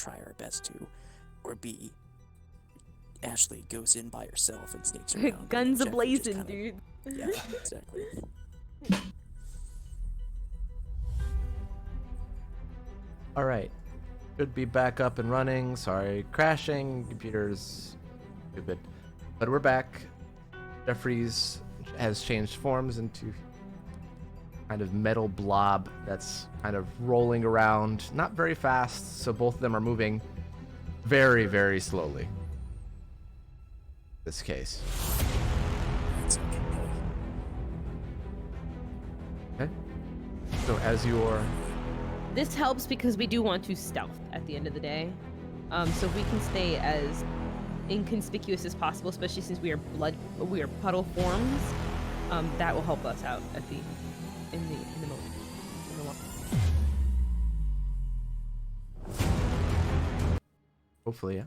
try our best to, or B, Ashley goes in by herself and sneaks around. Guns Jeffrey just a-blazing, kinda... dude. Yeah, exactly. All right. Should be back up and running. Sorry, crashing. Computer's stupid. But we're back. Jeffries has changed forms into kind of metal blob that's kind of rolling around. Not very fast, so both of them are moving very, very slowly. This case. That's okay. Okay. So as you're... This helps because we do want to stealth at the end of the day. So if we can stay as inconspicuous as possible, especially since we are puddle forms, that will help us out at the in the moment. Hopefully, yeah.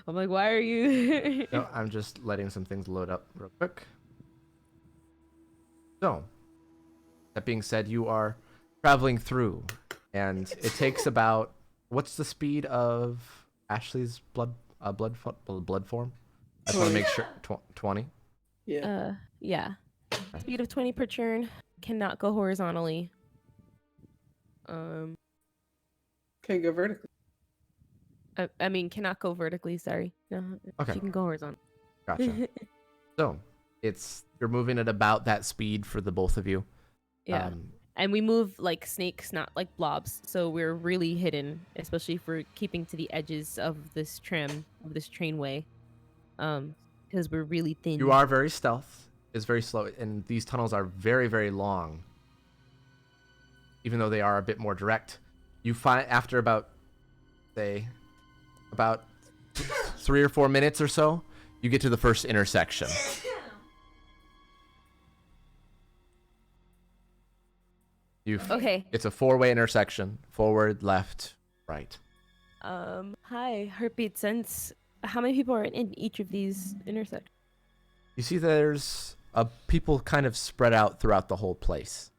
I'm like, why are you? No, I'm just letting some things load up real quick. So, that being said, you are traveling through, and it takes about... What's the speed of Ashley's blood form? I just want to make sure. 20? Yeah. Yeah. Speed of 20 per turn. Cannot go horizontally. Can't go vertically. I mean, cannot go vertically. Sorry. No, Okay. she can go horizontal. Gotcha. So, you're moving at about that speed for the both of you. Yeah. And we move like snakes, not like blobs. So we're really hidden, especially for keeping to the edges of this trainway. Because we're really thin. You are very stealth. It's very slow, and these tunnels are very, very long. Even though they are a bit more direct, you find after about 3 or 4 minutes or so, you get to the first intersection. Okay. It's a 4-way intersection: forward, left, right. Hi, Heartbeat Sense. How many people are in each of these intersections? You see, there's people kind of spread out throughout the whole place.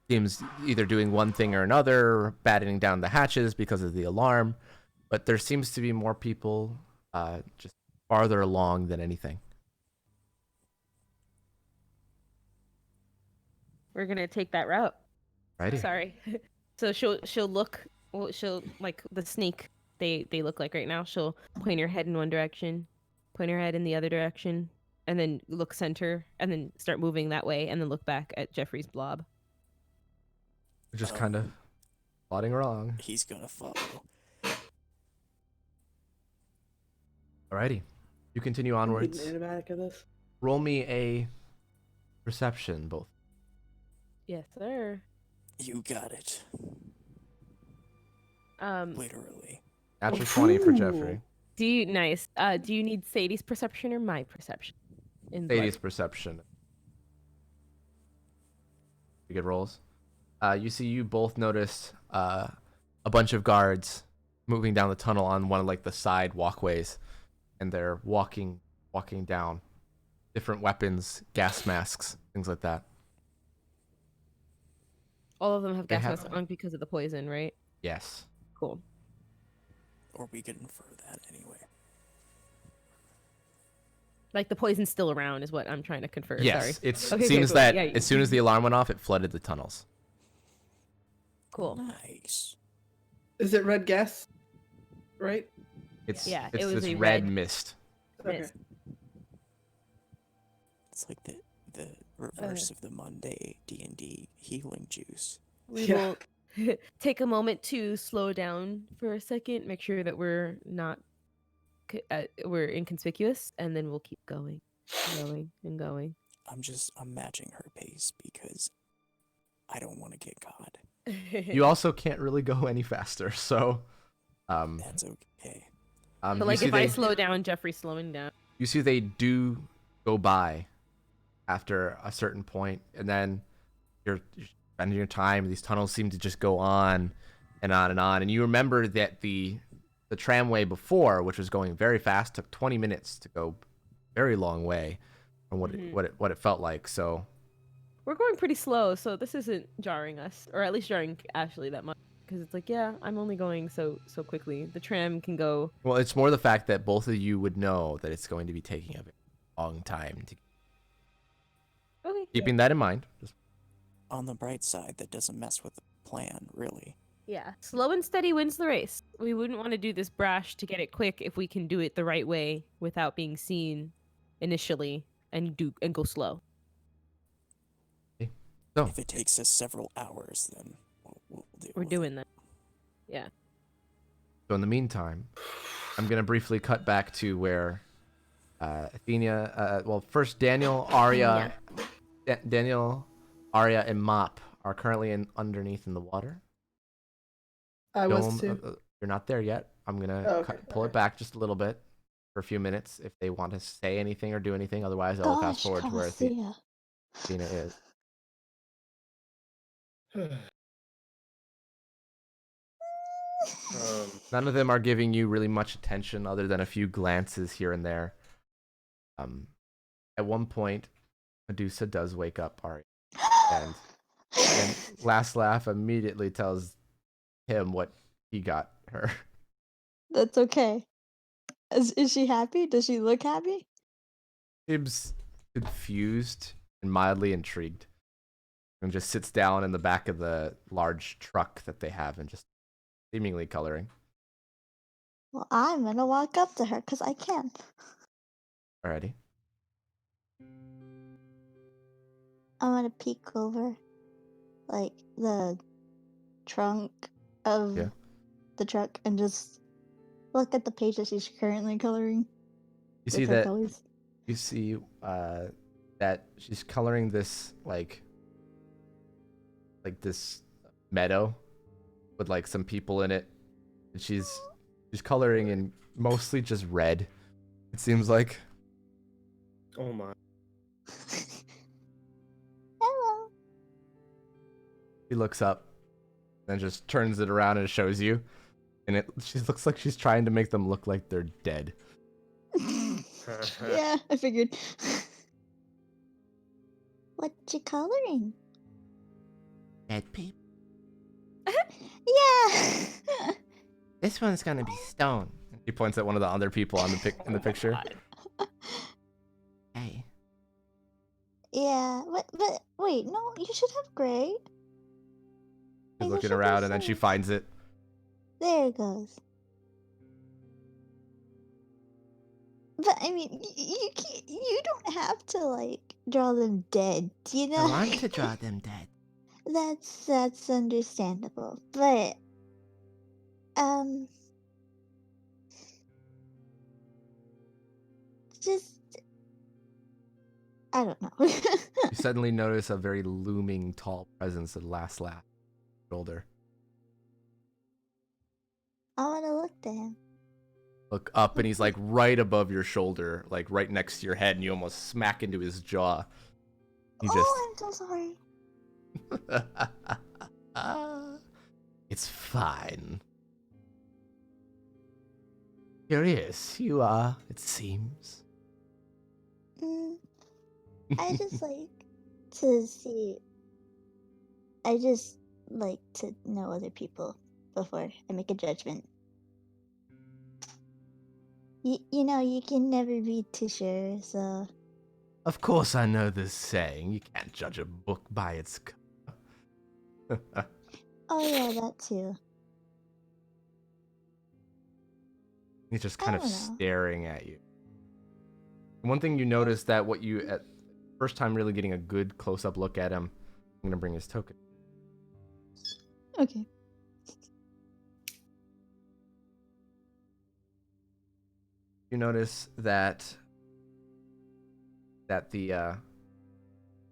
Seems either doing one thing or another, battening down the hatches because of the alarm, but there seems to be more people just farther along than anything. We're gonna take that route. Righty. Sorry. So she'll look. Well, she'll like the snake. They look like right now. She'll point her head in one direction, point her head in the other direction, and then look center, and then start moving that way, and then look back at Jeffrey's blob. Just kind of plodding along. He's gonna follow. Alrighty. You continue onwards. Need an automatic of this? Roll me a perception, both. Yes, sir. You got it. Literally. Natural 20 for Jeffrey. Do you need Sadie's perception or my perception? Sadie's perception. You good rolls. You both notice a bunch of guards moving down the tunnel on one of like the side walkways, and they're walking down. Different weapons, gas masks, things like that. All of them have gas masks on because of the poison, right? Yes. Cool. Or we could infer that anyway. Like the poison's still around is what I'm trying to confer. Yes. Sorry. It seems that as soon as the alarm went off, it flooded the tunnels. Cool. Nice. Is it red gas? Right? It's it this was a red red mist. Okay. It's like the reverse of the Monday D&D healing juice. We will take a moment to slow down for a second, make sure that we're not we're inconspicuous, and then we'll keep going and going. I'm matching her pace because I don't want to get caught. You also can't really go any faster, so That's okay. But like if I slow down, Jeffrey's slowing down. You see they do go by after a certain point, and then you're spending your time. These tunnels seem to just go on and on and on. And you remember that the tramway before, which was going very fast, took 20 minutes to go very long way from what it felt like. So we're going pretty slow, so this isn't jarring us, or at least jarring Ashley that much, because it's like, yeah, I'm only going so quickly. The tram can go. Well, it's more the fact that both of you would know that it's going to be taking a very long time to. Okay. Keeping that in mind. Just... On the bright side, that doesn't mess with the plan, really. Yeah, slow and steady wins the race. We wouldn't want to do this brash to get it quick if we can do it the right way without being seen initially and go slow. So, If it takes us several hours, then we'll deal We're with doing that. Yeah. so in the meantime, I'm gonna briefly cut back to where Athenia. Well, first Daniel, Arya, Daniel, Arya, and Mop are currently underneath in the water. I was Dome, too. you're not there yet. I'm gonna pull it back just a little bit for a few minutes if they want to say anything or do anything. Otherwise, I'll fast forward to where Athena is. None of them are giving you really much attention other than a few glances here and there. At one point, Medusa does wake up Arya, and Last Laugh immediately tells him what he got her. That's okay. Is she happy? Does she look happy? Seems confused and mildly intrigued, and just sits down in the back of the large truck that they have and just seemingly coloring. Well, I'm gonna walk up to her because I can. Alrighty. I'm gonna peek over, like, the trunk of the truck and just look at the page that she's currently coloring. You see with her that? colors. You see that she's coloring this like this meadow with like some people in it, and she's coloring in mostly just red. It seems like. Oh my. Hello. She looks up, then just turns it around and shows you, and she looks like she's trying to make them look like they're dead. Yeah, I figured. What you coloring? Dead people. Yeah. This one's gonna be stone. She points at one of the other people on the in the picture. Hey. Yeah, but wait, no, you should have gray. She's Maybe looking she'll around do and then she something. finds it. There it goes. But I mean, you don't have to like draw them dead, you know? I want to draw them dead. That's understandable, but just I don't know. You suddenly notice a very looming, tall presence at Last Laugh shoulder. I want to look to him. Look up, and he's like right above your shoulder, like right next to your head, and you almost smack into his jaw. He Oh, I'm so sorry. It's fine. Curious you are, it seems. I just like to see. I just like to know other people before I make a judgment. You know, you can never be too sure, so. Of course I know this saying, you can't judge a book by its cover. Oh yeah, that too. He's just kind of I don't know. staring at you. One thing you notice that what you, at first time really getting a good close-up look at him, I'm going to bring his token. Okay. You notice that the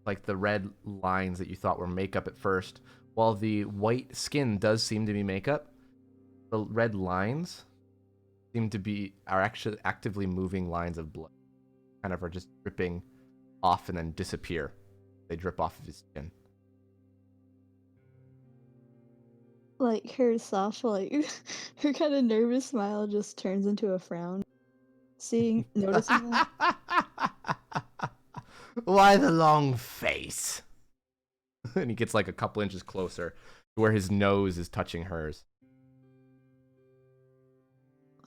like the red lines that you thought were makeup at first, while the white skin does seem to be makeup, the red lines are actually actively moving lines of blood. Kind of are just dripping off and then disappear. They drip off of his skin. Like her soft, like her kind of nervous smile just turns into a frown. Noticing that. Why the long face? And he gets like a couple inches closer. where his nose is touching hers.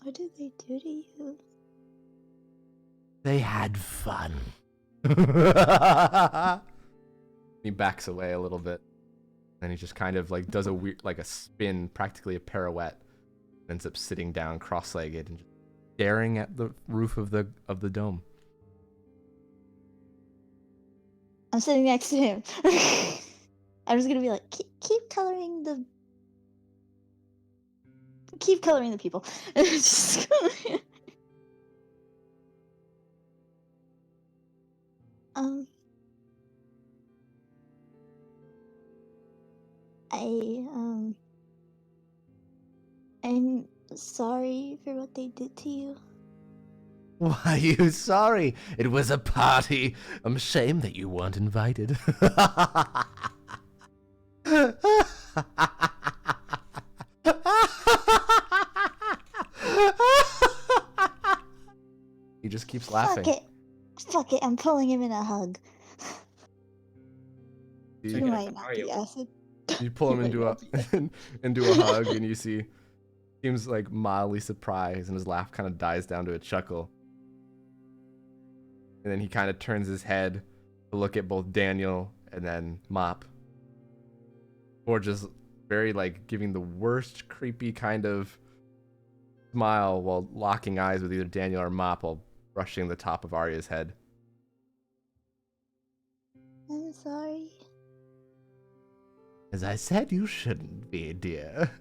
What did they do to you? They had fun. He backs away a little bit. Then he just kind of like does a weird, like a spin, practically a pirouette. Ends up sitting down cross-legged and just staring at the roof of the dome. I'm sitting next to him. I'm just gonna be like, keep coloring the people. Just I'm sorry for what they did to you. Why are you sorry? It was a party. I'm ashamed that you weren't invited. He just keeps laughing. Fuck it, I'm pulling him in a hug. You, You might not be acid. you pull him into a hug, and you see seems like mildly surprised, and his laugh kind of dies down to a chuckle. And then he kind of turns his head to look at both Daniel and then Mop. Or just very like giving the worst creepy kind of smile while locking eyes with either Daniel or Mop while brushing the top of Arya's head. I'm sorry. As I said, you shouldn't be, dear.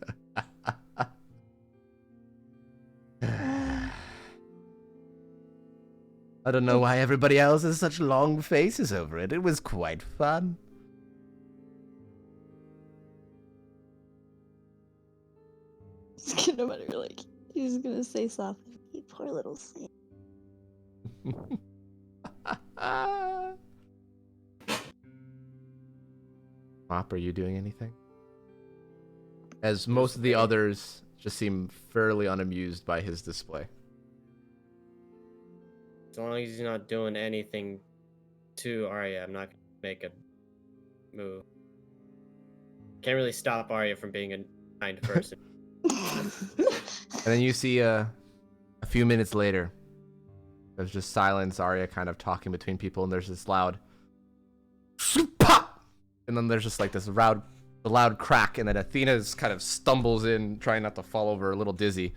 I don't know why everybody else has such long faces over it. It was quite fun. No matter, like, he's gonna say softly, "You poor little thing." Mop, are you doing anything? As most of the others just seem fairly unamused by his display. As long as he's not doing anything to Arya, I'm not gonna make a move. Can't really stop Arya from being a kind person. And then you see a few minutes later, there's just silence, Arya kind of talking between people, and there's this loud pop! And then there's just like this loud crack, and then Athena's kind of stumbles in, trying not to fall over, a little dizzy,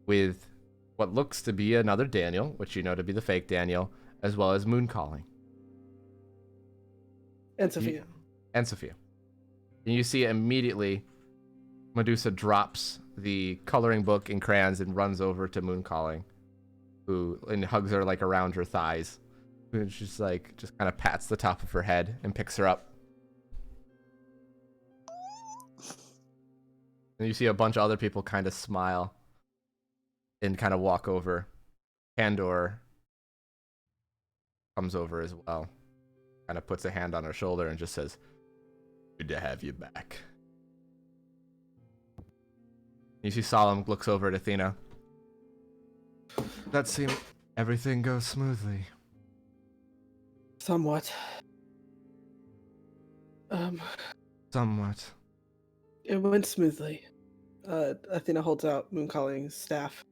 with what looks to be another Daniel, which you know to be the fake Daniel, as well as Moon Calling. And Sophia. And Sophia. And you see immediately Medusa drops the coloring book and crayons and runs over to Moon Calling, and hugs her like around her thighs. And she's like, just kind of pats the top of her head and picks her up. And you see a bunch of other people kind of smile and kind of walk over. Pandor comes over as well. Kind of puts a hand on her shoulder and just says, "Good to have you back." You see Solemn looks over at Athena. That seemed everything goes smoothly. Somewhat. Somewhat. It went smoothly. Athena holds out Mooncalling's staff.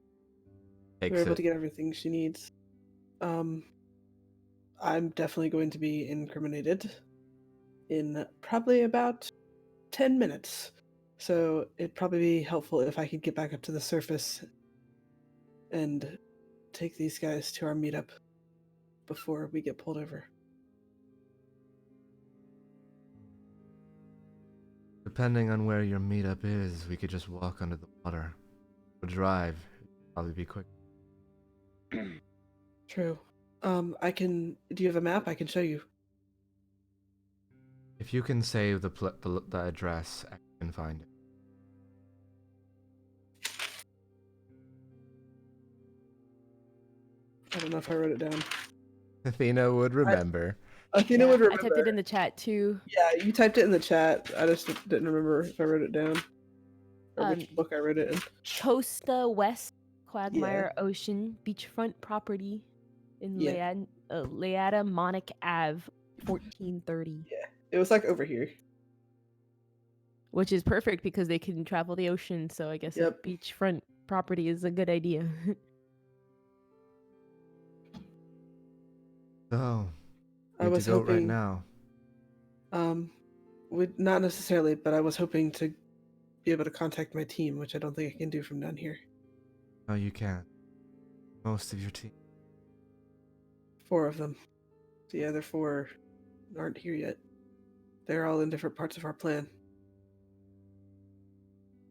We Takes were able it. to get everything she needs. I'm definitely going to be incriminated in probably about 10 minutes. So it'd probably be helpful if I could get back up to the surface and take these guys to our meetup before we get pulled over. Depending on where your meetup is, we could just walk under the water. Or drive. It'd probably be quick. True. Do you have a map? I can show you. If you can say the address, I can find it. I don't know if I wrote it down. Athena would remember. Athena would I remember. typed it in the chat too. Yeah, you typed it in the chat. I just didn't remember if I wrote it down. Or which book I wrote it in. Costa West Quagmire Ocean beachfront property in Leada Monic Ave, 1430. Yeah, it was like over here. which is perfect because they can travel the ocean. So I guess a Yep. beachfront property is a good idea. Oh, I need to was go right hoping, now. not necessarily, but I was hoping to be able to contact my team, which I don't think I can do from down here. No, you can't. Most of your team. 4 of them. The other 4 aren't here yet. They're all in different parts of our plan.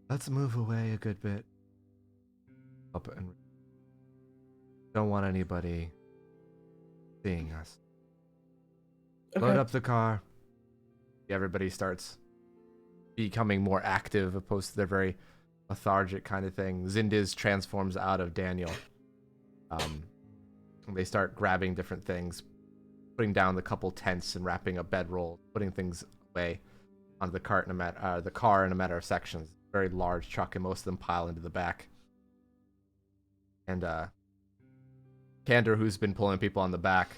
Let's move away a good bit. Up and don't want anybody seeing us. Okay. Load up the car. Everybody starts becoming more active opposed to their very lethargic kind of thing. Zindiz transforms out of Daniel. They start grabbing different things, putting down the couple tents and wrapping up bedrolls, putting things away onto the car in a matter of sections. Very large truck, and most of them pile into the back. And Kander, who's been pulling people on the back,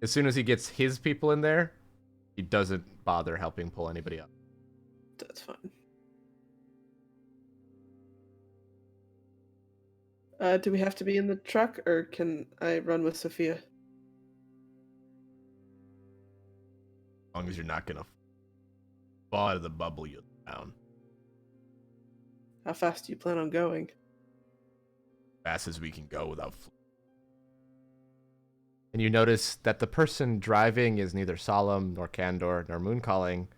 as soon as he gets his people in there, he doesn't bother helping pull anybody up. That's fine. Do we have to be in the truck, or can I run with Sophia? As long as you're not gonna fall out of the bubble you're down. How fast do you plan on going? Fast as we can go without and you notice that the person driving is neither Solemn nor Candor nor Mooncalling,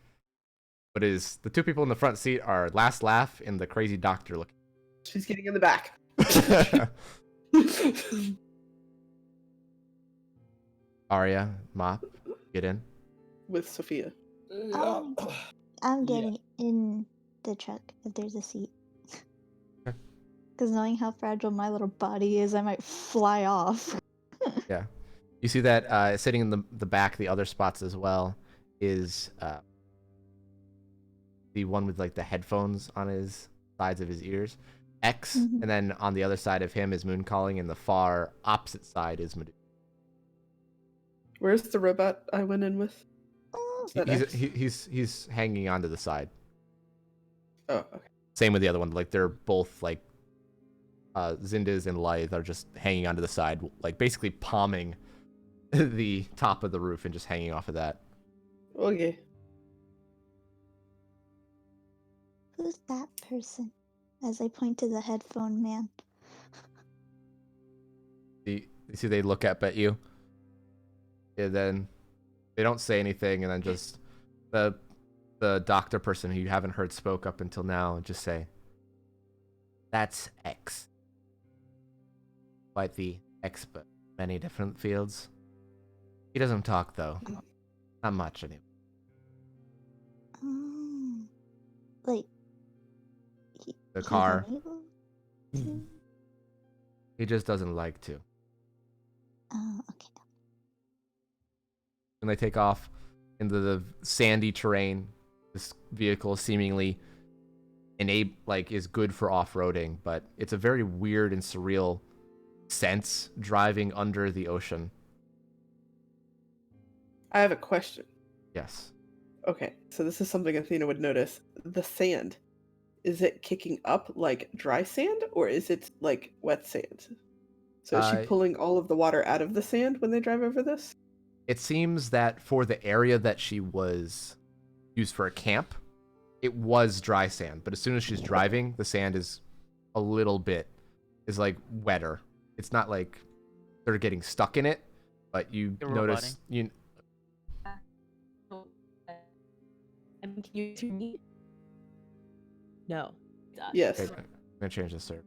but is the 2 people in the front seat are Last Laugh and the crazy doctor looking. She's getting in the back. Arya, Mop, get in. With Sophia. I'm getting in the truck if there's a seat. Okay. Because knowing how fragile my little body is, I might fly off. Yeah. You see that sitting in the back, the other spots as well, is the one with like the headphones on his sides of his ears. X, Mhm. and then on the other side of him is Mooncalling, and the far opposite side is Medusa. Where's the robot I went in with? Is that X? He's hanging onto the side. Oh, okay. Same with the other one. Like they're both like Zindiz and Lythe are just hanging onto the side, like basically palming the top of the roof and just hanging off of that. Okay. Who's that person? As I point to the headphone man. You see they look up at you, and then they don't say anything, and then just the doctor person who you haven't heard spoke up until now just say, "That's X." Quite the expert in many different fields. He doesn't talk though, not much anyway. Oh. Like, The he's car, unable to? he just doesn't like to. Oh, okay. When they take off into the sandy terrain, this vehicle seemingly is good for off-roading, but it's a very weird and surreal sense driving under the ocean. I have a question. Yes. Okay, so this is something Athena would notice. The sand, is it kicking up like dry sand, or is it like wet sand? So is she pulling all of the water out of the sand when they drive over this? It seems that for the area that she was used for a camp, it was dry sand, but as soon as she's driving, the sand is a little bit like wetter. It's not like they're getting stuck in it, but you notice Can you hear me? No. Yes. Okay, I'm gonna change this, sir.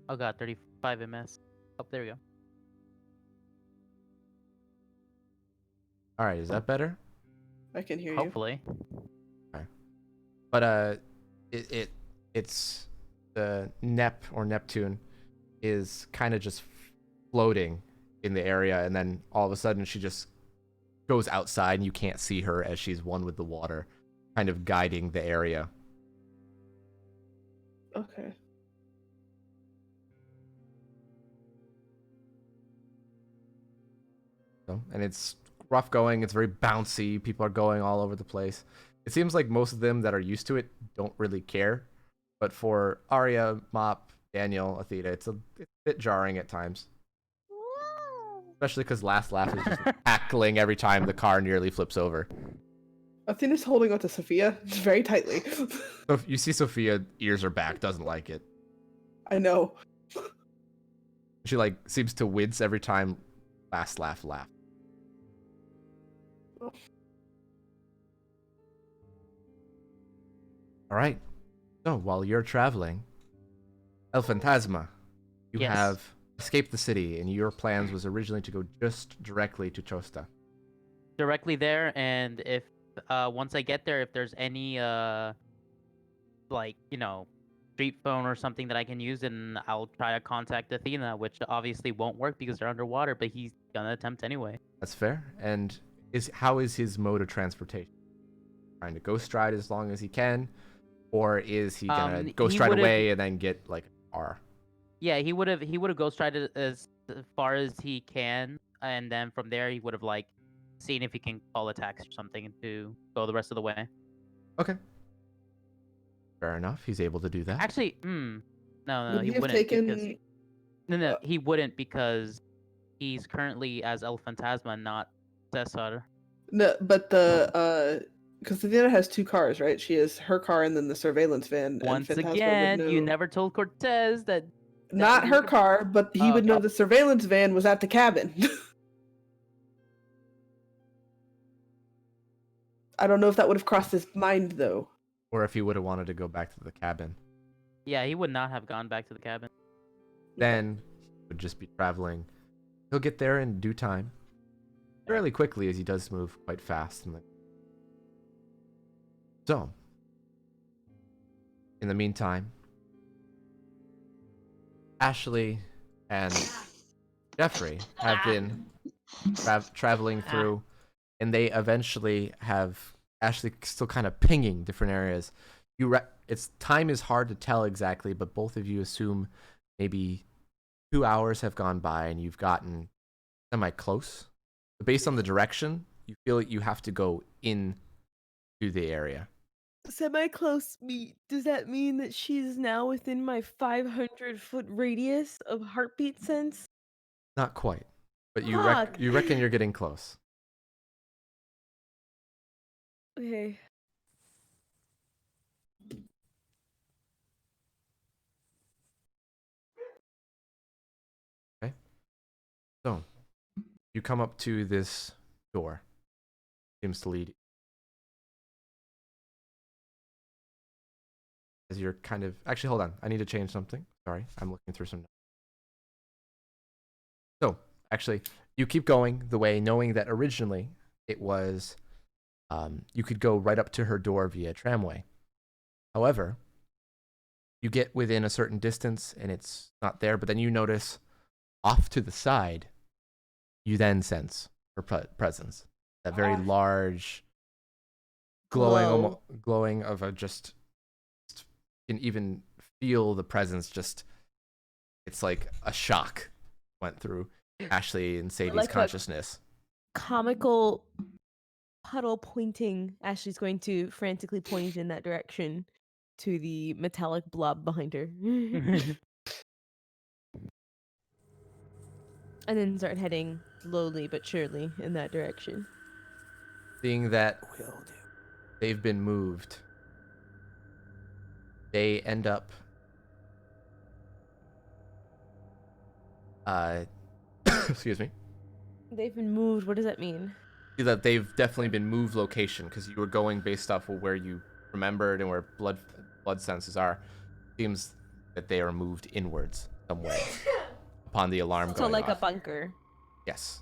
Oh god, 35 ms. Oh, there we go. All right, is that better? I can hear you. Hopefully. Okay. But it's the Nep or Neptune is kind of just floating in the area, and then all of a sudden she just goes outside, and you can't see her as she's one with the water, kind of guiding the area. Okay. So, and it's rough going. It's very bouncy. People are going all over the place. It seems like most of them that are used to it don't really care. But for Arya, Mop, Daniel, Athena, it's a bit jarring at times. Especially because Last Laugh is just cackling every time the car nearly flips over. Athena's holding onto Sophia very tightly. So if you see Sophia, ears are back, doesn't like it. I know. She like seems to wince every time Last Laugh. All right. So while you're traveling, El Fantasma, you Yes. have escaped the city, and your plans was originally to go just directly to Chosta. Directly there, and if once I get there, if there's any like street phone or something that I can use, then I'll try to contact Athena, which obviously won't work because they're underwater, but he's gonna attempt anyway. That's fair. And how is his mode of transportation? Trying to ghost ride as long as he can, or is he gonna ghost ride away and then get like a car? Yeah, he would have ghost rided as far as he can, and then from there he would have like seen if he can call a taxi or something to go the rest of the way. Okay. Fair enough. He's able to do that. Actually, no, Would he have wouldn't. taken... Because, no, he wouldn't because he's currently as El Fantasma, not Cesar. No, but because Athena has 2 cars, right? She has her car and then the surveillance van. Once and Phantasma would again, you know- never told Cortez that. Not her car, but he Oh, would know okay. the surveillance van was at the cabin. I don't know if that would have crossed his mind, though. Or if he would have wanted to go back to the cabin. Yeah, he would not have gone back to the cabin. Then he would just be traveling. He'll get there in due time. Fairly quickly, as he does move quite fast. So, in the meantime, Ashley and Jeffrey have been traveling through, and they eventually have Ashley still kind of pinging different areas. It's time is hard to tell exactly, but both of you assume maybe 2 hours have gone by and you've gotten semi-close. But based on the direction, you feel like you have to go in to the area. Semi-close does that mean that she's now within my 500-foot radius of heartbeat sense? Not quite, but you Fuck. you reckon you're getting close. Okay. So, you come up to this door. Seems to lead. As you're kind of... Actually, hold on. I need to change something. Sorry, I'm looking through some... So, actually, you keep going the way, knowing that originally it was... you could go right up to her door via tramway. However, you get within a certain distance and it's not there, but then you notice off to the side, you then sense her presence. That very large, glowing of a just you can even feel the presence. Just it's like a shock went through Ashley and Sadie's Like a- consciousness. Comical puddle pointing. Ashley's going to frantically point in that direction to the metallic blob behind her. And then start heading slowly but surely in that direction. Seeing that Will do. they've been moved, they end up excuse me. They've been moved. What does that mean? See that they've definitely been moved location because you were going based off of where you remembered and where blood senses are. Seems that they are moved inwards somewhere upon the alarm So going like off. a bunker. Yes.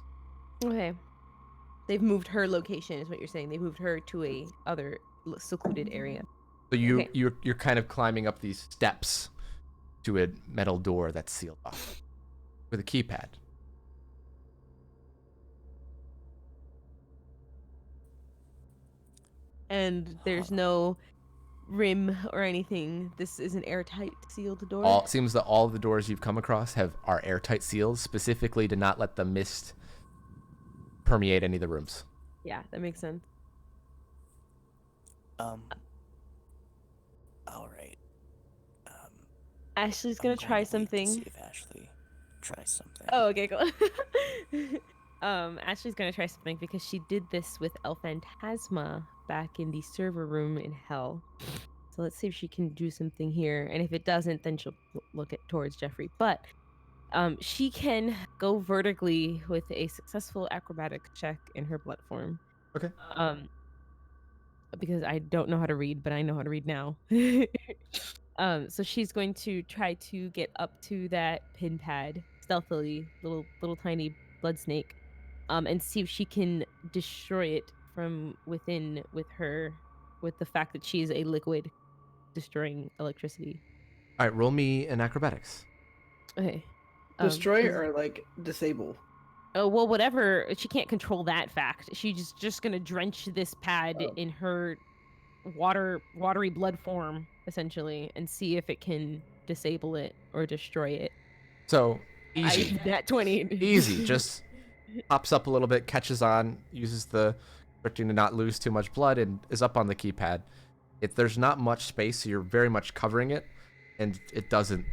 Okay. They've moved her location is what you're saying. They moved her to a other secluded area. So Okay. you're kind of climbing up these steps to a metal door that's sealed off with a keypad. And there's no rim or anything. This is an airtight sealed door. Seems that all the doors you've come across are airtight seals, specifically to not let the mist permeate any of the rooms. Yeah, that makes sense. All right. Ashley's I'm gonna going try to leave to something. see if Ashley tries something. Oh, okay, cool. Ashley's gonna try something because she did this with El Phantasma back in the server room in Hell. So let's see if she can do something here, and if it doesn't, then she'll look at towards Jeffrey. But she can go vertically with a successful acrobatic check in her blood form. Okay. Because I don't know how to read, but I know how to read now. So she's going to try to get up to that pin pad stealthily, little tiny blood snake, and see if she can destroy it from within with the fact that she is a liquid destroying electricity. All right, roll me an acrobatics. Okay. Destroy or like disable? Oh well, whatever. She can't control that fact. She's just gonna drench this pad Oh. in her watery blood form essentially, and see if it can disable it or destroy it. So easy. That 20. Easy. Just pops up a little bit, catches on, uses the expecting to not lose too much blood, and is up on the keypad. There's not much space, so you're very much covering it, and it doesn't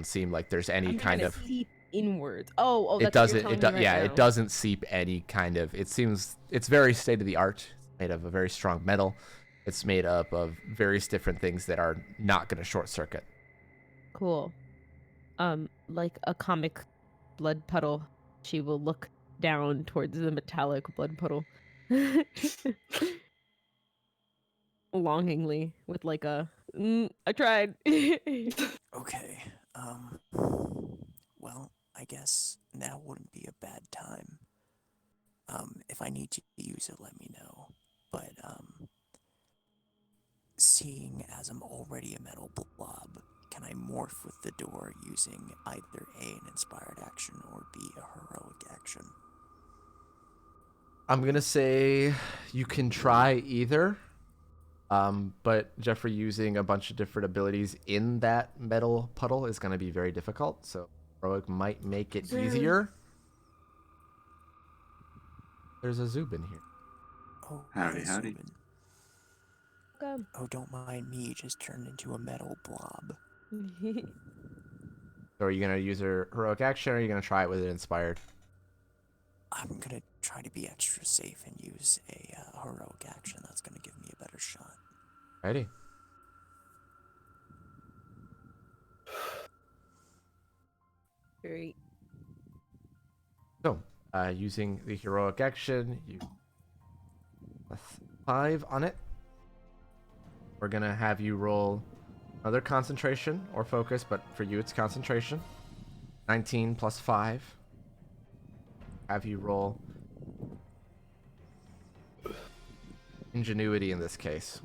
seem like there's any I'm kind trying of to seep inwards. Oh, it that's what you're doesn't telling it me does right yeah now. it doesn't seep any kind of. It seems it's very state of the art. It's made of a very strong metal. It's made up of various different things that are not going to short circuit. Cool. Like a comic blood puddle, she will look down towards the metallic blood puddle. Longingly, with like a I tried. Okay. Well, I guess now wouldn't be a bad time. If I need to use it, let me know. But, seeing as I'm already a metal blob, can I morph with the door using either A, an inspired action, or B, a heroic action? I'm going to say you can try either. But Jeffrey using a bunch of different abilities in that metal puddle is going to be very difficult. So heroic might make it easier. There's a Zubin here. Oh, Howdy, hey, howdy. Zubin. Oh, don't mind me, just turned into a metal blob. So are you going to use a heroic action, or are you going to try it with an inspired? I'm gonna try to be extra safe and use a heroic action. That's gonna give me a better shot. Righty. Great. So, using the heroic action, you plus 5 on it. We're going to have you roll another concentration or focus, but for you it's concentration. 19 plus 5. Have you roll ingenuity in this case.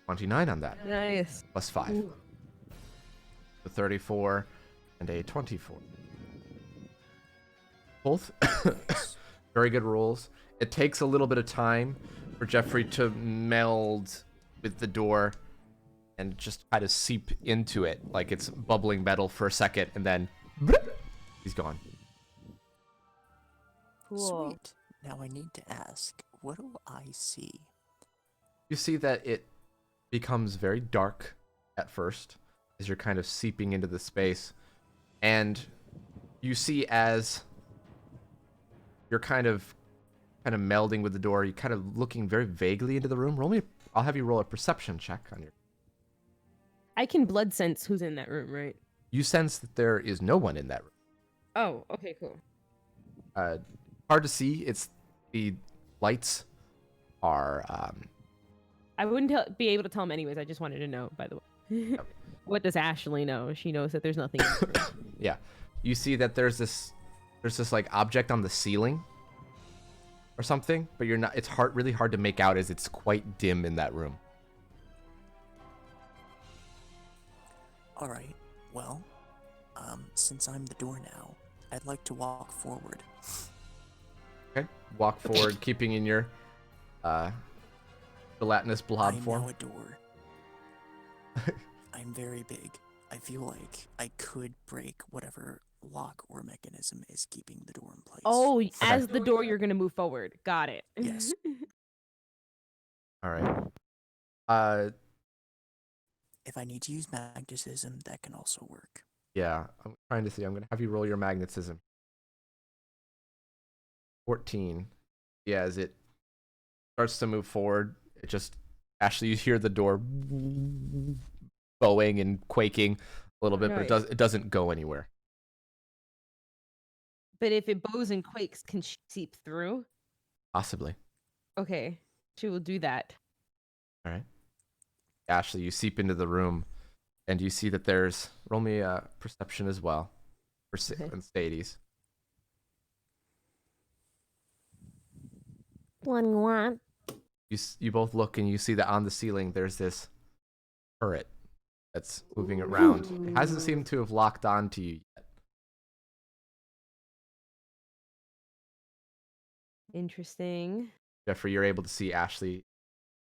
29 on that. Nice. Plus 5. Ooh. A 34 and a 24. Both very good rolls. It takes a little bit of time for Jeffrey to meld with the door and just try to seep into it like it's bubbling metal for a second, and then he's gone. Cool. Sweet. Now I need to ask, what do I see? You see that it becomes very dark at first as you're kind of seeping into the space, and you see as you're kind of melding with the door, you're kind of looking very vaguely into the room. I'll have you roll a perception check on your. I can blood sense who's in that room, right? You sense that there is no one in that room. Oh, okay, cool. Hard to see. It's the lights are. I wouldn't be able to tell him anyways. I just wanted to know, by the way. What does Ashley know? She knows that there's nothing in the room. Yeah, you see that there's this like object on the ceiling or something, but you're not. It's really hard to make out as it's quite dim in that room. All right. Well, since I'm the door now, I'd like to walk forward. Okay, walk forward, keeping in your gelatinous blob I'm form. now a door. I'm very big. I feel like I could break whatever lock or mechanism is keeping the door in place. Oh, as the door, you're gonna move forward. Got it. Yes. All right. If I need to use magnetism, that can also work. Yeah, I'm trying to see. I'm gonna have you roll your magnetism. 14. Yeah, as it starts to move forward, it just Ashley, you hear the door bowing and quaking a little bit, but it doesn't go anywhere. But if it bows and quakes, can she seep through? Possibly. Okay, she will do that. All right. Ashley, you seep into the room, and you see that there's roll me a perception as well for Stades. 1. You both look and you see that on the ceiling there's this turret that's moving around. It hasn't seemed to have locked on to you yet. Interesting. Jeffrey, you're able to see Ashley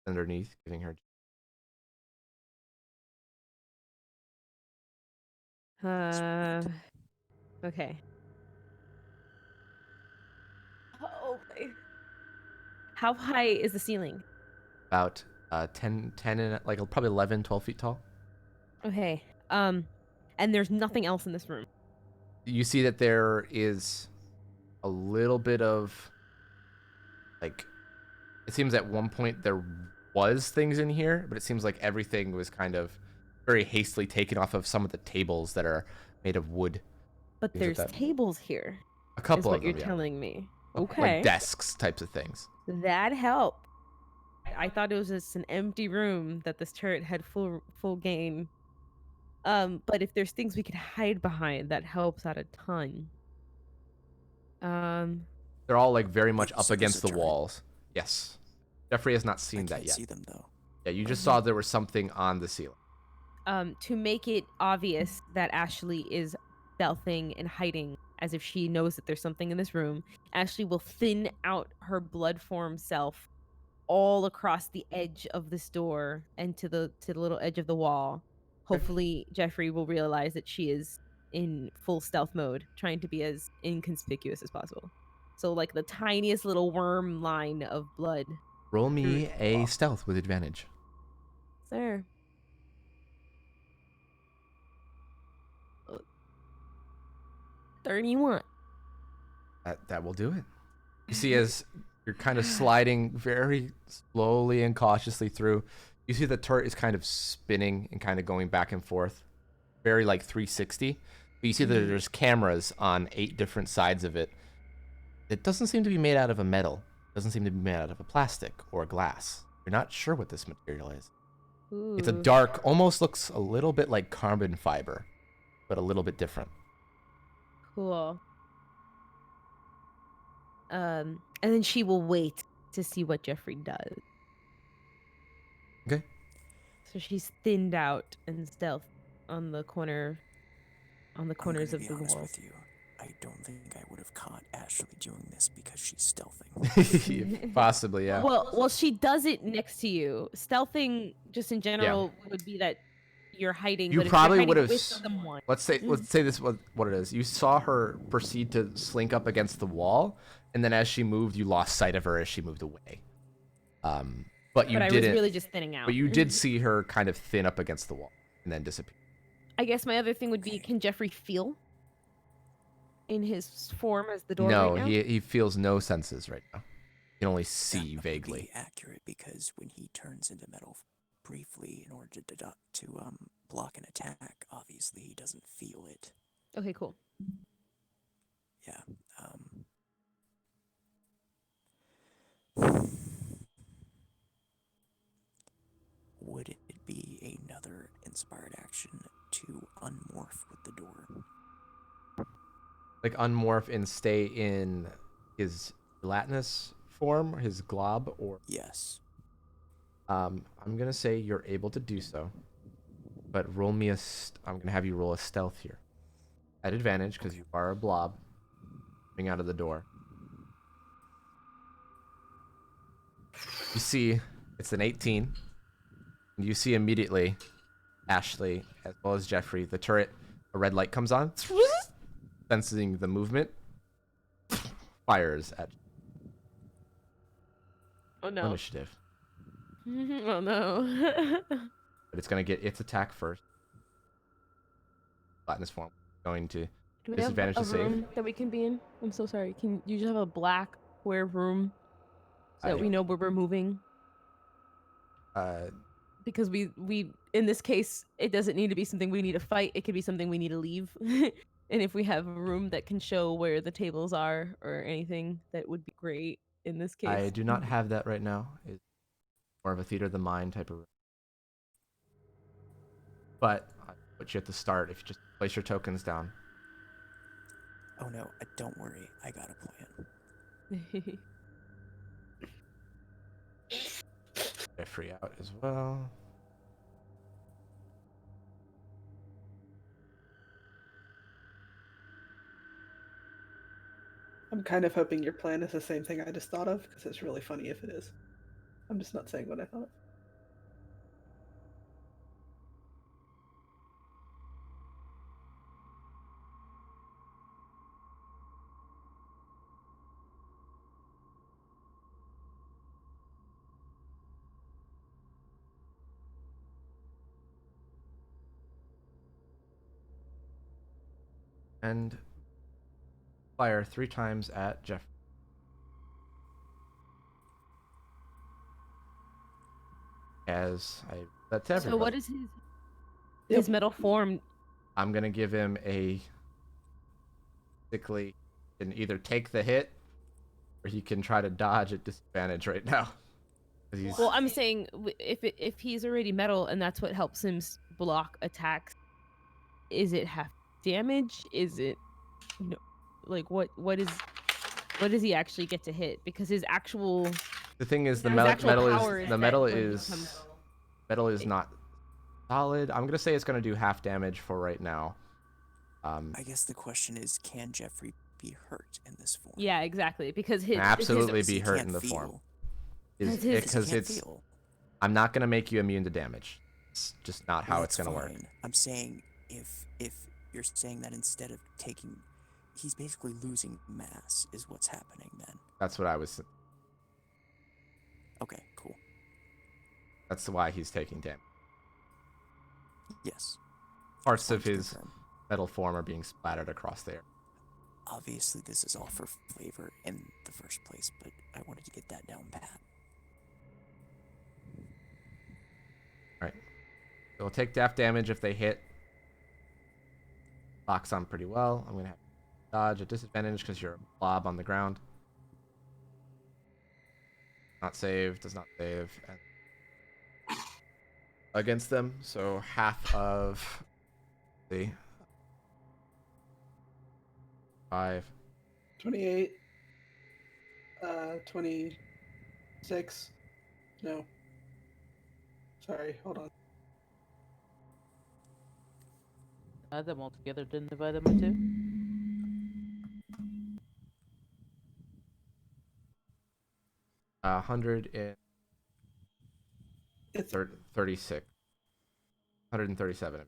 underneath, giving her. Okay. Oh, okay. How high is the ceiling? About 10 and like probably 11, 12 feet tall. Okay. And there's nothing else in this room. You see that there is a little bit of like, it seems at one point there was things in here, but it seems like everything was kind of very hastily taken off of some of the tables that are made of wood. But there's tables here. A couple is of what them, you're telling me. Okay. Like desks types of things. That helped. I thought it was just an empty room that this turret had full gain. But if there's things we could hide behind, that helps out a ton. They're all like very much up So against the turret. walls. Yes. Jeffrey has not seen I that can't yet. see them though. Yeah, you just saw there was something on the ceiling. To make it obvious that Ashley is stealthing and hiding as if she knows that there's something in this room, Ashley will thin out her blood form self all across the edge of this door and to the little edge of the wall. Hopefully Jeffrey will realize that she is in full stealth mode, trying to be as inconspicuous as possible. So like the tiniest little worm line of blood. Roll me a stealth with advantage. There. 31. That will do it. You see, as you're kind of sliding very slowly and cautiously through, you see the turret is kind of spinning and kind of going back and forth, very like 360. But you see that there's cameras on 8 different sides of it. It doesn't seem to be made out of a metal. It doesn't seem to be made out of a plastic or a glass. You're not sure what this material is. Ooh. It's a dark, almost looks a little bit like carbon fiber, but a little bit different. Cool. And then she will wait to see what Jeffrey does. Okay. So she's thinned out and stealth on the corners of the wall. With you, I don't think I would have caught Ashley doing this because she's stealthing. Possibly, yeah. Well, she does it next to you. Stealthing, just in general, would be that you're hiding. You but probably would have. Let's say this what it is. You saw her proceed to slink up against the wall, and then as she moved, you lost sight of her as she moved away. But I was really just thinning out. But you did see her kind of thin up against the wall and then disappear. I guess my other thing would be: can Jeffrey feel in his form as the door? No, right now? he feels no senses right now. He can only see that vaguely. Would be accurate because when he turns into metal briefly in order to block an attack, obviously he doesn't feel it. Okay, cool. Yeah. Would it be another inspired action to unmorph with the door? Like unmorph and stay in his gelatinous form, his glob, or Yes. I'm gonna say you're able to do so, but roll me I'm gonna have you roll a stealth here, at advantage because you are a blob coming out of the door. You see, it's an 18. And you see immediately, Ashley as well as Jeffrey, the turret, a red light comes on, sensing the movement, fires at Oh no. initiative. Oh no. But it's going to get its attack first. Flatness form. Going to Do we have disadvantage a to save. room that we can be in? I'm so sorry. Can you just have a black square room so that we know where we're moving? Because we in this case, it doesn't need to be something we need to fight. It could be something we need to leave. And if we have a room that can show where the tables are or anything, that would be great in this case. I do not have that right now. It's more of a theater of the mind type of room. But I'll put you at the start if you just place your tokens down. Oh no, don't worry. I got a plan. Jeffrey out as well. I'm kind of hoping your plan is the same thing I just thought of, because it's really funny if it is. I'm just not saying what I thought of. And fire 3 times at Jeffrey. As I that's everybody. So what is his metal form? I'm gonna give him a basically can either take the hit or he can try to dodge at disadvantage right now. Well, I'm saying if he's already metal and that's what helps him block attacks, is it half damage? Is it, like what does he actually get to hit? Because his actual the thing is the metal is not solid. I'm gonna say it's gonna do half damage for right now. I guess the question is, can Jeffrey be hurt in this form? Yeah, exactly. Because his absolutely be He hurt can't in the feel. form. Because it's. I'm not gonna make you immune to damage. It's just not how it's gonna work. I'm saying if you're saying that instead of taking, he's basically losing mass is what's happening then. That's what I was. Okay, cool. That's why he's taking damage. Yes. Parts of his metal form are being splattered across there. Obviously, this is all for flavor in the first place, but I wanted to get that down pat. Alright. They'll take half damage if they hit. Locks on pretty well. I'm going to have to dodge at disadvantage because you're a blob on the ground. Not save, does not save. And against them, so half of the 5. 28. 26. No. Sorry, hold on. Add them all together, didn't divide them by 2? Uh, 136. 137.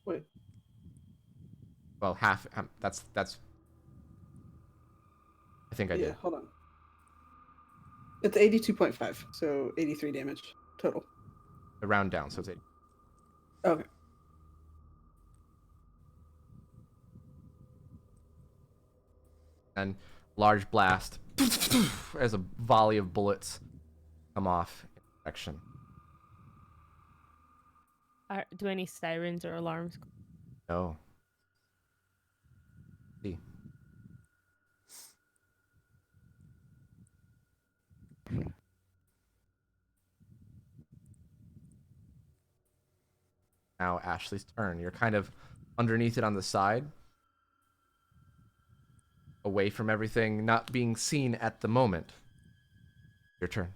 Wait. Well, half. That's. I think I did. Yeah, hold on. It's 82.5, so 83 damage total. I round down, so it's 8. Okay. And large blast as a volley of bullets come off in direction. Do any sirens or alarms? No. See. Now Ashley's turn. You're kind of underneath it on the side, away from everything, not being seen at the moment. Your turn.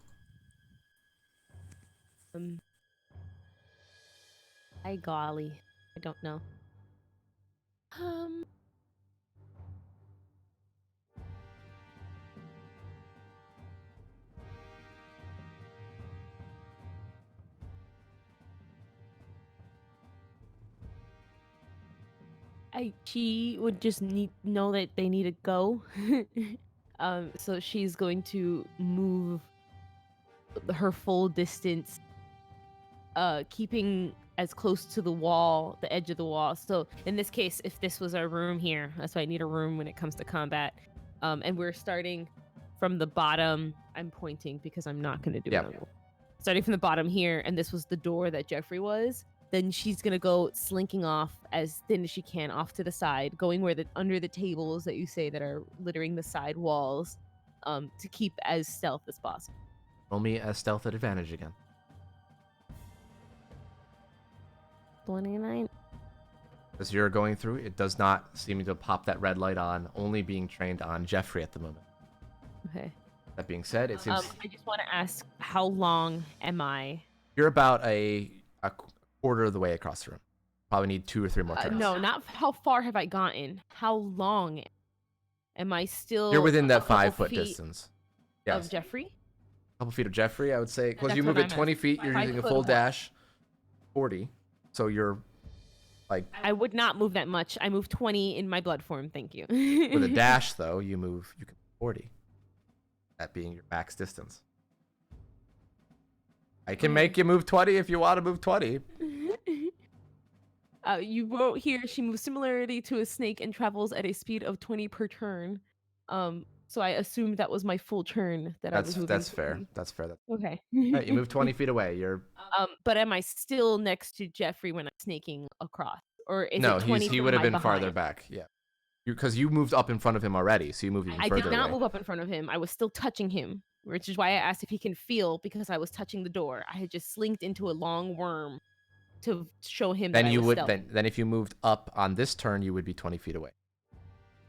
By golly, I don't know. She would just know that they need to go. So she's going to move her full distance, keeping as close to the wall, the edge of the wall. So in this case, if this was our room here, that's why I need a room when it comes to combat. And we're starting from the bottom. I'm pointing because I'm not going to do it. Starting from the bottom here, and this was the door that Jeffrey was. Then she's gonna go slinking off as thin as she can off to the side, going under the tables that you say that are littering the side walls, to keep as stealth as possible. Roll me a stealth at advantage again. 29. As you're going through, it does not seem to pop that red light on, only being trained on Jeffrey at the moment. Okay. That being said, it seems... I just want to ask, how long am I? You're about a quarter of the way across the room. Probably need 2 or 3 more turns. No, not how far have I gotten. How long am I still? You're within that 5 foot feet distance. of Jeffrey. A couple feet of Jeffrey, I would say. Because That's you move what at I'm 20 asking. feet, you're 5 using a foot full of what? dash. 40. So you're like... I would not move that much. I move 20 in my blood form. Thank you. With a dash, though, you can 40. That being your max distance. I can make you move 20 if you want to move 20. You wrote here she moves similarly to a snake and travels at a speed of 20 per turn. So I assumed that was my full turn that I was moving. That's fair. That's fair. Okay. All right, you move 20 feet away. You're But am I still next to Jeffrey when I'm snaking across, or is no, it 20 he from would have my been farther behind? back. Yeah, because you moved up in front of him already, so you move even I further did not away. move up in front of him. I was still touching him, which is why I asked if he can feel, because I was touching the door. I had just slinked into a long worm to show him Then that I you was would stealthy. then if you moved up on this turn, you would be 20 feet away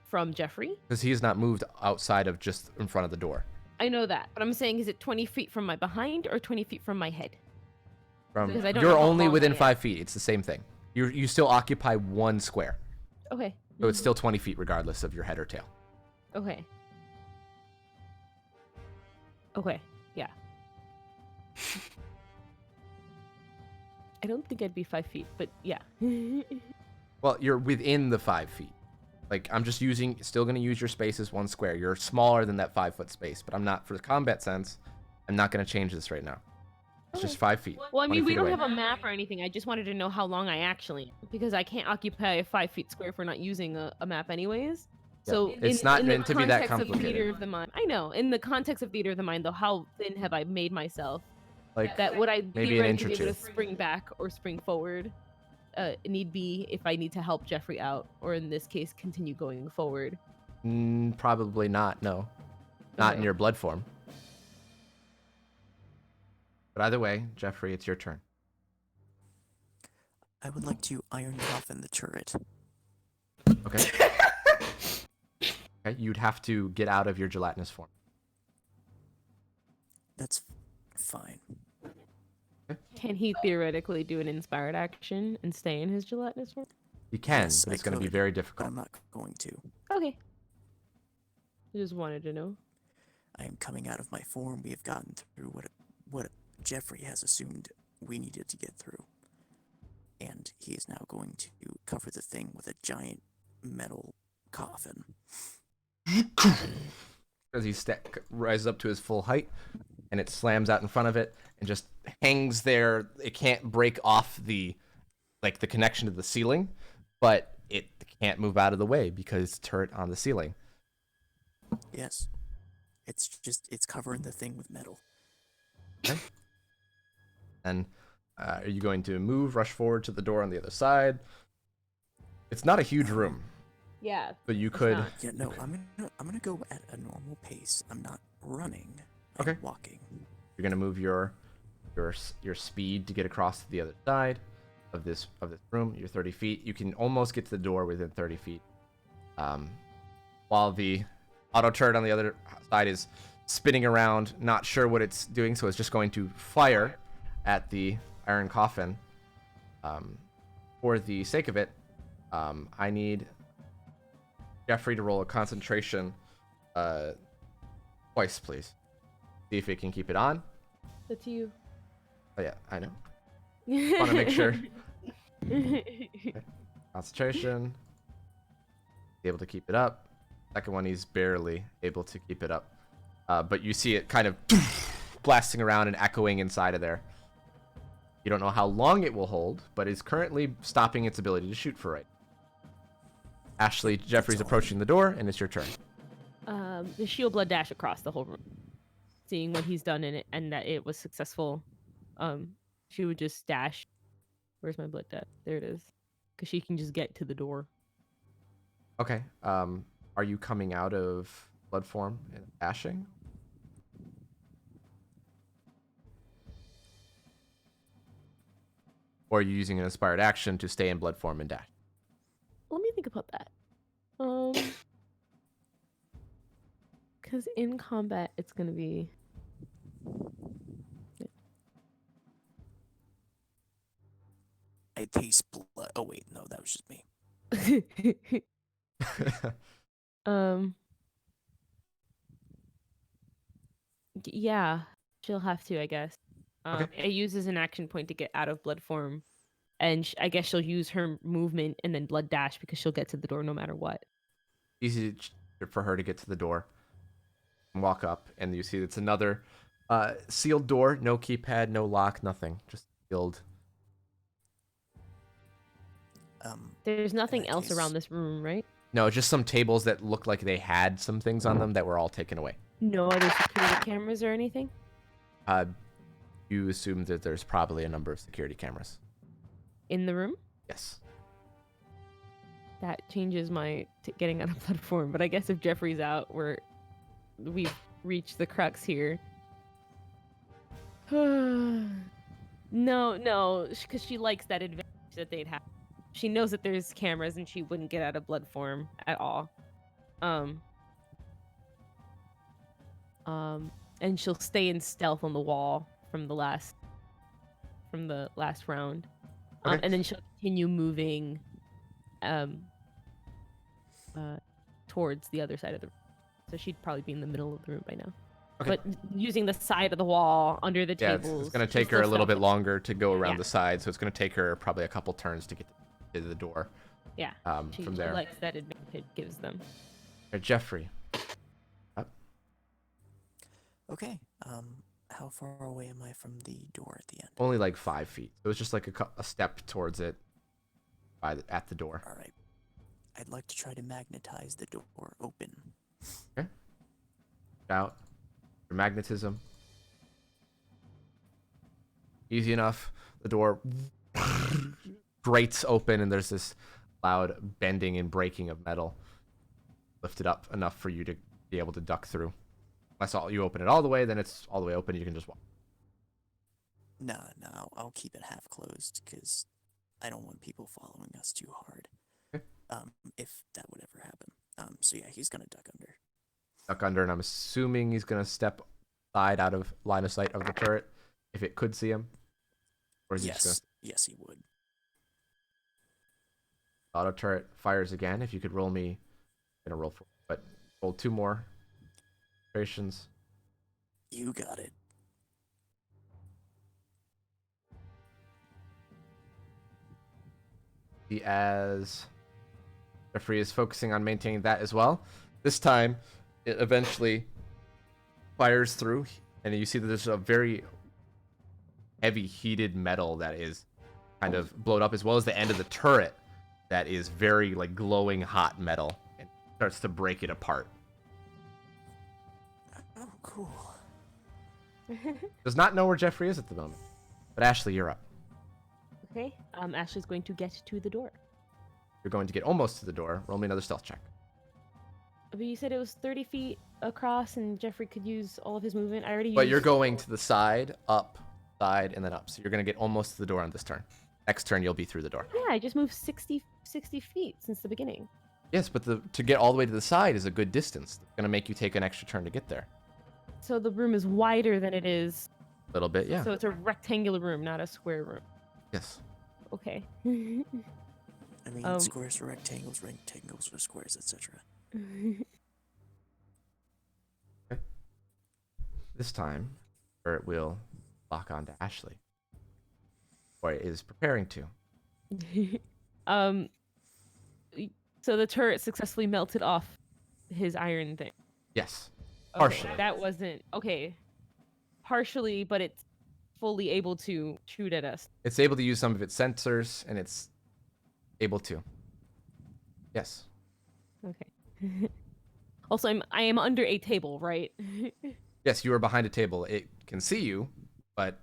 From Jeffrey? because he has not moved outside of just in front of the door. I know that, but I'm saying, is it 20 feet from my behind or 20 feet from my head? Because I don't You're know how only long within I am. 5 feet. It's the same thing. You still occupy 1 square, Okay. so it's still 20 feet regardless of your head or tail. Okay. Okay. Yeah. I don't think I'd be 5 feet, but yeah. Well, you're within the 5 feet. Like, I'm just still going to use your space as 1 square. You're smaller than that 5 foot space, but I'm not, for the combat sense, I'm not going to change this right now. It's just 5 feet. Well, I 20 mean, we feet don't away. have a map or anything. I just wanted to know how long I actually am, because I can't occupy a 5 feet square if we're not using a map anyways. Yeah, So it's not in meant the to be that context of complicated. theater of the mind. I know. In the context of theater of the mind, though, how thin have I made myself? Like, That would I maybe an inch theoretically or be able two. to spring back or spring forward, need be, if I need to help Jeffrey out, or in this case, continue going forward? Probably not, no. Not in Okay. your blood form. But either way, Jeffrey, it's your turn. I would like to iron coffin the turret. Okay. Okay, you'd have to get out of your gelatinous form. That's fine. Can he theoretically do an inspired action and stay in his gelatinous form? You can, Yes, but I it's going to be could, very But difficult. I'm not going to. Okay. I just wanted to know. I am coming out of my form. We have gotten through what Jeffrey has assumed we needed to get through. And he is now going to cover the thing with a giant metal coffin. As he rises up to his full height, and it slams out in front of it, and just hangs there. It can't break off the connection to the ceiling, but it can't move out of the way because it's a turret on the ceiling. Yes. It's covering the thing with metal. Okay. And are you going to move, rush forward to the door on the other side? It's not a huge room, Yeah. but you could. not. Yeah, no, I'm gonna go at a normal pace. I'm not running. I'm Okay. walking. You're gonna move your speed to get across to the other side of this room. You're 30 feet. You can almost get to the door within 30 feet. While the auto turret on the other side is spinning around, not sure what it's doing, so it's just going to fire at the iron coffin. For the sake of it, I need Jeffrey to roll a concentration twice, please. See if it can keep it on. That's you. Oh yeah, I know. Want to make sure. Concentration. able to keep it up. Second one, he's barely able to keep it up. But you see it kind of blasting around and echoing inside of there. You don't know how long it will hold, but it's currently stopping its ability to shoot for right. Ashley, Jeffrey's approaching the door, and it's your turn. The shield blood dash across the whole room, seeing what he's done in it and that it was successful. She would just dash. Where's my blood dash? There it is, because she can just get to the door. Okay. Are you coming out of blood form and dashing? Or are you using an inspired action to stay in blood form and dash? Let me think about that. Because in combat, it's gonna be. I taste blood. Oh wait, no, that was just me. Yeah, she'll have to, I guess. Okay. It uses an action point to get out of blood form, and I guess she'll use her movement and then blood dash because she'll get to the door no matter what. Easy for her to get to the door and walk up, and you see it's another sealed door, no keypad, no lock, nothing, just sealed. There's nothing that else case- around this room, right? No, just some tables that look like they had some things on them that were all taken away. No other security cameras or anything? You assume that there's probably a number of security cameras. In the room? Yes. That changes my getting out of blood form, but I guess if Jeffrey's out, we've reached the crux here. No, because she likes that advantage that they'd have. She knows that there's cameras and she wouldn't get out of blood form at all. And she'll stay in stealth on the wall from the last round. Okay. And then she'll continue moving towards the other side of the room. So she'd probably be in the middle of the room by now. Okay. But using the side of the wall under the Yeah, tables. it's going to she's take her a still little bit stealthy. longer to go around Yeah. the side, so it's going to take her probably a couple turns to get to the door. Yeah. She From there. likes that advantage it gives them. Jeffrey. Okay. How far away am I from the door at the end? Only like 5 feet. It was just like a step towards it at the door. All right. I'd like to try to magnetize the door open. Out. Your magnetism. Easy enough. The door grates open, and there's this loud bending and breaking of metal. Lifted up enough for you to be able to duck through. Unless you open it all the way, then it's all the way open. You can just walk. No, I'll keep it half closed because I don't want people following us too hard. Okay. If that would ever happen. So yeah, he's gonna duck under. Duck under, and I'm assuming he's gonna step side out of line of sight of the turret if it could see him. Or is he just gonna... Yes, he would. Auto turret fires again. If you could roll me, I'm gonna roll 4, but roll 2 more. Operations. You got it. As Jeffrey is focusing on maintaining that as well. This time, it eventually fires through, and you see that there's a very heavy heated metal that is kind of blown up, as well as the end of the turret that is very like glowing hot metal, and starts to break it apart. Oh, cool. Does not know where Jeffrey is at the moment. But Ashley, you're up. Okay. Ashley's going to get to the door. You're going to get almost to the door. Roll me another stealth check. But you said it was 30 feet across and Jeffrey could use all of his movement. I already used... But you're going to the side, up, side, and then up. So you're going to get almost to the door on this turn. Next turn, you'll be through the door. Yeah, I just moved 60 feet since the beginning. Yes, but to get all the way to the side is a good distance. It's going to make you take an extra turn to get there. So the room is wider than it is. A little bit, yeah. So it's a rectangular room, not a square room. Yes. Okay. I mean, Um, squares for rectangles, rectangles for squares, etc. This time, it will lock on to Ashley. Or it is preparing to. So the turret successfully melted off his iron thing. Yes. Okay, Partially. that wasn't okay. Partially, but it's fully able to shoot at us. It's able to use some of its sensors, and it's able to. Yes. Okay. Also, I am under a table, right? Yes, you are behind a table. It can see you, but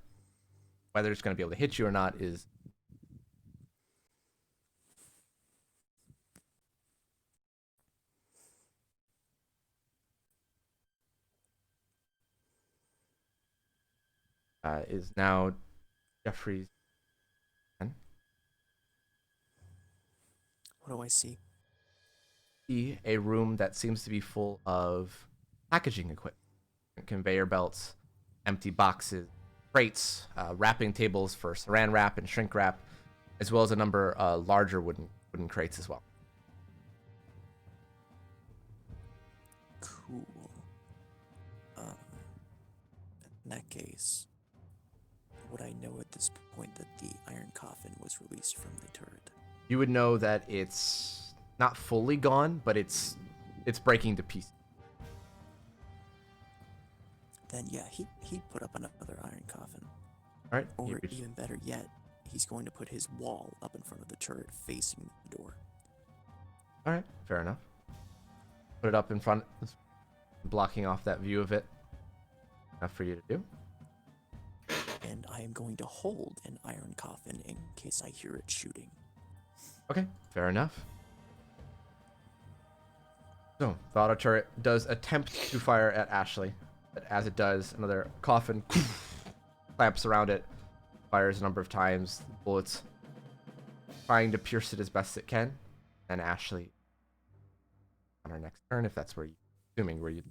whether it's going to be able to hit you or not is... is now Jeffrey's turn. What do I see? See a room that seems to be full of packaging equipment, conveyor belts, empty boxes, crates, wrapping tables for saran wrap and shrink wrap, as well as a number of larger wooden crates as well. Cool. In that case, would I know at this point that the iron coffin was released from the turret? You would know that it's not fully gone, but it's breaking to pieces. Then yeah, he'd put up another iron coffin. All right. Or even better yet, he's going to put his wall up in front of the turret facing the door. All right, fair enough. Put it up in front, blocking off that view of it. Enough for you to do. And I am going to hold an iron coffin in case I hear it shooting. Okay, fair enough. So, the auto turret does attempt to fire at Ashley, but as it does, another coffin clamps around it, fires a number of times, bullets trying to pierce it as best it can, and Ashley on her next turn, if that's where you, assuming where you...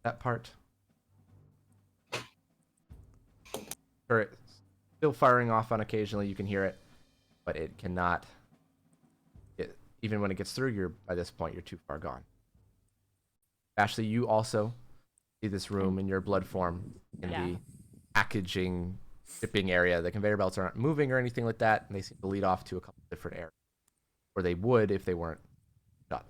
that part. Turret still firing off on occasionally, you can hear it, but it cannot. Even when it gets through, by this point you're too far gone. Ashley, you also see this room in your blood form in the packaging shipping area. The conveyor belts aren't moving or anything like that, and they seem to lead off to a couple different areas, or they would if they weren't shut.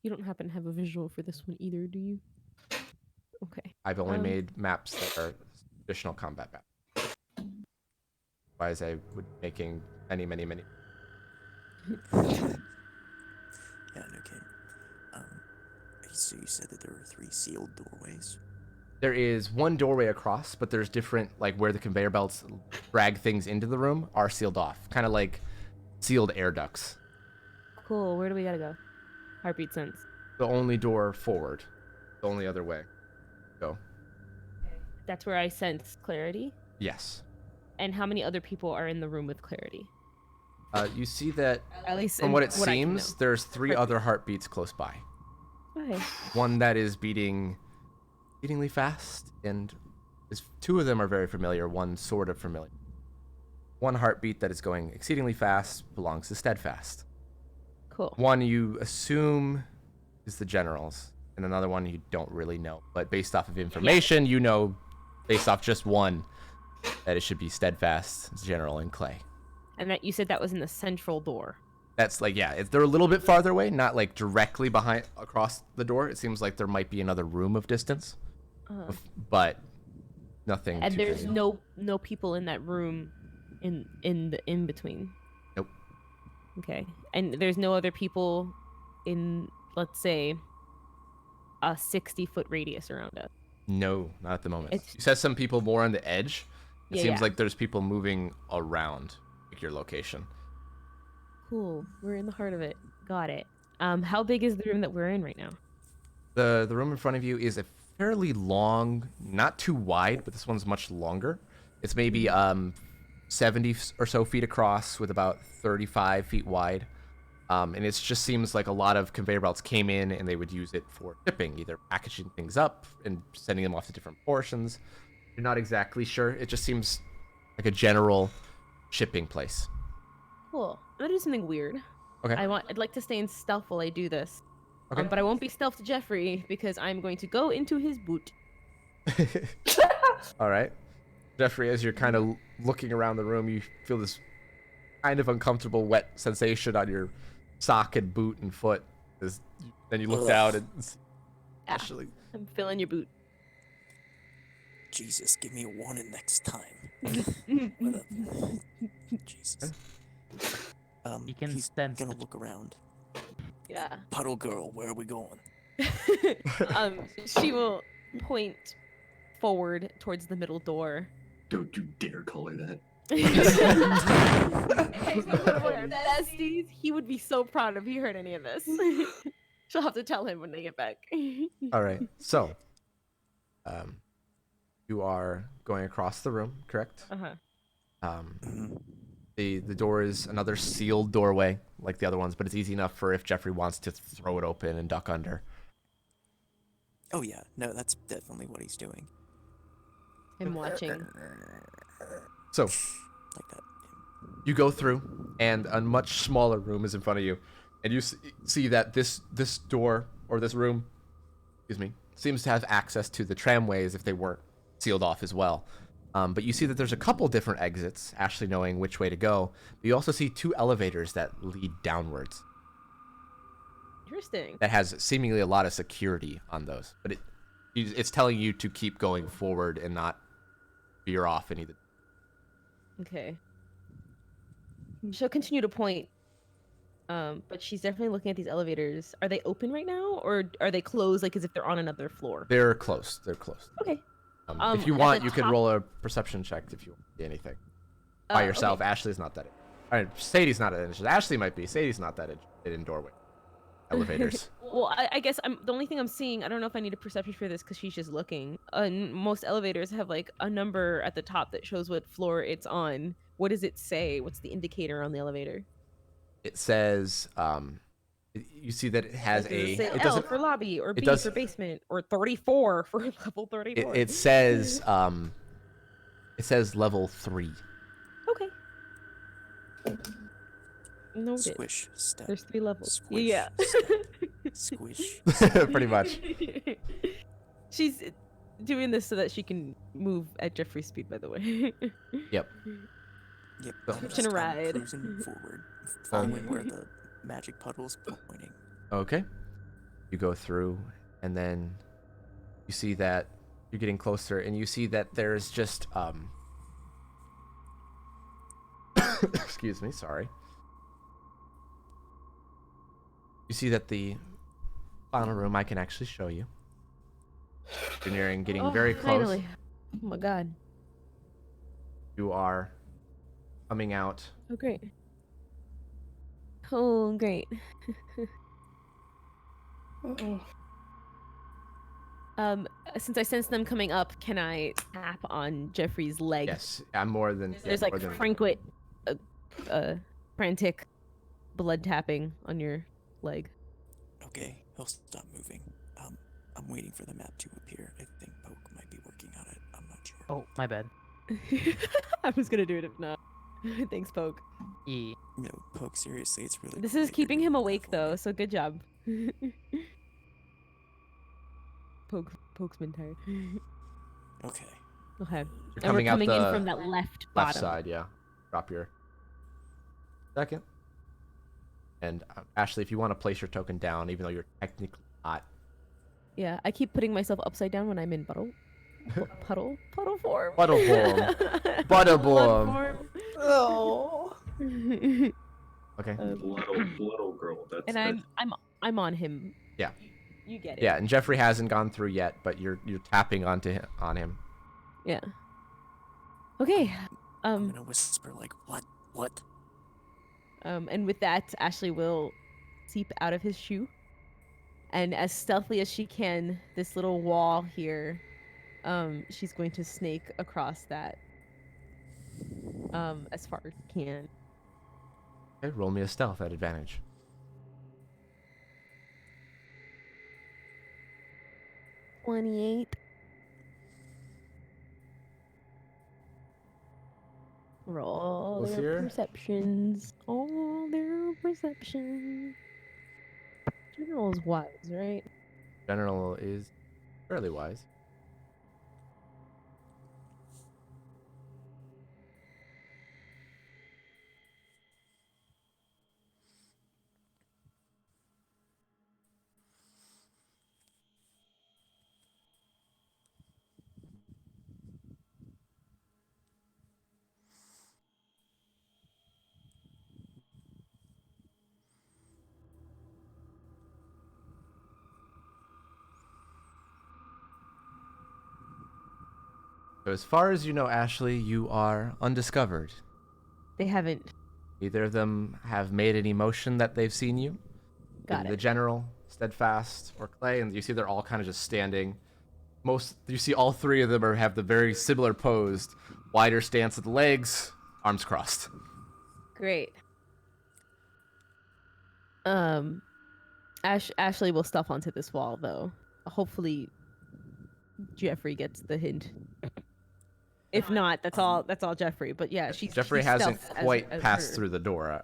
You don't happen to have a visual for this one either, do you? Okay. I've only made maps that are traditional combat maps. Otherwise, I would be making many. Yeah, no kidding. So you said that there were 3 sealed doorways? There is one doorway across, but there's different, like where the conveyor belts drag things into the room are sealed off. Kind of like sealed air ducts. Cool. Where do we gotta go? Heartbeat sense. The only door forward. The only other way. Go. That's where I sense clarity. Yes. And how many other people are in the room with clarity? You see that, At least from in what it I can seems, know. there's 3 other heartbeats close by. Okay. One that is beatingly fast, and 2 of them are very familiar, one sort of familiar. One heartbeat that is going exceedingly fast belongs to Steadfast. Cool. One you assume is the general's, and another one you don't really know. But based off of information, you know, based off just one, that it should be Steadfast, General, and Clay. And that you said that was in the central door. That's like, yeah, they're a little bit farther away, not like directly behind across the door. It seems like there might be another room of distance, but nothing. And too there's crazy. no people in that room, in the in between. Nope. Okay. And there's no other people in, let's say, a 60-foot radius around us. No, not at the moment. It's- You said some people more on the edge. It Yeah, seems yeah. like there's people moving around your location. Cool. We're in the heart of it. Got it. How big is the room that we're in right now? The room in front of you is a fairly long, not too wide, but this one's much longer. It's maybe 70 or so feet across with about 35 feet wide. And it just seems like a lot of conveyor belts came in and they would use it for shipping, either packaging things up and sending them off to different portions. You're not exactly sure. It just seems like a general shipping place. Cool. I'm gonna do something weird. Okay. I'd like to stay in stealth while I do this. Okay. But I won't be stealth to Jeffrey because I'm going to go into his boot. All right. Jeffrey, as you're kind of looking around the room, you feel this kind of uncomfortable wet sensation on your sock and boot and foot. Then you look down and actually, I'm feeling your boot. Jesus, give me a warning next time. Jesus. You can He's sense gonna the- look around. Yeah. Puddle girl, where are we going? She will point forward towards the middle door. Don't you dare call her that. We're besties. He would be so proud if he heard any of this. She'll have to tell him when they get back. all right. So, you are going across the room, correct? Uh-huh. Mhm. The door is another sealed doorway like the other ones, but it's easy enough for if Jeffrey wants to throw it open and duck under. Oh yeah, no, that's definitely what he's doing. I'm watching. So, Like that. you go through, and a much smaller room is in front of you, and you see that this door or this room, excuse me, seems to have access to the tramways if they weren't sealed off as well. But you see that there's a couple different exits, Ashley knowing which way to go. But you also see 2 elevators that lead downwards. Interesting. That has seemingly a lot of security on those, but it's telling you to keep going forward and not veer off any of the. Okay. She'll continue to point. But she's definitely looking at these elevators. Are they open right now, or are they closed, like as if they're on another floor? They're close. They're close. Okay. If you at want, the you could top- roll a perception check if you see anything by yourself. Okay. Ashley's not that. All right, Sadie's not that interested. Ashley might be. Sadie's not that interested in doorway elevators. Well, I guess the only thing I'm seeing. I don't know if I need a perception for this because she's just looking. Most elevators have like a number at the top that shows what floor it's on. What does it say? What's the indicator on the elevator? It says, you see that it has Like, does it say it L doesn't. for lobby, or B does- for basement, or 34 for level 34. It says level 3. Okay. Noted. Squish, step. There's 3 levels. Squish, Yeah. step, squish. Pretty much. She's doing this so that she can move at Jeffrey's speed, by the way. Yep. Yep, So- I'm Hitching just a kinda ride. cruising forward, following where the magic puddle's pointing. Okay. You go through, and then you see that you're getting closer, and you see that there's just excuse me, sorry. You see that the final room I can actually show you. You're nearing, getting very close. Finally. Oh my god. You are coming out. Oh great. Oh great. Uh-oh. Since I sense them coming up, can I tap on Jeffrey's leg? Yes, I'm more than. There's more like than- frantic blood tapping on your leg. Okay, he'll stop moving. I'm waiting for the map to appear. I think Poke might be working on it. I'm not sure. Oh, my bad. I was gonna do it if not. Thanks, Poke. E. No, Poke, seriously, it's really. This cool is that you're keeping doing him that awake for though, me. so good job. Poke's been tired. Okay. Okay. You're And we're coming out coming in the from that left left bottom. side, yeah. Drop your second. And Ashley, if you want to place your token down, even though you're technically not. Yeah, I keep putting myself upside down when I'm in puddle form. Puddle form. Puddle form. Oh. Okay. Little girl. That's And I'm on him. Yeah. You get it. Yeah, and Jeffrey hasn't gone through yet, but you're tapping on him. Yeah. Okay. I'm gonna whisper like, what? And with that, Ashley will seep out of his shoe. And as stealthily as she can, this little wall here, she's going to snake across that as far as she can. Okay, roll me a stealth at advantage. $28. Roll What's their here? perceptions. All their perceptions. General is wise, right? General is fairly wise. So as far as you know, Ashley, you are undiscovered. They haven't. Neither of them have made any motion that they've seen you. Got And it. the general, Steadfast, or Clay, and you see they're all kind of just standing. You see all three of them have the very similar posed, wider stance of the legs, arms crossed. Great. Ashley will stuff onto this wall though. Hopefully, Jeffrey gets the hint. If not, that's all Jeffrey. But yeah, Jeffrey she's hasn't stealth quite as passed her. through the door,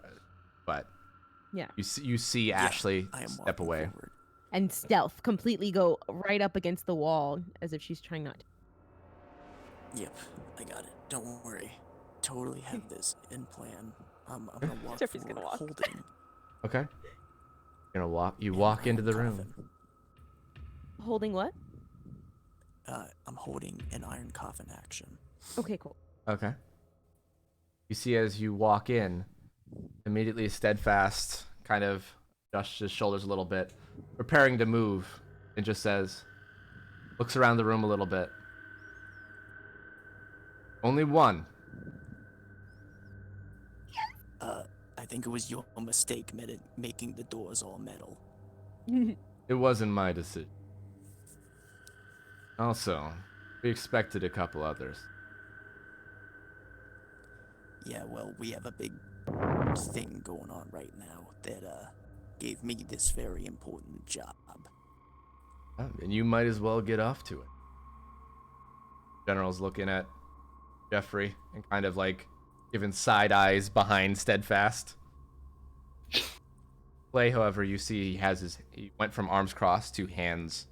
but Yeah. you see Ashley I am step walking away. forward. And stealth, completely go right up against the wall as if she's trying not to. Yep, I got it. Don't worry. Totally have this in plan. I'm gonna walk Jeffrey's forward gonna walk. holding Okay. You're gonna walk. You an walk into iron the room. coffin. Holding what? I'm holding an iron coffin action. Okay, cool. Okay. You see as you walk in, immediately Steadfast kind of adjusts his shoulders a little bit, preparing to move, and just says, looks around the room a little bit. Only one. I think it was your mistake making the doors all metal. It wasn't my decision. Also, we expected a couple others. Yeah, well, we have a big thing going on right now that gave me this very important job. And you might as well get off to it. General's looking at Jeffrey and kind of like giving side eyes behind Steadfast. Clay, however, you see he went from arms crossed to hands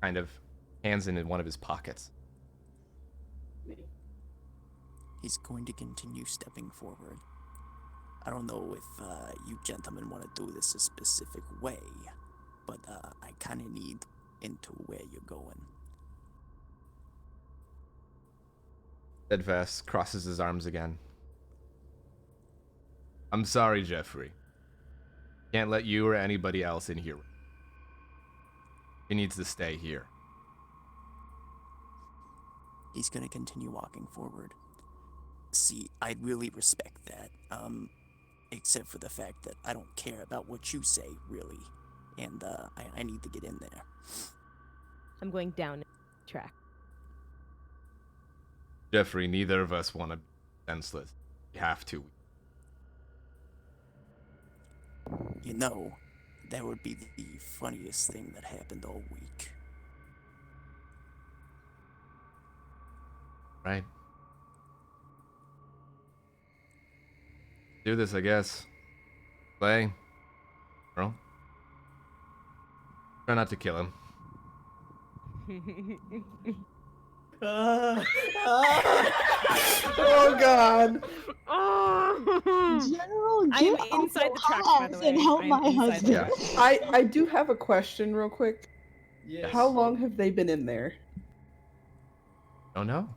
in one of his pockets. He's going to continue stepping forward. I don't know if you gentlemen want to do this a specific way, but I kind of need into where you're going. Steadfast crosses his arms again. I'm sorry, Jeffrey. Can't let you or anybody else in here. He needs to stay here. He's going to continue walking forward. See, I really respect that, except for the fact that I don't care about what you say, really, and I need to get in there. I'm going down the track. Jeffrey, neither of us want to be senseless. We have to. You know, that would be the funniest thing that happened all week. Right. Do this, I guess. Clay. Earl. Try not to kill him. Oh God! General, I'm get off inside the tracks, by the ass way. and help I'm my inside the husband. tracks. I do have a question, real quick. Yes. How long have they been in there? Oh no.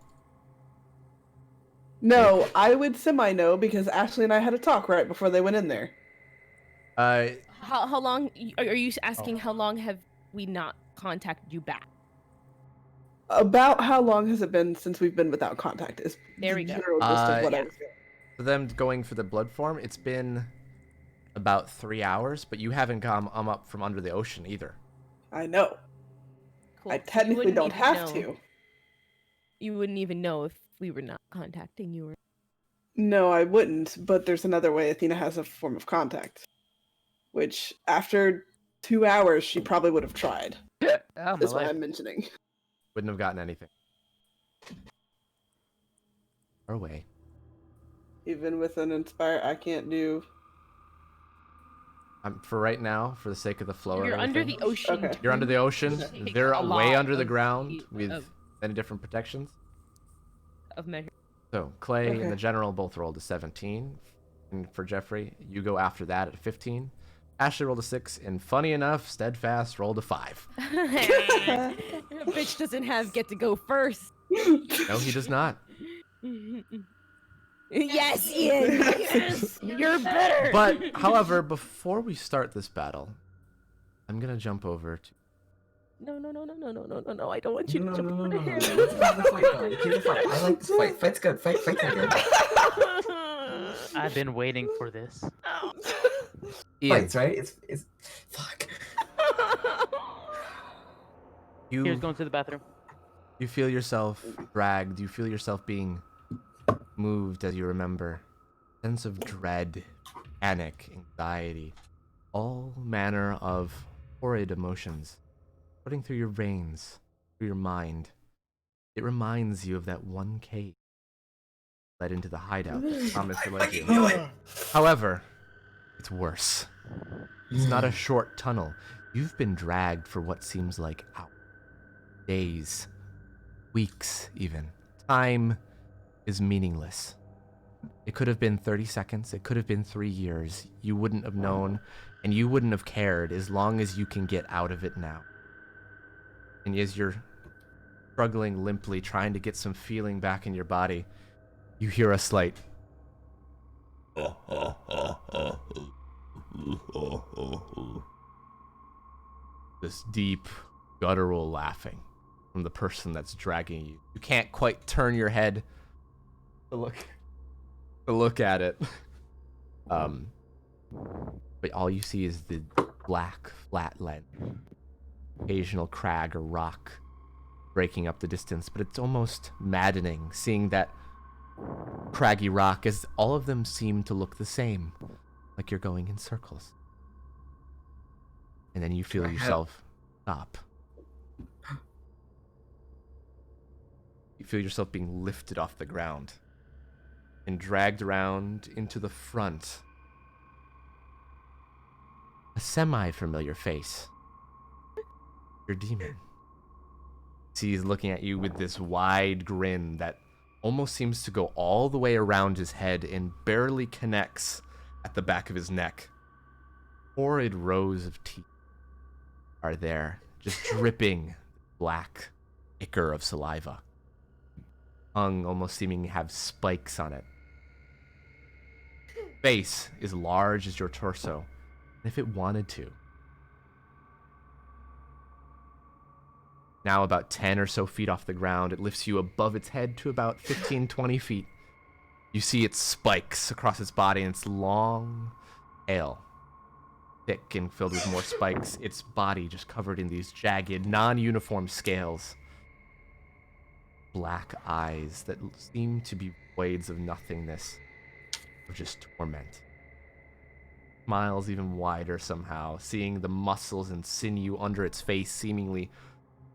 No, I would semi-know because Ashley and I had a talk right before they went in there. How long are you asking? How long have we not contacted you back? About how long has it been since we've been without contact? Is There the we go. general gist of what I Yeah. was saying. For them going for the blood form, it's been about 3 hours, but you haven't come up from under the ocean either. I know. Cool. I So you technically wouldn't don't even have know- to. You wouldn't even know if we were not contacting you. Or... No, I wouldn't, but there's another way Athena has a form of contact. Which, after 2 hours, she probably would have tried. Oh, my That's why life. I'm mentioning. Wouldn't have gotten anything. Or away. Even with an Inspire, I can't do... For right now, for the sake of the flow You're and under everything, the ocean. Okay. You're under the ocean. Take They're a way lot under the of ground heat with of- many different protections. of measure. So Clay Okay. and the general both rolled a 17, and for Jeffrey, you go after that at 15. Ashley rolled a 6, and funny enough, Steadfast rolled a 5. Bitch doesn't get to go first. No, he does not. Yes, Ian. Yes, you're better. But, however, before we start this battle, I'm gonna jump over to No, I don't want you No, to no, jump no, over no, to no. him. Let's have the fight going. Keep the fight. I like this fight. Fight's good. Fights are good. I've been waiting for this. Ian, Fights, right? It's. Fuck. Here's you going to the bathroom. feel yourself dragged. You feel yourself being moved as you remember. Sense of dread, panic, anxiety, all manner of horrid emotions running through your veins, through your mind. It reminds you of that one cave led into the hideout that Thomas had led you. However, it's worse. It's not a short tunnel. You've been dragged for what seems like hours, days, weeks even. Time is meaningless. It could have been 30 seconds. It could have been 3 years. You wouldn't have known, and you wouldn't have cared as long as you can get out of it now. And as you're struggling limply, trying to get some feeling back in your body, you hear a slight this deep, guttural laughing from the person that's dragging you. You can't quite turn your head to look at it. But all you see is the black, flat land. Occasional crag or rock breaking up the distance, but it's almost maddening seeing that craggy rock as all of them seem to look the same, like you're going in circles. And then you feel yourself stop. You feel yourself being lifted off the ground and dragged around into the front. A semi-familiar face. Your demon. He's looking at you with this wide grin that almost seems to go all the way around his head and barely connects at the back of his neck. Horrid rows of teeth are there, just dripping black ichor of saliva. Tongue almost seeming to have spikes on it. Face is large as your torso, and if it wanted to. Now about 10 or so feet off the ground, it lifts you above its head to about 15, 20 feet. You see its spikes across its body, and it's long, tail, thick and filled with more spikes. Its body just covered in these jagged, non-uniform scales. Black eyes that seem to be voids of nothingness, of just torment. Smiles even wider somehow, seeing the muscles and sinew under its face seemingly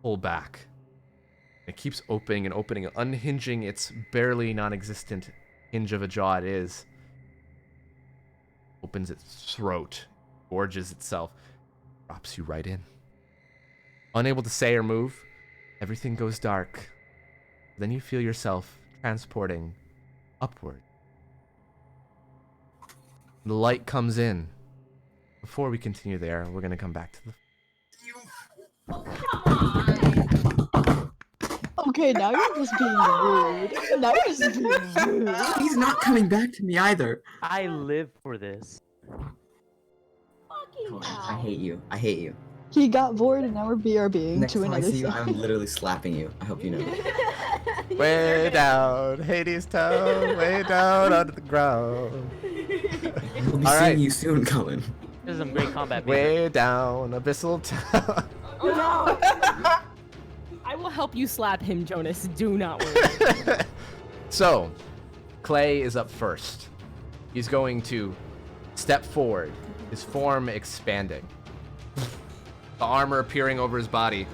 pull back. It keeps opening and opening, unhinging its barely non-existent hinge of a jaw it is. Opens its throat, gorges itself, drops you right in. Unable to say or move, everything goes dark. Then you feel yourself transporting upward. The light comes in. Before we continue there, we're going to come back to the... Okay, now you're just being rude. Now you're just being rude. He's not coming back to me either. I live for this. I hate you. I hate you. He got bored and now we're BRBing Next to time I another see you, thing. I'm literally slapping you. I hope you know. Way down, Hades town, way down under the ground. We'll be All seeing right. you soon, Cullen. This is some great combat. Way down, abyssal town. Oh no! I will help you slap him, Jonas. Do not worry. So, Clay is up first. He's going to step forward, his form expanding. The armor appearing over his body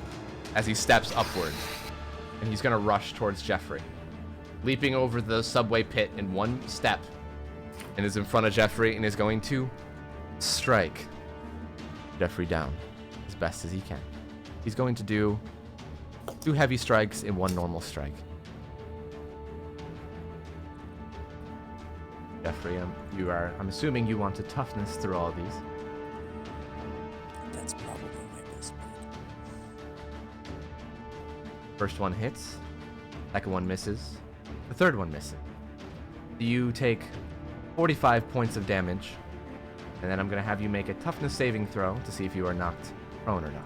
as he steps upward. And he's going to rush towards Jeffrey. Leaping over the subway pit in one step. And is in front of Jeffrey and is going to strike Jeffrey down as best as he can. He's going to do 2 heavy strikes and 1 normal strike. Jeffrey, I'm assuming you want to toughness through all of these. That's probably my best bet. First one hits, second one misses, the third one misses. You take 45 points of damage, and then I'm going to have you make a toughness saving throw to see if you are knocked prone or not.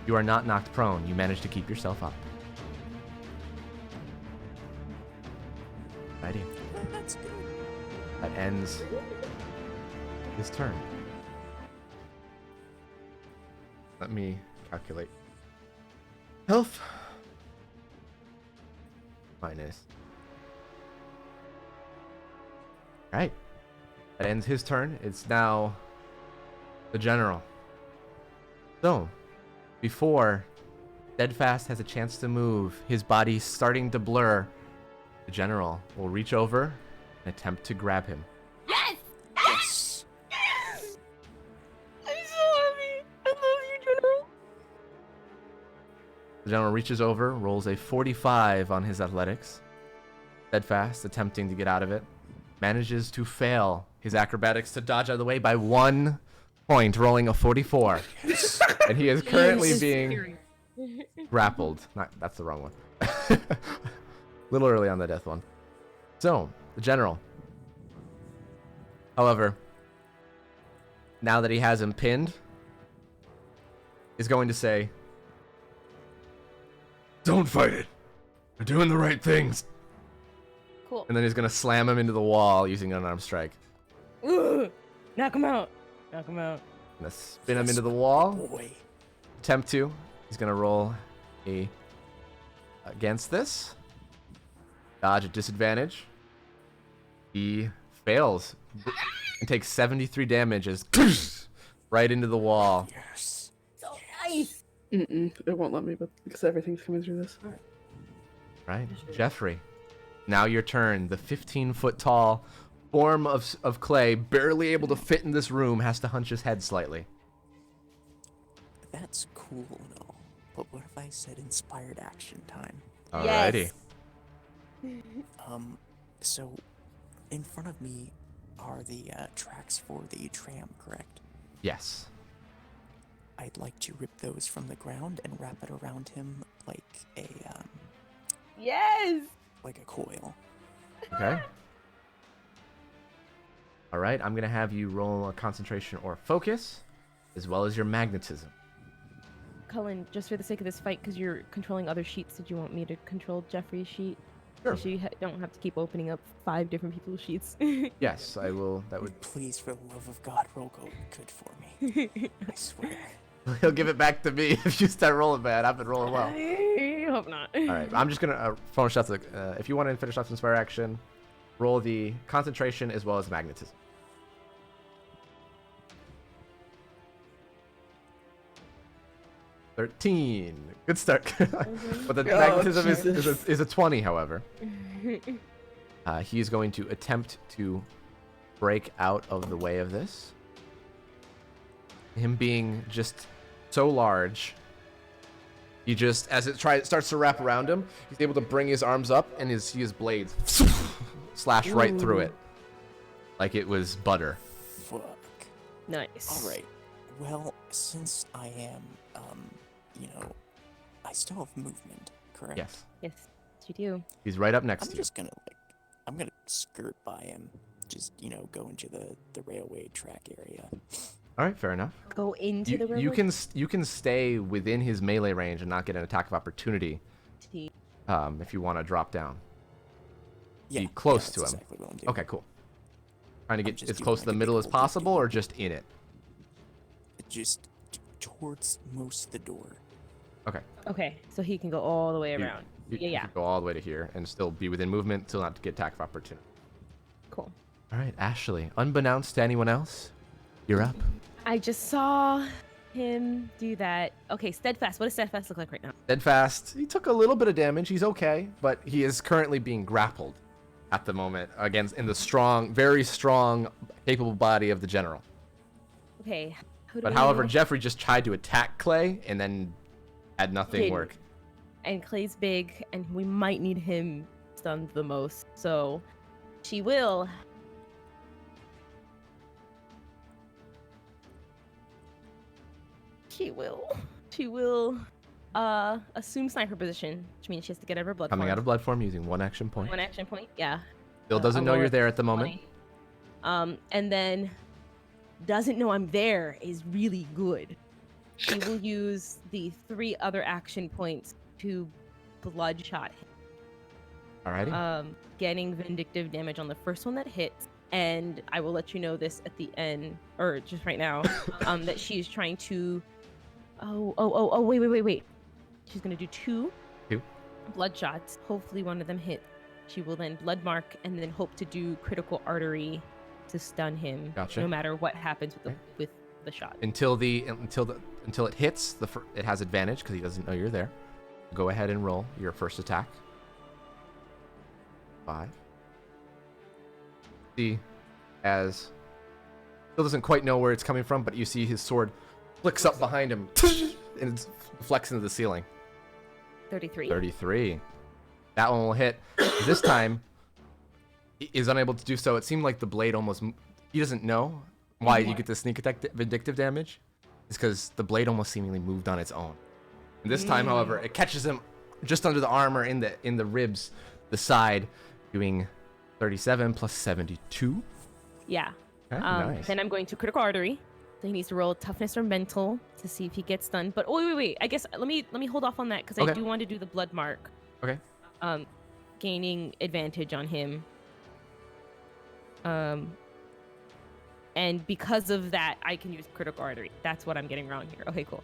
You are not knocked prone. You manage to keep yourself up. Righty. That's good. That ends his turn. Let me calculate. Health. Minus. Right. That ends his turn. It's now the general. So, before Steadfast has a chance to move, his body starting to blur, the general will reach over and attempt to grab him. Yes! Yes. I'm so happy. I love you, General. The general reaches over, rolls a 45 on his athletics. Steadfast, attempting to get out of it, manages to fail his acrobatics to dodge out of the way by 1 point, rolling a 44. And he is currently being grappled. That's the wrong one. A little early on the death one. So, the general. However, now that he has him pinned, is going to say, "Don't fight it. We're doing the right things." Cool. And then he's going to slam him into the wall using an unarmed strike. Ugh. Knock him out. Knock him out. Gonna spin him into the wall. Boy. Attempt to. He's gonna roll a against this. Dodge at disadvantage. He fails and takes 73 damage as right into the wall. Yes. So nice. It won't let me, but because everything's coming through this. Right, Jeffrey. Now your turn. The 15-foot tall form of clay, barely able to fit in this room, has to hunch his head slightly. That's cool and all, but what if I said inspired action time? Alrighty. Yes. So, in front of me are the tracks for the tram, correct? Yes. I'd like to rip those from the ground and wrap it around him like a Yes. like a coil. Okay. Alright, I'm gonna have you roll a concentration or focus, as well as your magnetism. Cullen, just for the sake of this fight, because you're controlling other sheets, did you want me to control Jeffrey's sheet? Sure. So you don't have to keep opening up 5 different people's sheets. Yes, I will. That would. Please, for the love of God, roll good for me. I swear. He'll give it back to me if you start rolling bad. I've been rolling well. I hope not. All right, I'm just gonna finish off the. If you want to finish off the inspire action, roll the concentration as well as magnetism. 13. Good start. But the magnetism is a 20, however. He's going to attempt to break out of the way of this. Him being just so large, he just, as it starts to wrap around him, he's able to bring his arms up and his blades slash right through it, like it was butter. Fuck. Nice. All right. Well, since I am, I still have movement, correct? Yes. Yes, you do. He's right up next I'm to you. just gonna I'm gonna skirt by him, just go into the railway track area. All right, fair enough. Go into the railway. You can stay within his melee range and not get an attack of opportunity. If you want to drop down. Yeah, Be close that's to him. exactly what I'm doing. Okay, cool. Trying to get just as doing close to like the a middle big as old possible, do. or just in it. Just towards most of the door. Okay. Okay, so he can go all the way You- around. You Yeah. can go all the way to here and still be within movement, still not to get attack of opportunity. Cool. All right, Ashley. Unbeknownst to anyone else, you're up. I just saw him do that. Okay, Steadfast. What does Steadfast look like right now? Steadfast. He took a little bit of damage. He's okay, but he is currently being grappled at the moment against in the strong, very strong, capable body of the general. Okay. Who do But we however, know? Jeffrey just tried to attack Clay and then had nothing Didn't. work. And Clay's big, and we might need him stunned the most. So she will. She will assume sniper position, which means she has to get out of her blood Coming form. out of blood form using 1 action point. 1 action point, yeah. Still doesn't know roll you're it there at the moment. 20. And then doesn't know I'm there is really good. She will use the 3 other action points to bloodshot him. Alrighty. Getting vindictive damage on the first one that hits, and I will let you know this at the end, or just right now, that she is trying to. Wait. She's gonna do 2 bloodshots. Hopefully, one of them hits. She will then blood mark and then hope to do critical artery to stun him. Gotcha. No matter what happens with the shot. Until it hits, it has advantage because he doesn't know you're there. Go ahead and roll your first attack. 5. See, as still doesn't quite know where it's coming from, but you see his sword flicks up behind him and it deflects into the ceiling. 33. 33. That one will hit. This time, he is unable to do so. It seemed like the blade almost. He doesn't know why you get the sneak attack vindictive damage. It's because the blade almost seemingly moved on its own. And this time, however, it catches him just under the armor in the ribs, the side, doing 37 plus 72. Yeah. Okay, nice. Then I'm going to critical artery. So he needs to roll toughness or mental to see if he gets stunned. But wait. I guess let me hold off on that because I do want to do the blood mark. Okay. Gaining advantage on him. And because of that, I can use critical artery. That's what I'm getting wrong here. Okay, cool.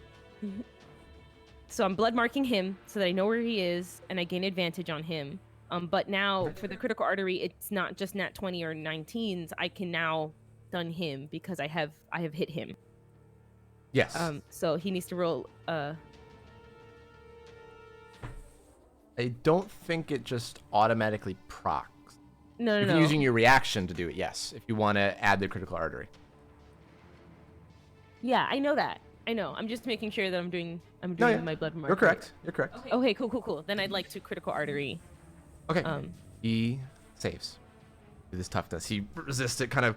So I'm blood marking him so that I know where he is and I gain advantage on him. But now for the critical artery, it's not just nat 20 or 19s. I can now stun him because I have hit him. Yes. So he needs to roll. I don't think it just automatically procs. No. You're using your reaction to do it, yes, if you want to add the critical artery. Yeah, I know that. I know. I'm just making sure that I'm doing my blood mark. You're correct. You're correct. Okay, cool. Then I'd like to critical artery. Okay. He saves with his toughness. He resists it, kind of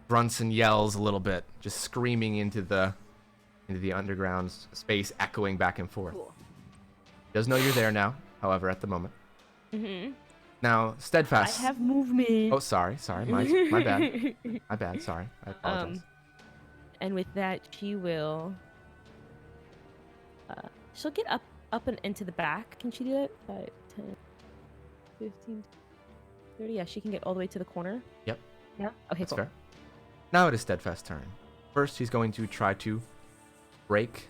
grunts and yells a little bit, just screaming into the underground space, echoing back and forth. Cool. He does know you're there now, however, at the moment. Mm-hmm. Now, steadfast. I have movement. Oh, sorry. My bad. My bad. Sorry. I apologize. And with that, she will. She'll get up and into the back. Can she do that? 5, 10, 15, 30. Yeah, she can get all the way to the corner. Yep. Yeah. Okay, That's cool. fair. Now it is Steadfast's turn. First, he's going to try to break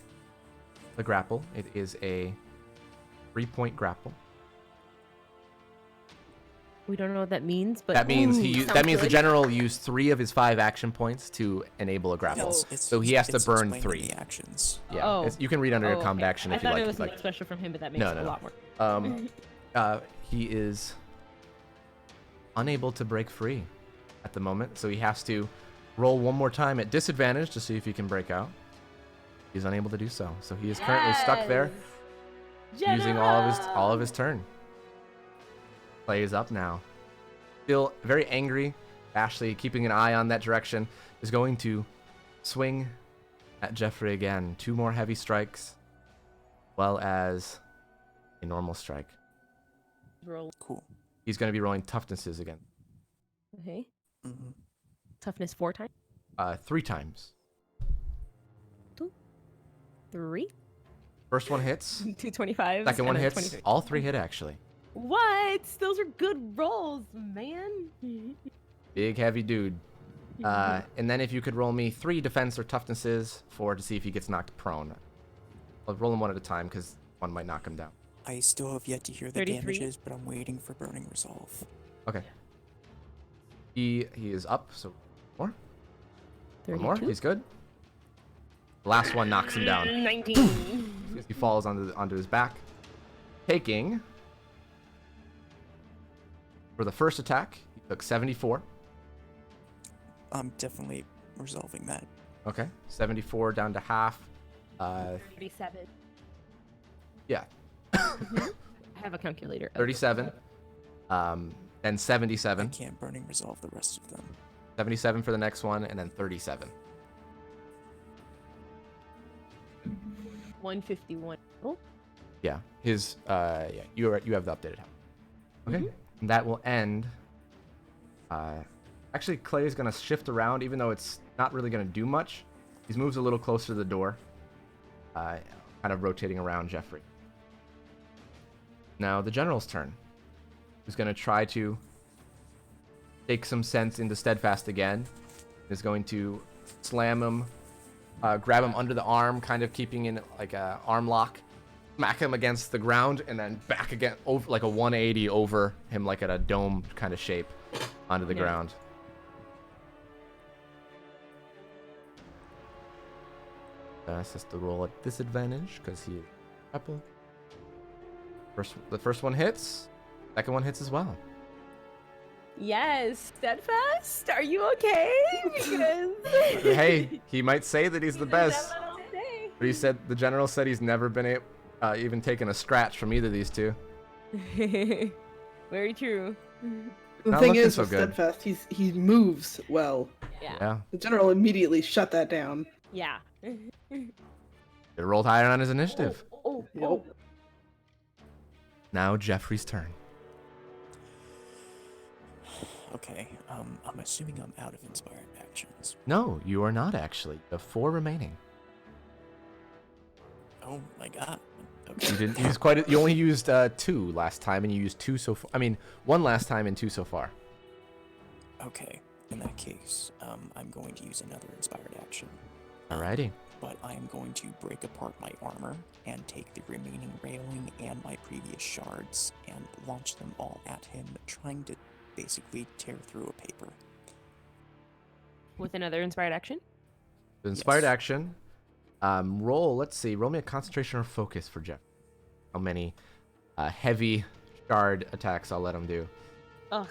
the grapple. It is a 3-point grapple. We don't know what that means, but that means the good. general used 3 of his 5 action points to enable a grapple. So he has to burn 3 actions. Yeah, you can read under your combat action if you like. I thought it was something special from him, but that makes it a lot more. He is unable to break free at the moment, so he has to roll one more time at disadvantage to see if he can break out. He's unable to do so, so he is currently stuck there, using all of his turn. Play is up now. Still very angry. Ashley, keeping an eye on that direction, is going to swing at Jeffrey again. 2 more heavy strikes, as well as a normal strike. Roll. Cool. He's going to be rolling toughnesses again. Okay. Mm-hmm. Toughness 4 times? 3 times. 2, 3. First one hits. 225. Second one hits. All 3 hit, actually. What? Those are good rolls, man. Big, heavy dude. And then if you could roll me 3 defense or toughnesses to see if he gets knocked prone. I'll roll them one at a time because one might knock him down. I still have yet to hear the 33? damages, but I'm waiting for Burning Resolve. Okay. He is up, so more. 32? One more. He's good. The last one knocks him down. 19. He falls onto his back, taking. For the first attack, he took 74. I'm definitely resolving that. Okay, 74 down to half. 37. Yeah. I have a calculator. 37. Then 77. I can't Burning Resolve the rest of them. 77 for the next one, and then 37. 151. Oh. Yeah, his you have the updated health. Okay, and that will end. Actually, Clay is gonna shift around, even though it's not really gonna do much. He moves a little closer to the door, kind of rotating around Jeffrey. Now the general's turn. Who's going to try to take some sense into Steadfast again. Is going to slam him, grab him under the arm, kind of keeping in like a arm lock, smack him against the ground, and then back again, over like a 180 over him, like at a dome kind of shape onto the ground. Has to roll at disadvantage because he is grappled. The first one hits. Second one hits as well. Yes, Steadfast. Are you okay? Because Hey, he might say that he's the best, Say. but he said the general said he's never been even taken a scratch from either of these two. Very true. The Not thing looking is, so with good. Steadfast, he moves well. Yeah, The general immediately shut that down. Yeah. it rolled higher on his initiative. Yep. Now Jeffrey's turn. Okay, I'm assuming I'm out of inspired actions. No, you are not actually. You have 4 remaining. Oh my god. Okay. You didn't use quite. You only used 2 last time, and you used 2 so far. I mean, 1 last time and 2 so far. Okay, in that case, I'm going to use another inspired action. Alrighty. But I am going to break apart my armor and take the remaining railing and my previous shards and launch them all at him, trying to basically tear through a paper. With another inspired action? The inspired Yes. action. Roll. Let's see. Roll me a concentration or focus for Jeff. How many heavy shard attacks I'll let him do? Ugh.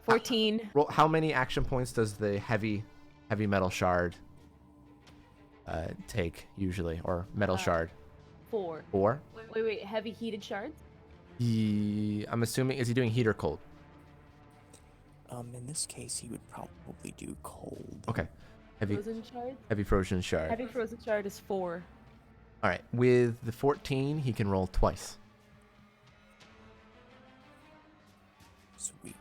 14. Roll. How many action points does the heavy metal shard take usually, or metal shard? 4. 4. Wait. Heavy heated shards? I'm assuming, is he doing heat or cold? In this case, he would probably do cold. Okay. Frozen shards? Heavy frozen shard. Heavy frozen shard is 4. All right. With the 14, he can roll twice. Sweet.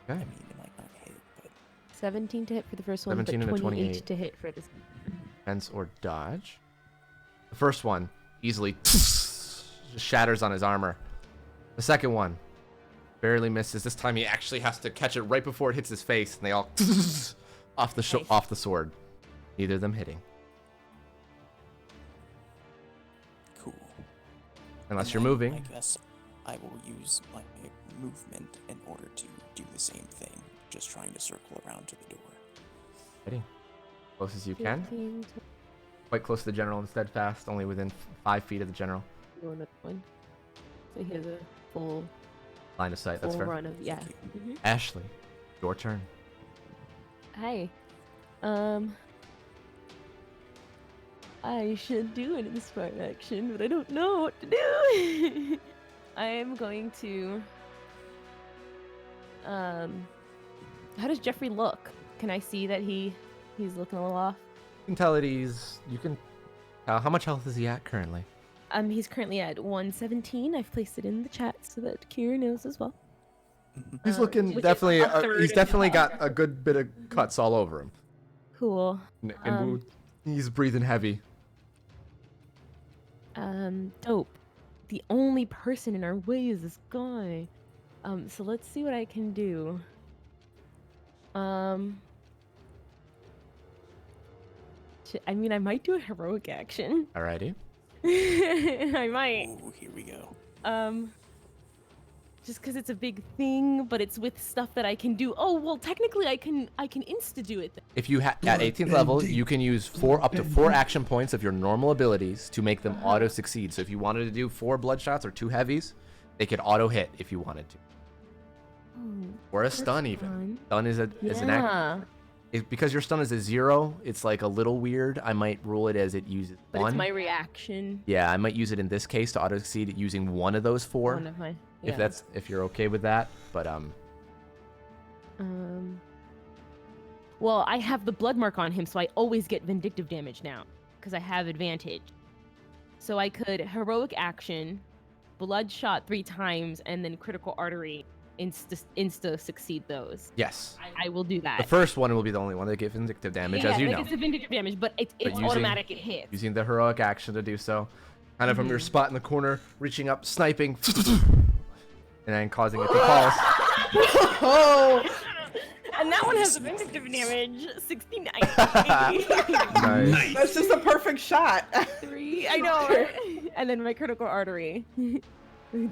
Okay. I mean, it might not hit, but 17 to hit for the first one, 17 but and a 28 28. to hit for this. Defense or dodge. The first one easily just shatters on his armor. The second one barely misses. This time he actually has to catch it right before it hits his face, and they all off the Nice. off the sword. Neither of them hitting. cool. Unless And you're then ing. I guess I will use my movement in order to do the same thing, just trying to circle around to the door. Ready? Close as you can. 15 to Quite close to the general and Steadfast, only within 5 feet of the general. go another one. So he has a full Line of sight, that's fair. run of, yeah. Mhm. Ashley, your turn. Hi. I should do an inspired action, but I don't know what to do. I am going to. How does Jeffrey look? Can I see that he's looking a little off? You can tell that you can tell how much health is he at currently? He's currently at 117. I've placed it in the chat so that Kira knows as well. He's looking which is definitely. a third He's of definitely the got a good bit of cuts all over him. Cool. And he's breathing heavy. Dope. The only person in our way is this guy. So let's see what I can do. I mean, I might do a heroic action. Alrighty. I might. Oh, here we go. Just because it's a big thing, but it's with stuff that I can do. Oh, well, technically I can insta do it. If you at 18th level, you can use up to 4 action points of your normal abilities to make them auto succeed. So if you wanted to do 4 bloodshots or 2 heavies, they could auto hit if you wanted to. Oh, Or a that's stun even. fun. Stun is an act. Yeah, Because your stun is a 0, it's like a little weird. I might rule it as it uses but 1. it's my reaction. Yeah, I might use it in this case to auto succeed using one of those 4. One of my. Yeah. If you're okay with that, but Well, I have the blood mark on him, so I always get vindictive damage now because I have advantage. So I could heroic action, bloodshot 3 times, and then critical artery insta succeed those. Yes. I will do that. The first one will be the only one that gives vindictive damage, as you know. It's vindictive damage, but it's using- automatic. It hits. Using the heroic action to do so. Kind of from your spot in the corner, reaching up, sniping, and then causing it to pulse. Oh, And that one has vindictive damage, 69. Nice. that's just a perfect shot. 3. I know. Right? And then my critical artery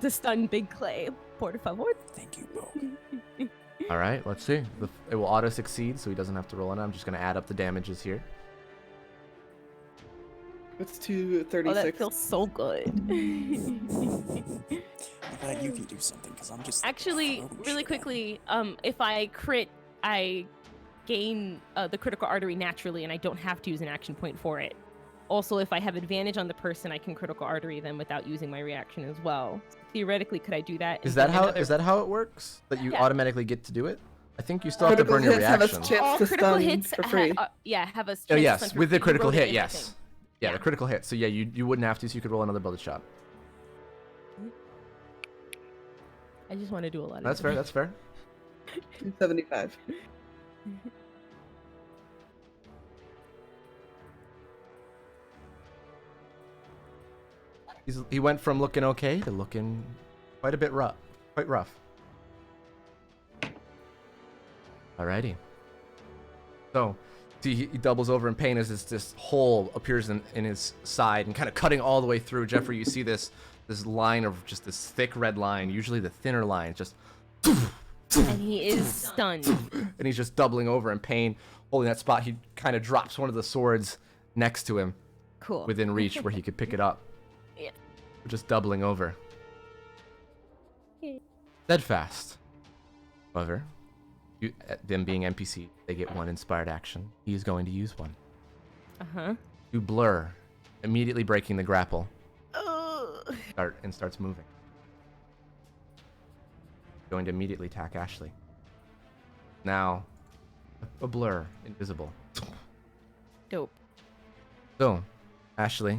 to stun Big Clay. Por favor. Thank you, Bo. All right, let's see. It will auto succeed, so he doesn't have to roll on it. I'm just going to add up the damages here. It's 236. Oh, that feels so good. I'm glad you can do something, because I'm just Actually, throwing really shit at quickly, if I crit, I gain the critical artery naturally, and I don't have to use an action point for it. Also, if I have advantage on the person, I can critical artery them without using my reaction as well. Theoretically, could I do that? Is and that gain how another- it works? That you Yeah. automatically get to do it? I think you still have to Critical burn your hits have a reaction. chance All to critical stun hits for free. have a chance Oh to yes, stun for with the free. You critical wrote it hit, in, I yes. think. Yeah, Yeah. the critical hit. So yeah, you wouldn't have to, so you could roll another bullet shot. I just want to do a lot of That's fair, that's fair. 275. He went from looking okay to looking quite a bit rough. Quite rough. Alrighty. So, see, he doubles over in pain as this hole appears in his side and kind of cutting all the way through. Jeffrey, you see this line of just this thick red line, usually the thinner line, just And he is stunned. and he's just doubling over in pain, holding that spot. He kind of drops one of the swords next to him Cool. within reach where he could pick it up. Yeah. Just doubling over. Yeah. Steadfast. However, them being NPC, they get one inspired action. He is going to use one. Uh-huh. To blur, immediately breaking the grapple, Ugh. starts moving. Going to immediately attack Ashley. Now, a blur, invisible. Dope. So, Ashley,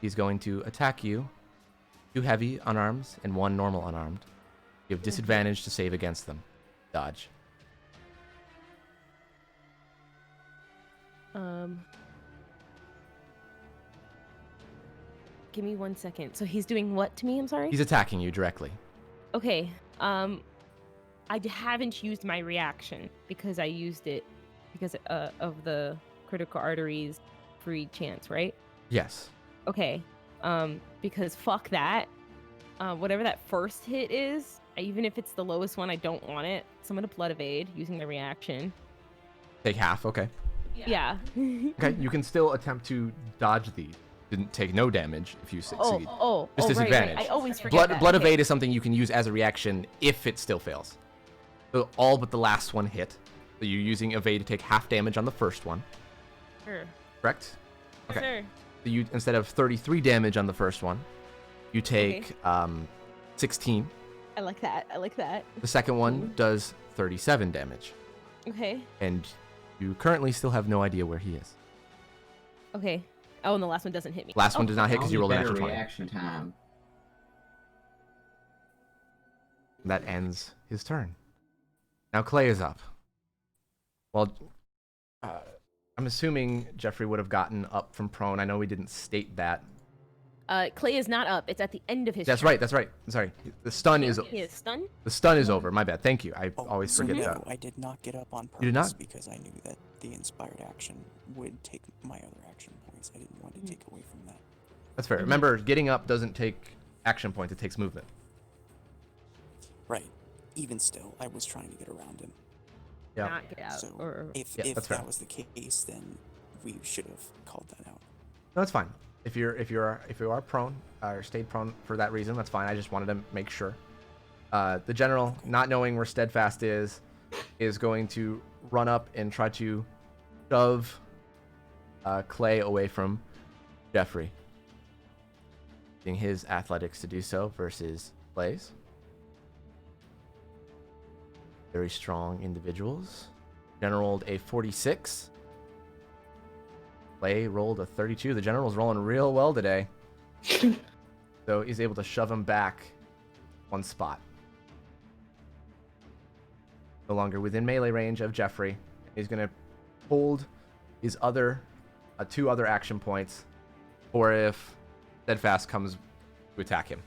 he's going to attack you. 2 heavy unarmed and 1 normal unarmed. You have disadvantage to save against them. Dodge. Give me 1 second. So he's doing what to me? I'm sorry? He's attacking you directly. Okay. I haven't used my reaction because I used it because of the critical arteries free chance, right? Yes. Okay. Because fuck that. Whatever that first hit is, even if it's the lowest one, I don't want it. So I'm gonna blood evade using the reaction. Take half, okay. Yeah. Okay, you can still attempt to dodge these. Didn't take no damage if you succeed. Just Right, disadvantage. right. I always forget that. Blood Okay. evade is something you can use as a reaction if it still fails. So all but the last one hit. So you're using evade to take half damage on the first one, Sure. correct? Okay. Sure. So you, instead of 33 damage on the first one, you take 16. I like that. I like that. The second one does 37 damage. Okay. And you currently still have no idea where he is. Okay. Oh, and the last one doesn't hit me. Last one does not hit because you rolled an Better extra 20. reaction time. That ends his turn. Now Clay is up. Well, I'm assuming Jeffrey would have gotten up from prone. I know we didn't state that. Clay is not up. It's at the end of his That's turn. right. That's right. Sorry. The stun is He is stunned? the stun is over. My bad. Thank you. I always so forget no, that. I did not get up on purpose You did not? because I knew that the inspired action would take my other action points. I didn't want to take away from that. That's fair. Remember, getting up doesn't take action points. It takes movement. Right. Even still, I was trying to get around him. Yeah. Not get out. So Or... if Yeah, that's that fair. was the case, then we should have called that out. No, that's fine. If you are prone or stayed prone for that reason, that's fine. I just wanted to make sure. The general, not knowing where Steadfast is going to run up and try to shove Clay away from Jeffrey. Using his athletics to do so versus Clay's. Very strong individuals. General rolled a 46. Clay rolled a 32. The general's rolling real well today. So he's able to shove him back 1 spot. no longer within melee range of Jeffrey. He's going to hold his other 2 other action points for if Steadfast comes to attack him.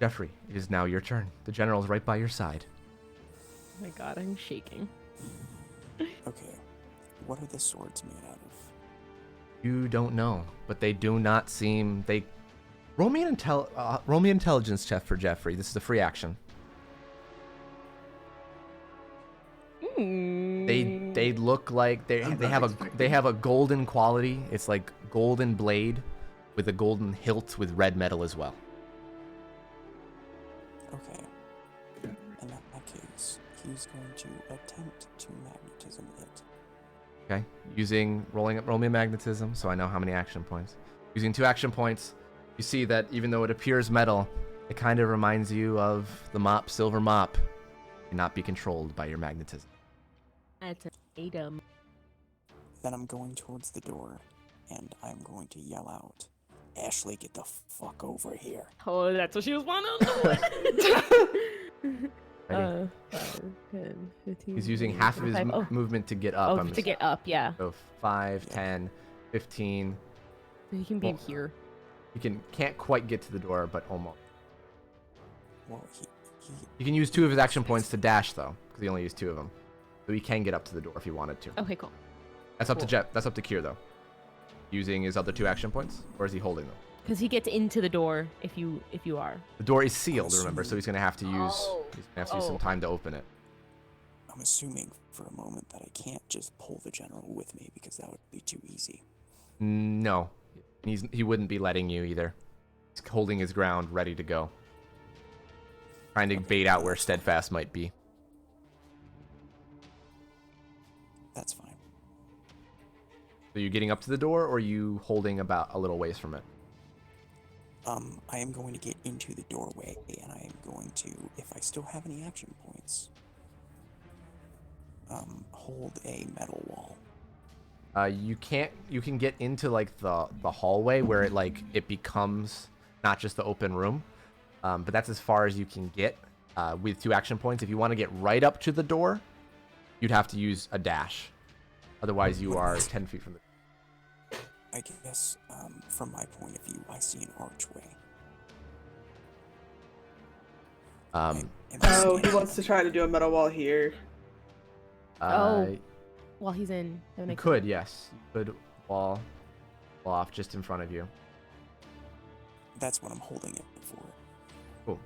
Jeffrey, it is now your turn. The general's right by your side. Oh my god, I'm shaking. Okay, what are the swords made out of? You don't know, but they do not seem... Roll me an intelligence check for Jeffrey. This is a free action. They look like they have a golden quality. It's like golden blade with a golden hilt with red metal as well. Okay. In that case, he's going to attempt to magnetism it. Okay. Roll me a magnetism so I know how many action points. Using 2 action points, you see that even though it appears metal, it kind of reminds you of the silver mop. Cannot be controlled by your magnetism. That's an item. Then I'm going towards the door, and I'm going to yell out, Ashley, get the fuck over here. Oh, that's what she was wanting to do. Ready? 5, 10, 15. He's using half of his movement to get up. Oh, to get up, yeah. So 5, 10, 15. He can be here. He can't quite get to the door, but almost. Well, You can use 2 of his action points to dash, though, because he only used 2 of them. So he can get up to the door if he wanted to. Okay, cool. That's up to Jeff. That's up to Kier, though. Using his other 2 action points, or is he holding them? Because he gets into the door if you are. The door is sealed, remember, so he's gonna have to use some time to open it. I'm assuming for a moment that I can't just pull the general with me because that would be too easy. No, he wouldn't be letting you either. He's holding his ground, ready to go, trying to bait out where Steadfast might be. That's fine. So you getting up to the door, or are you holding about a little ways from it? I am going to get into the doorway, and I am going to, if I still have any action points, hold a metal wall. You can get into like the hallway where it becomes not just the open room, but that's as far as you can get with 2 action points. If you want to get right up to the door, you'd have to use a dash. Otherwise, you are 10 feet from the. I guess, from my point of view, I see an archway. He wants to try to do a metal wall here. While he's in. You could, yes. You could wall off just in front of you. That's what I'm holding it for. Cool.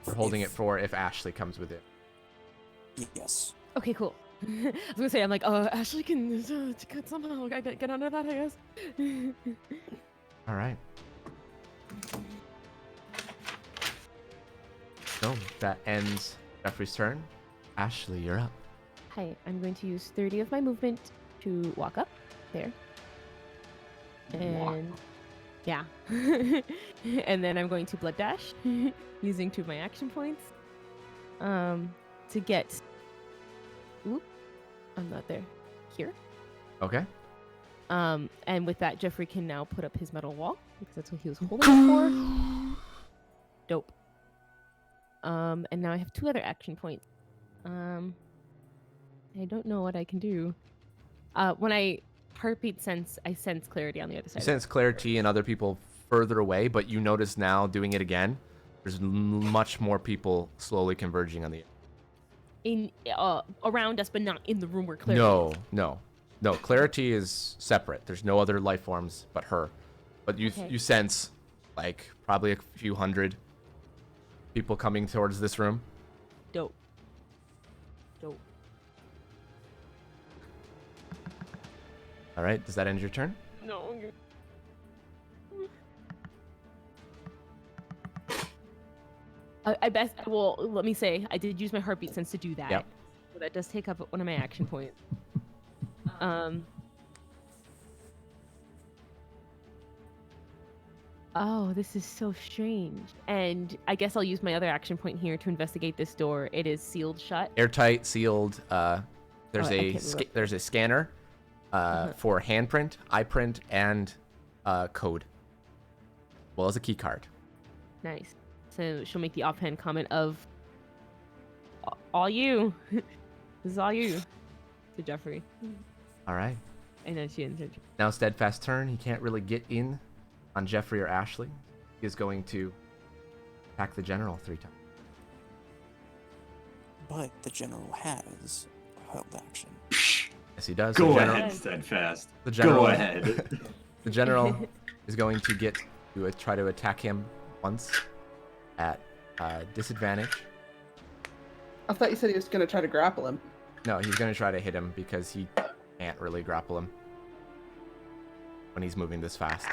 We're holding it for if Ashley comes with it. Yes. Okay, cool. I was gonna say, I'm like, Ashley can somehow get under that, I guess. All right. So that ends Jeffrey's turn. Ashley, you're up. Hi, I'm going to use 30 of my movement to walk up there. And yeah. And then I'm going to blood dash using 2 of my action points. To get I'm not there. Here. Okay. And with that, Jeffrey can now put up his metal wall because that's what he was holding it for. Dope. And now I have 2 other action points. I don't know what I can do. When I heartbeat sense, I sense clarity on the other side. You sense clarity in other people further away, but you notice now doing it again, there's much more people slowly converging on the around us, but not in the room where clarity is. No. Clarity is separate. There's no other life forms but her. But you sense like probably a few hundred people coming towards this room. Dope. All right. Does that end your turn? No. I best. Well, let me say, I did use my heartbeat sense to do that. Yep. So that does take up one of my action points. Oh, this is so strange. And I guess I'll use my other action point here to investigate this door. It is sealed shut. Airtight, sealed. There's a scanner for handprint, eye print, and code, as well as a key card. Nice. she'll make the offhand comment of, "All you, this is all you," to Jeffrey. All right. And then she ends her. Now Steadfast turn. He can't really get in on Jeffrey or Ashley. He is going to attack the general 3 times. But the general has held action. Yes, he does. Go The general, ahead, Steadfast. The general, Go ahead. The general is going to get to try to attack him once at disadvantage. I thought you said he was going to try to grapple him. No, he's going to try to hit him because he can't really grapple him when he's moving this fast.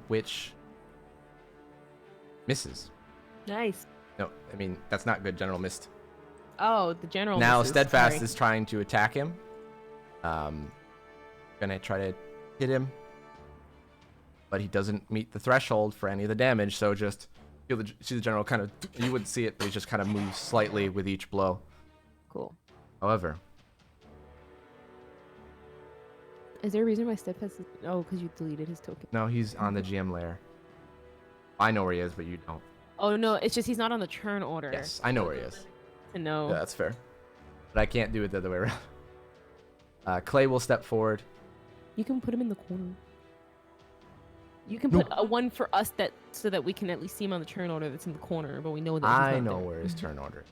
Which misses. Nice. No, I mean, that's not good. General missed. Oh, the general. Now misses. Steadfast Sorry. is trying to attack him. Gonna try to hit him, but he doesn't meet the threshold for any of the damage. So just see the general kind of, you wouldn't see it, but he just kind of moves slightly with each blow. Cool. However, Is there a reason why Steadfast is... Oh, because you deleted his token. no, he's on the GM layer. I know where he is, but you don't. Oh, no, it's just he's not on the turn order. Yes, I know where he is. To know. Yeah, that's fair. But I can't do it the other way around. Clay will step forward. You can put him in the corner. You can put a one for us so that we can at least see him on the turn order that's in the corner, but we know that he's I not know there. where his turn order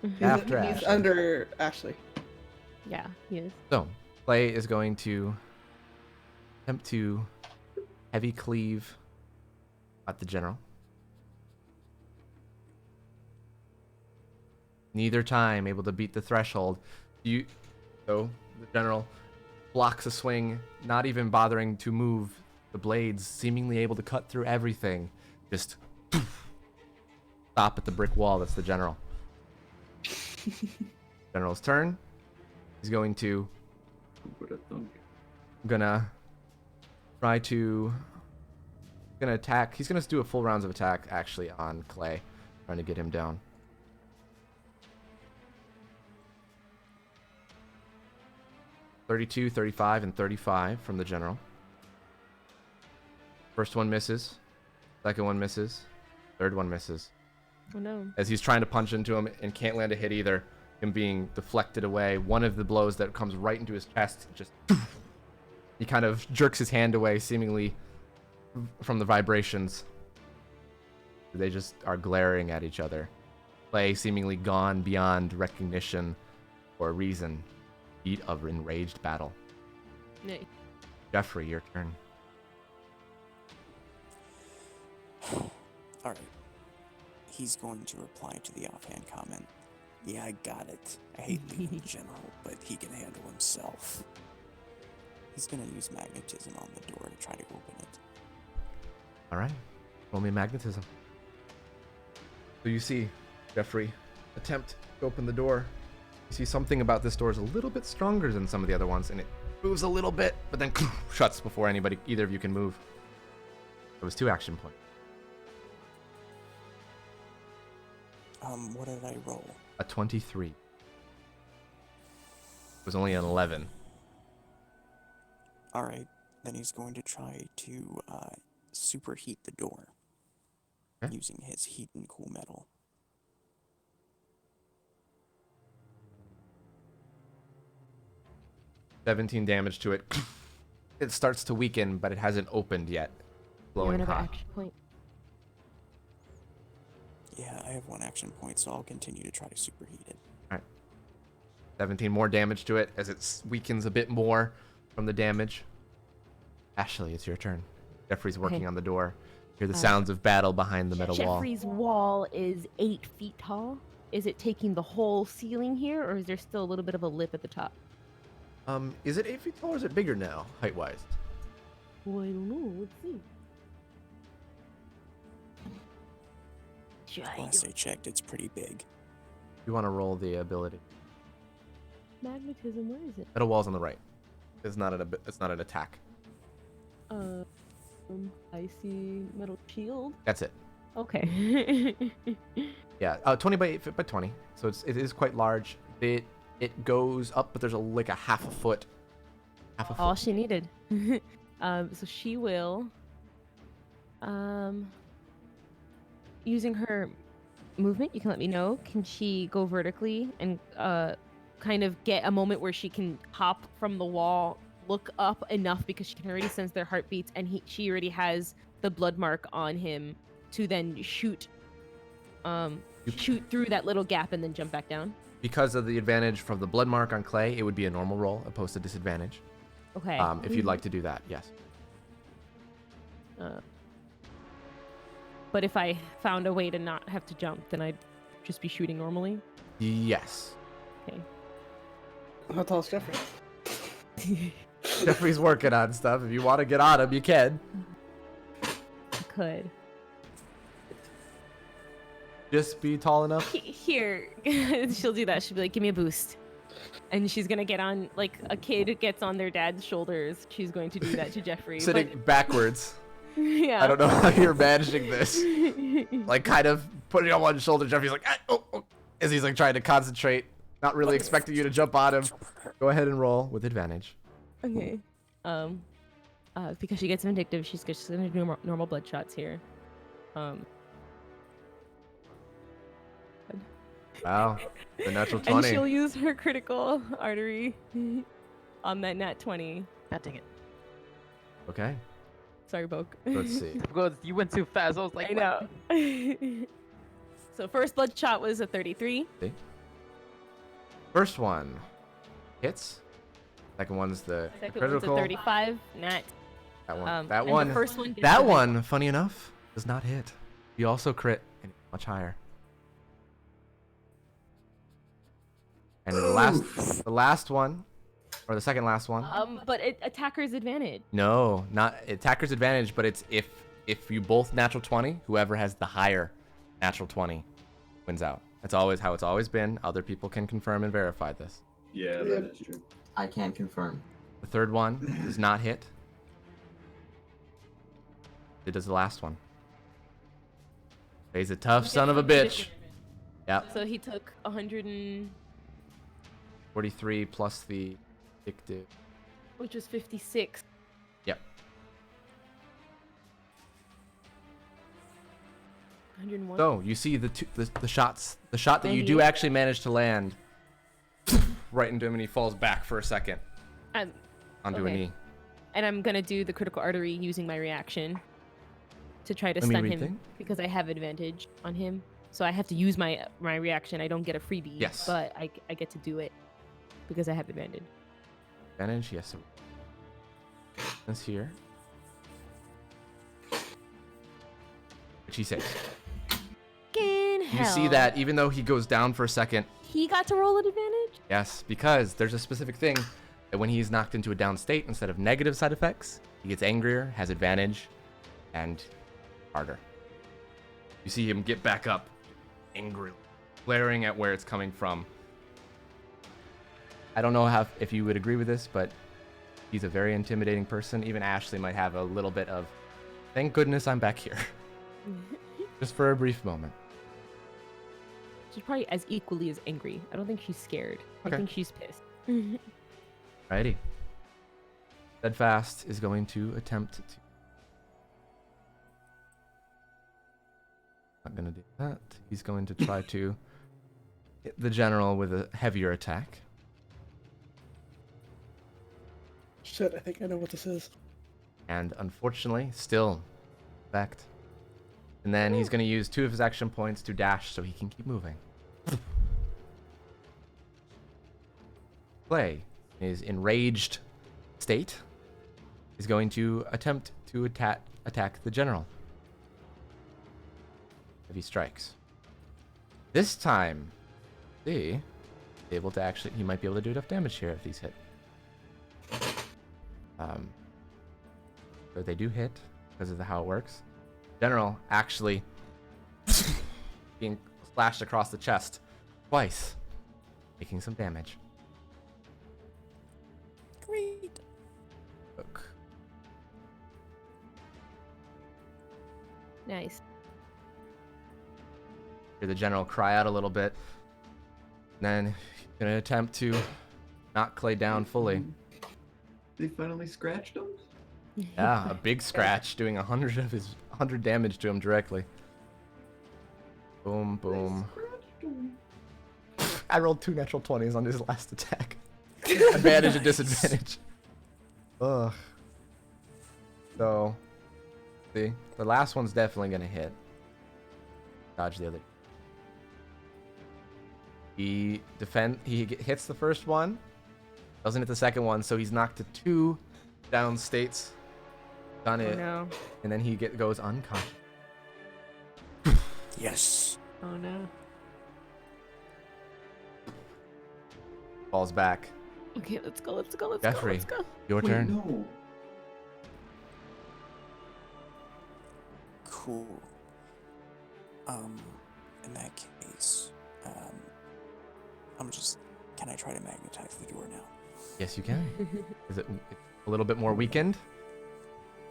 is. He's, After he's Ashley. under Ashley. Yeah, he is. So, Clay is going to attempt to heavy cleave at the general. Neither time able to beat the threshold. So the general blocks a swing, not even bothering to move the blades, seemingly able to cut through everything. Just stop at the brick wall. That's the general. General's turn. He's going to gonna attack. He's gonna do a full rounds of attack actually on Clay, trying to get him down. (32, 35, and 35 from the general. First one misses. Second one misses. Third one misses. Oh no. As he's trying to punch into him and can't land a hit either, him being deflected away. One of the blows that comes right into his chest, just he kind of jerks his hand away, seemingly from the vibrations. They just are glaring at each other. Clay seemingly gone beyond recognition or reason. Beat of enraged battle. Nay. Jeffrey, your turn. Alright. He's going to reply to the offhand comment. Yeah, I got it. I hate leaving the general, but he can handle himself. He's gonna use magnetism on the door to try to open it. Alright. Roll me magnetism. So you see Jeffrey attempt to open the door. You see something about this door is a little bit stronger than some of the other ones, and it moves a little bit, but then shuts before either of you can move. It was 2 action points. What did I roll? A 23. It was only an 11. Alright, then he's going to try to superheat the door using his heat and cool metal. $17 damage to it. It starts to weaken, but it hasn't opened yet. You have Glowing another hot. action point. Yeah, I have 1 action point, so I'll continue to try to superheat it. 17 more damage to it as it weakens a bit more from the damage. Ashley, it's your turn. Jeffrey's working Okay. on the door. Hear the sounds of battle behind the metal wall. Jeffrey's wall is 8 feet tall. Is it taking the whole ceiling here, or is there still a little bit of a lip at the top? Is it 8 feet tall or is it bigger now, height-wise? Well, I don't know. Let's see. Last I checked, it's pretty big. You want to roll the ability. Magnetism, where is it? Metal wall's on the right. It's not an attack. I see metal shield. That's it. Okay. Yeah, 20 by 8 by 20. So it is quite large. It goes up, but there's like a half a foot. All she needed. So she will Using her movement, you can let me know. Can she go vertically and kind of get a moment where she can hop from the wall, look up enough because she can already sense their heartbeats, and she already has the blood mark on him to then shoot through that little gap and then jump back down? Because of the advantage from the blood mark on Clay, it would be a normal roll opposed to disadvantage. Okay. If you'd like to do that, yes. But if I found a way to not have to jump, then I'd just be shooting normally? Yes. Okay. How tall is Jeffrey? Jeffrey's working on stuff. If you want to get on him, you can. I could. Just be tall enough. Here. She'll do that. She'll be like, give me a boost. And she's going to get on, like a kid gets on their dad's shoulders. She's going to do that to Jeffrey. Sitting backwards. Yeah. I don't know how you're managing this. Like, kind of putting on one shoulder. Jeffrey's like, oh, as he's like trying to concentrate, not really expecting you to jump on him. Go ahead and roll with advantage. Okay. Because she gets vindictive, she's just gonna do normal blood shots here. Wow, the natural And 20. she'll use her critical artery on that nat 20. God dang it. Okay, Sorry, Boke. let's see. Because you went too fast. I was like, I know. So first blood shot was a 33. See? First one hits. Second one's the Second critical. one's a 35 nat. That one. And that the one. first one gets That the- one, funny enough, does not hit. You also crit and much higher. And the last one, or the second last one. But attacker's advantage. No, not attacker's advantage, but it's if you both natural 20, whoever has the higher natural 20 wins out. That's always how it's always been. Other people can confirm and verify this. Yeah, that is true. I can confirm. The third one does not hit. It does the last one. He's a tough son of a bitch. Yep. So he took 100 43 plus the addictive. which was 56. Yep. 101. So you see the shots. The shot that you do 98. actually manage to land right into him, and he falls back for a second onto a okay. knee. And I'm gonna do the critical artery using my reaction to try to Let me stun read him thing. because I have advantage on him. So I have to use my reaction. I don't get a freebie, Yes. but I get to do it because I have advantage. Advantage, yes. This here. Which he saves. Fucking hell. You see that even though he goes down for a second, He got to roll an advantage? yes, because there's a specific thing that when he's knocked into a down state, instead of negative side effects, he gets angrier, has advantage, and harder. You see him get back up, angrily, glaring at where it's coming from. I don't know if you would agree with this, but he's a very intimidating person. Even Ashley might have a little bit of, thank goodness I'm back here. Just for a brief moment. She's probably as equally as angry. I don't think she's scared. Okay. I think she's pissed. Righty. Steadfast is going to attempt to. Not gonna do that. He's going to try to hit the general with a heavier attack. Shit, I think I know what this is. And unfortunately, still effect. And then he's going to use 2 of his action points to dash so he can keep moving. Clay, in his enraged state, is going to attempt to attack the general. If he strikes. This time, he might be able to do enough damage here if he's hit. So they do hit because of how it works. General actually being slashed across the chest twice, making some damage. Great. Look. Nice. Hear the general cry out a little bit. Then he's gonna attempt to knock Clay down fully. They finally scratched him? Yeah, a big scratch, doing 100 100 damage to him directly. Boom, boom. I rolled 2 natural 20s on his last attack. Advantage and disadvantage. Ugh. So, see, the last one's definitely gonna hit. Dodge the other. He hits the first one, doesn't hit the second one, so he's knocked to 2 down states. Done it, no. and then he goes unconscious. Yes. Oh no. Falls back. Okay, let's go. Jeffrey, Let's go. your turn. No. Cool. In that case, can I try to magnetize the door now? Yes, you can. Is it a little bit more weakened?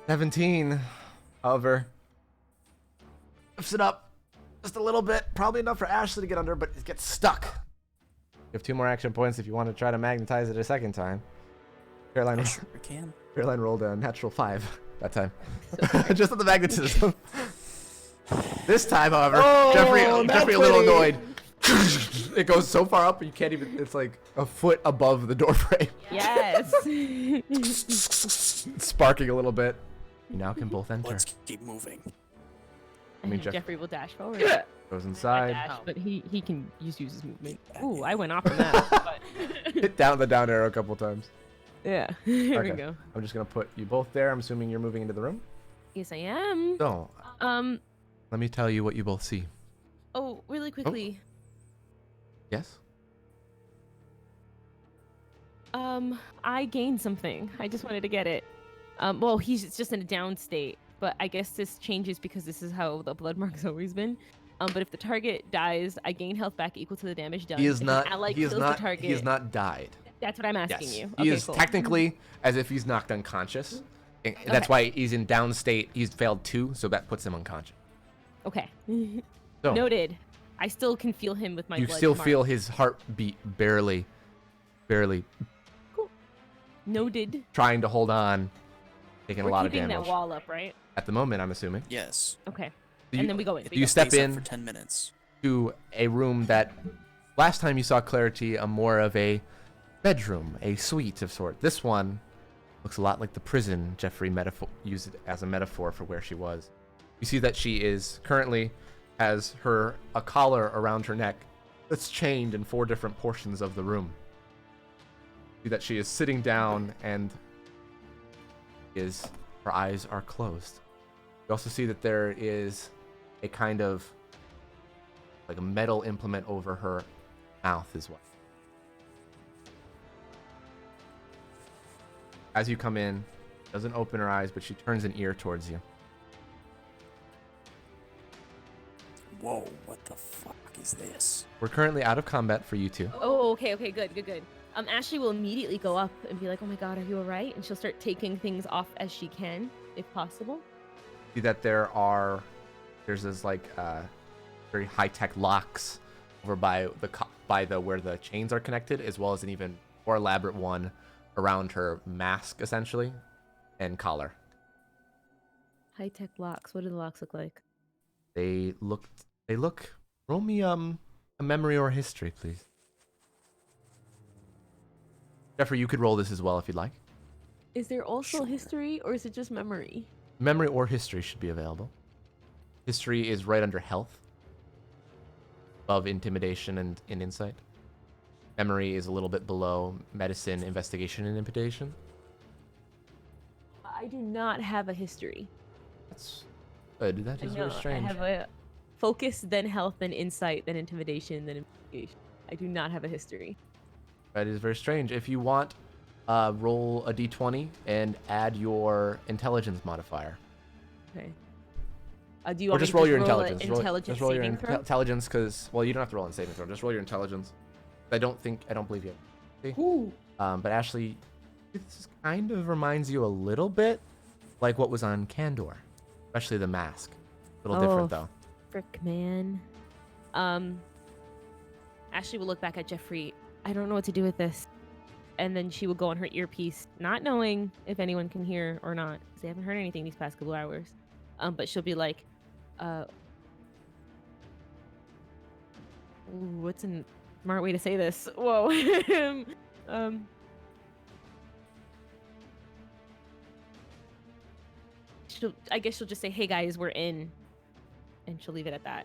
17. However, lifts it up just a little bit. Probably enough for Ashley to get under, but it gets stuck. You have 2 more action points if you want to try to magnetize it a second time. Caroline, I sure can. Caroline rolled a natural 5 that time. Just on the magnetism. This time, however, Jeffrey a little annoyed. It goes so far up you can't even. It's like a foot above the doorframe. Yes. Sparking a little bit. You now can both enter. Let's keep moving. I mean, think Jeffrey will dash forward. Goes Not inside. dash, but he can use his movement. Ooh, I went off on that. But Hit down the down arrow a couple times. yeah, here we Okay. go. I'm just gonna put you both there. I'm assuming you're moving into the room. Yes, I am. So, Um. let me tell you what you both see. Oh, really quickly. Yes. I gained something. I just wanted to get it. Well, he's just in a down state, but I guess this changes because this is how the blood mark's always been. But if the target dies, I gain health back equal to the damage done. He is If not. an ally He is kills not. the target, He has not died. That's what I'm asking Yes. you. He Okay, is cool. technically as if he's knocked unconscious. And that's Okay. why he's in down state. He's failed 2, so that puts him unconscious. Okay. So Noted. I still can feel him with my you blood still mark. feel his heartbeat barely Noted. trying to hold on, taking We're a lot of keeping damage. that wall up, right? At the moment, I'm assuming. Yes. Okay. You- And then we go in. You step Stays up in for 10 minutes. to a room that last time you saw Clarity, more of a bedroom, a suite of sort. This one looks a lot like the prison Jeffrey used it as a metaphor for where she was. You see that she is currently has a collar around her neck that's chained in 4 different portions of the room. You see that she is sitting down and her eyes are closed. You also see that there is a kind of like a metal implement over her mouth as well. As you come in, doesn't open her eyes, but she turns an ear towards you. Whoa, what the fuck is this? We're currently out of combat for you two. Oh, okay, good. Ashley will immediately go up and be like, "Oh my god, are you alright?" And she'll start taking things off as she can, if possible. See that there's this like very high-tech locks over by the where the chains are connected, as well as an even more elaborate one around her mask essentially and collar. High-tech locks. What do the locks look like? They look. Roll me a memory or history, please. Jeffrey, you could roll this as well if you'd like. Is there also Sure. history, or is it just memory? Memory or history should be available. History is right under health, above intimidation and insight. Memory is a little bit below medicine, investigation, and intimidation. I do not have a history. That's good. That is very strange. I have a focus, then health, then insight, then intimidation, then investigation. I do not have a history. That is very strange. If you want, roll a d20 and add your intelligence modifier. Okay. Do you Or want just me to roll your an intelligence. intelligence Just roll your saving throw? intelligence, because you don't have to roll a saving throw. Just roll your intelligence. I don't believe you. See? Ooh. But Ashley, this kind of reminds you a little bit like what was on Candor, especially the mask. A little different though. Frick, man. Ashley will look back at Jeffrey. I don't know what to do with this. And then she will go on her earpiece, not knowing if anyone can hear or not, because they haven't heard anything these past couple hours. But she'll be like, what's a smart way to say this? Whoa. I guess she'll just say, "Hey guys, we're in," and she'll leave it at that.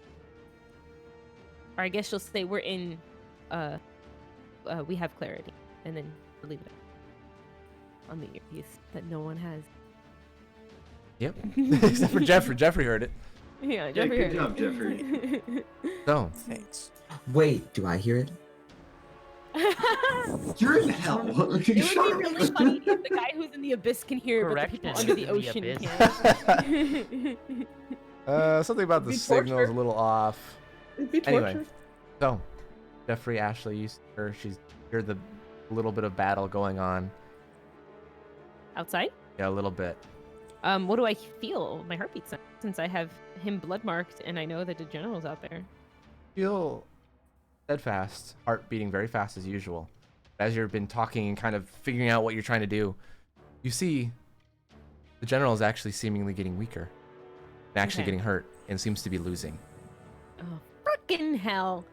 Or I guess she'll say, "We're in. We have clarity," and then she'll leave it on the earpiece that no one has. Yep. Except for Jeffrey. Jeffrey heard it. Yeah, Jeffrey good heard job, Jeffrey. So, Thanks. Wait, do I hear it? You're in hell. It would be really funny if the guy who's in the abyss can hear it, but the people under the ocean can't. something about the Be signal is a torture. little off. It'd be Anyway, torture. so Jeffrey, Ashley, you see her. She's heard the little bit of battle going on. Outside? Yeah, a little bit. What do I feel? My heartbeat since I have him blood marked and I know that the general's out there. Feel steadfast, heart beating very fast as usual. As you've been talking and kind of figuring out what you're trying to do, you see the general is actually seemingly getting weaker, and actually Okay. getting hurt, and seems to be losing. Oh, frickin' hell.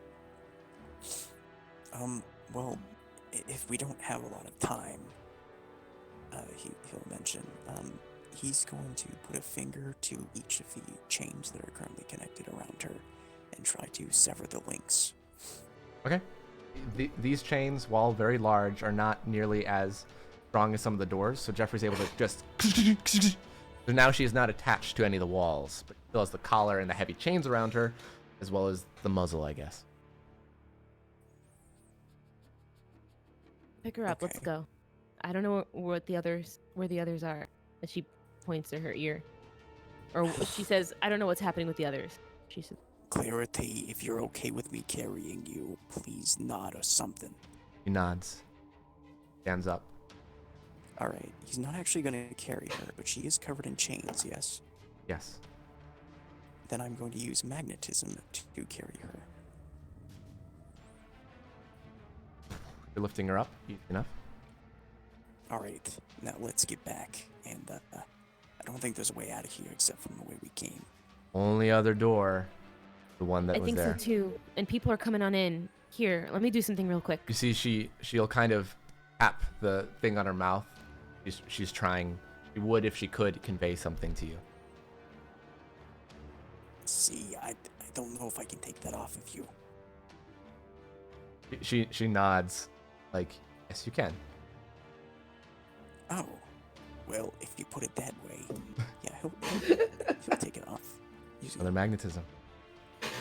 Well, if we don't have a lot of time, he'll mention, he's going to put a finger to each of the chains that are currently connected around her and try to sever the links. Okay. These chains, while very large, are not nearly as strong as some of the doors, so Jeffrey's able to just... So now she is not attached to any of the walls, but still has the collar and the heavy chains around her, as well as the muzzle, I guess. Pick her up. Let's Okay. go. I don't know where the others are. And she points to her ear. Or she says, I don't know what's happening with the others. She said, Clarity, if you're okay with me carrying you, please nod or something. He nods. Stands up. Alright, he's not actually going to carry her, but she is covered in chains, yes? Yes. Then I'm going to use magnetism to carry her. You're lifting her up. Easy enough. Alright, now let's get back, and I don't think there's a way out of here except from the way we came. Only other door. The one that I was think there. so too. And people are coming on in. Here, let me do something real quick. You see, she'll kind of tap the thing on her mouth. She's trying. She would, if she could, convey something to you. See, I don't know if I can take that off of you. She nods, like, yes, you can. Oh, well, if you put it that way, yeah, he'll take it off. Using Another magnetism.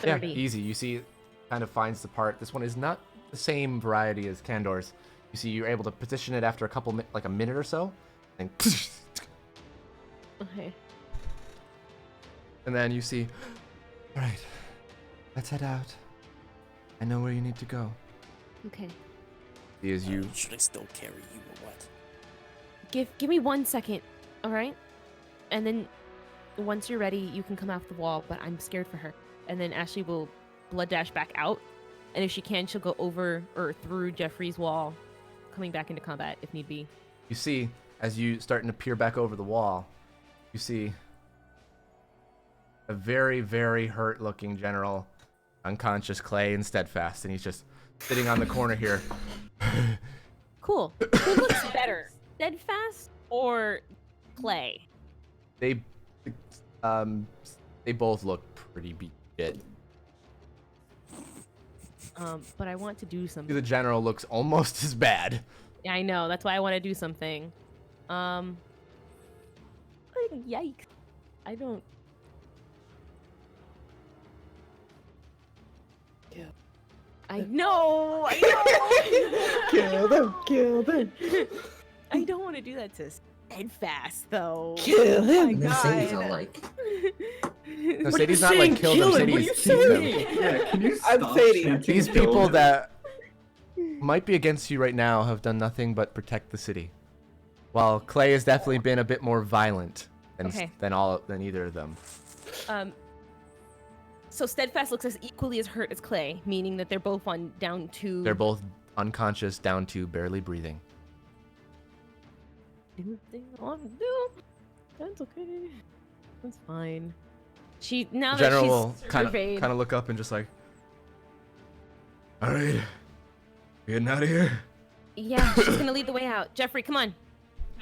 30. Yeah, easy. You see, kind of finds the part. This one is not the same variety as Candor's. You see, you're able to position it after a couple, like a minute or so, and Okay. and then you see, all right, let's head out. I know where you need to go. Okay. See, as you Should I still carry you or what? Give me 1 second, all right? And then once you're ready, you can come off the wall, but I'm scared for her. And then Ashley will blood dash back out. And if she can, she'll go over or through Jeffrey's wall, coming back into combat if need be. You see, as you starting to peer back over the wall, you see a very, very hurt-looking general, unconscious Clay and steadfast, and he's just sitting on the corner here. Cool. Who looks better, Steadfast or Clay? They both look pretty beat shit. But I want to do The something. general looks almost as bad. Yeah, I know. That's why I want to do something. Yikes. I don't. Yeah. I know. I Kill them, kill them. know. I don't want to do that to Steadfast, though. Kill him. And then Sadie's all God. like, No, Sadie's not like kill them. Kill him, what are Sadie's you keep them. saying? Yeah, can you I'm stop Sadie. chanting These kill people him? that might be against you right now have done nothing but protect the city. While Clay has definitely been a bit more violent than Okay. than either of them. So Steadfast looks as equally as hurt as Clay, meaning that they're both on down to. They're both unconscious, down to barely breathing. Do the thing I want to do. That's okay. That's fine. Now The general that will she's kind surveyed, of look up and just like, all right, getting out of here. yeah, she's gonna lead the way out. Jeffrey, come on.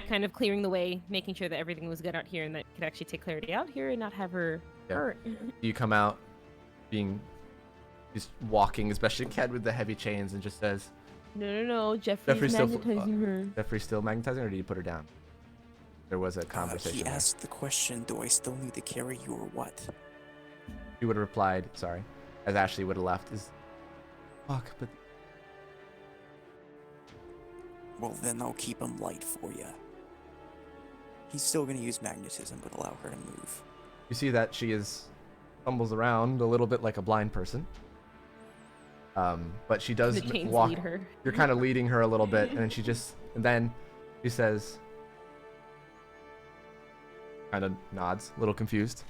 Kind of clearing the way, making sure that everything was good out here and that could actually take Clarity out here and not have her hurt. You come out, he's walking as best you can with the heavy chains, and just says, No, Jeffrey's magnetizing her. Jeffrey's still magnetizing, or did you put her down? There was a conversation. He there. asked the question, do I still need to carry you or what? She would have replied, sorry, as Ashley would have left, is, fuck, but... Well, then I'll keep him light for you. He's still gonna use magnetism, but allow her to move. You see that she stumbles around a little bit like a blind person. But she does The chains walk. lead her. You're kind of leading her a little bit, and then she says, kind of nods, a little confused,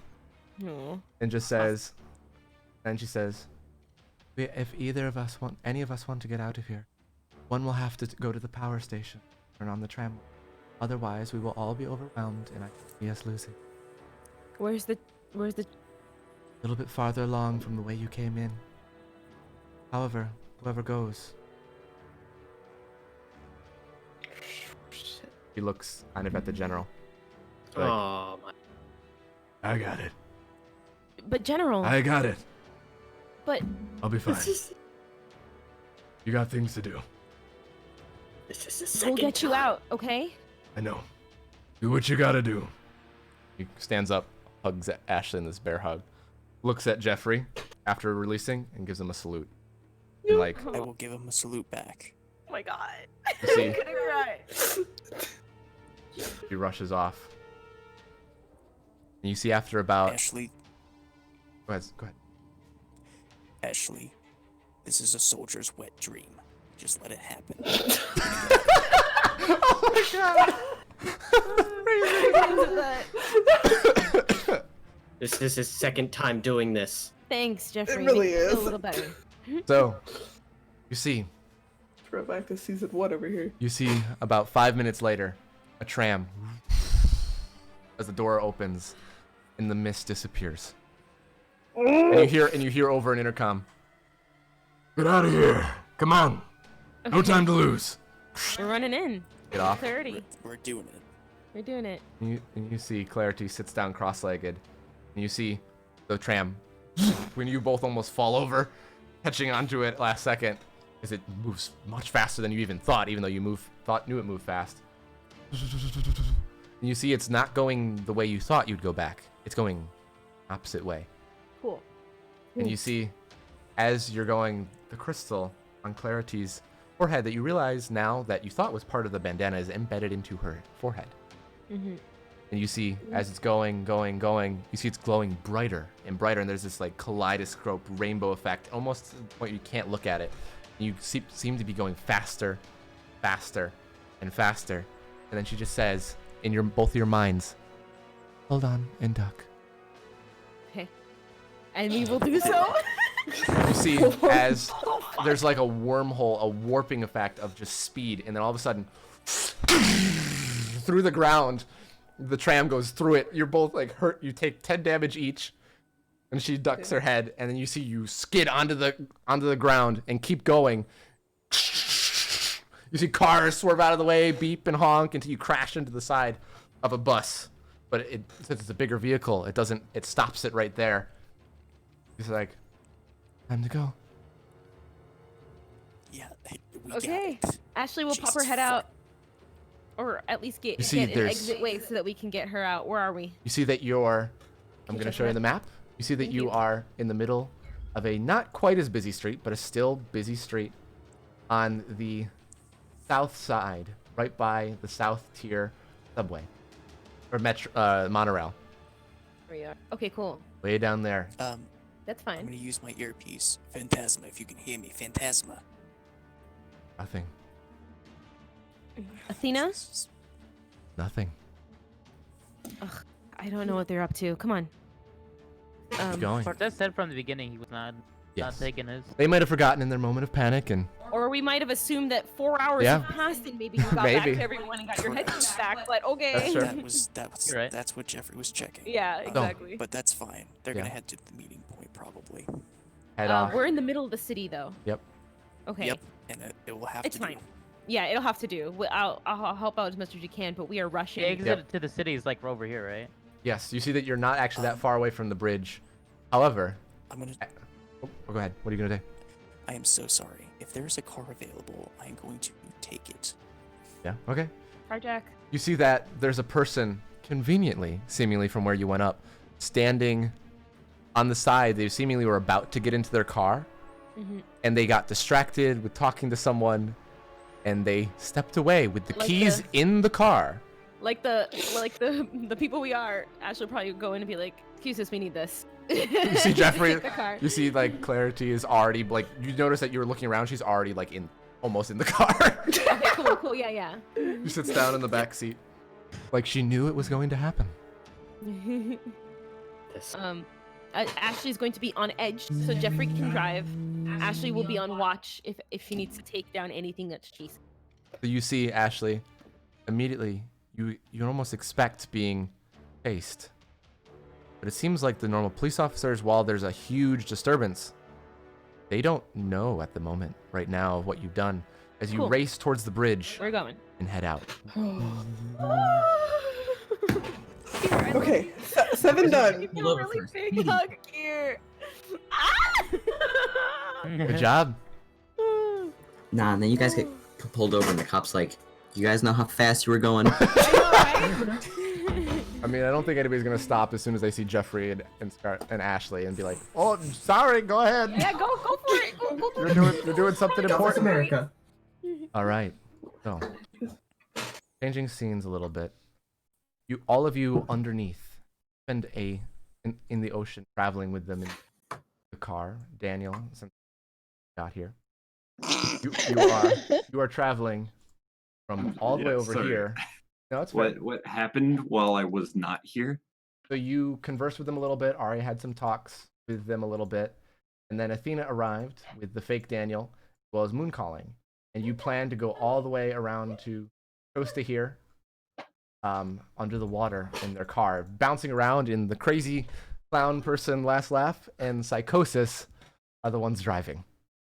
and just says, and she says, if any of us want to get out of here, one will have to go to the power station, turn on the tram. Otherwise, we will all be overwhelmed, and I can see us losing. Where's the? A little bit farther along from the way you came in. However, whoever goes. He looks kind of at the general. Like, Oh my. I got it. But General. I got it. But I'll be fine. You got things to do. This is the second we'll get you out, okay? I know. Do what you gotta do. He stands up, hugs at Ashley in this bear hug, looks at Jeffrey after releasing, and gives him a salute. And like, I will give him a salute back. Oh my god. you see, he rushes off. And you see after about... Ashley, Go ahead. Ashley, this is a soldier's wet dream. Just let it happen. Oh my god! This is his second time doing this. Thanks, Jeffrey. It really Makes me feel is. a little better. So, you see Throw back to season 1 over here. about 5 minutes later, a tram, as the door opens, and the mist disappears. And you hear over an intercom, "Get out of here! Come on! No time to lose!" We're running in. Get off. Clarity. We're doing it. We're doing it. And you see Clarity sits down cross-legged, and you see the tram, when you both almost fall over, catching onto it last second, as it moves much faster than you even thought, even though you knew it moved fast. And you see it's not going the way you thought you'd go back. It's going opposite way. Cool. And you see, as you're going, the crystal on Clarity's forehead that you realize now that you thought was part of the bandana is embedded into her forehead. Mm-hmm. And you see, as it's going, you see it's glowing brighter and brighter, and there's this like kaleidoscope rainbow effect, almost to the point you can't look at it. And you seem to be going faster, and faster. And then she just says, in both of your minds, "Hold on and duck." Okay. And we will do so. You see, as there's like a wormhole, a warping effect of just speed, and then all of a sudden, through the ground, the tram goes through it. You're both like hurt. You take 10 damage each, and she ducks her head, and then you see you skid onto the ground and keep going. You see cars swerve out of the way, beep and honk until you crash into the side of a bus. But since it's a bigger vehicle, it stops it right there. He's like, "Time to go." Yeah, we Okay. got it. Ashley will pop her Jesus head out. Or at least get see, an there's- exit way so that we can get her out. Where are we? You see that I'm going to check show you that? the map. You see that Thank you you. are in the middle of a not quite as busy street, but a still busy street on the south side, right by the south tier subway or monorail. There we are. Okay, cool. Way down there. That's I'm fine. gonna use my earpiece. Phantasma, if you can hear me. Phantasma. Nothing. Athena? Nothing. I don't know what they're up to. Come on. Keep going. Cortez said from the beginning he was not Yes. taking his. They might have forgotten in their moment of panic, and Or we might have assumed that 4 hours Yeah. have passed and maybe you got back Maybe. to everyone and got your heads back, but okay. That's true. You're right. That's what Jeffrey was checking. Yeah, exactly. But that's fine. They're Yeah. gonna head to the meeting point probably. Head off. We're in the middle of the city though. Yep. Okay. Yep. And it will have It's to fine. do. Yeah, it'll have to do. I'll help out as much as you can, but we are rushing. The exit to the city is like over here, right? Yes, you see that you're not actually that far away from the bridge. However, I'm gonna. oh, go ahead. What are you gonna do? I am so sorry. If there's a car available, I am going to take it. Yeah. Okay. Carjack. You see that there's a person conveniently, seemingly from where you went up, standing on the side. They seemingly were about to get into their car, and they got distracted with talking to someone, and they stepped away with the keys in the car. Like the people we are. Ashley will probably go in and be like, "Excuse us, we need this." You see Jeffrey. Take the car. You see like Clarity is already like. You notice that you were looking around. She's already like almost in the car. Okay, cool, yeah. She sits down in the back seat, like she knew it was going to happen. Ashley's going to be on edge, so Jeffrey can drive. Ashley will be on watch if she needs to take down anything that's chasing. So you see Ashley immediately. You almost expect being chased, but it seems like the normal police officers, while there's a huge disturbance, they don't know at the moment right now of what you've done as you race towards the bridge. We're going. And head out. Okay, 7 done. Give you a really big hug here. Good job. Nah, and then you guys get pulled over and the cop's like, you guys know how fast you were going? I mean, I don't think anybody's gonna stop as soon as they see Jeffrey and Ashley and be like, "Oh, sorry, go ahead." Yeah, go for it. Go for it. You're doing something Go important. America. All right. So, changing scenes a little bit. All of you underneath, spend in the ocean, traveling with them in the car. Daniel, since you got here, you are traveling from all the way over here. No, it's fine. What happened while I was not here? So you conversed with them a little bit. Ari had some talks with them a little bit, and then Athena arrived with the fake Daniel, as well as Moon Calling, and you plan to go all the way around to Costia here, under the water in their car, bouncing around in the crazy clown person last laugh, and Psychosis are the ones driving.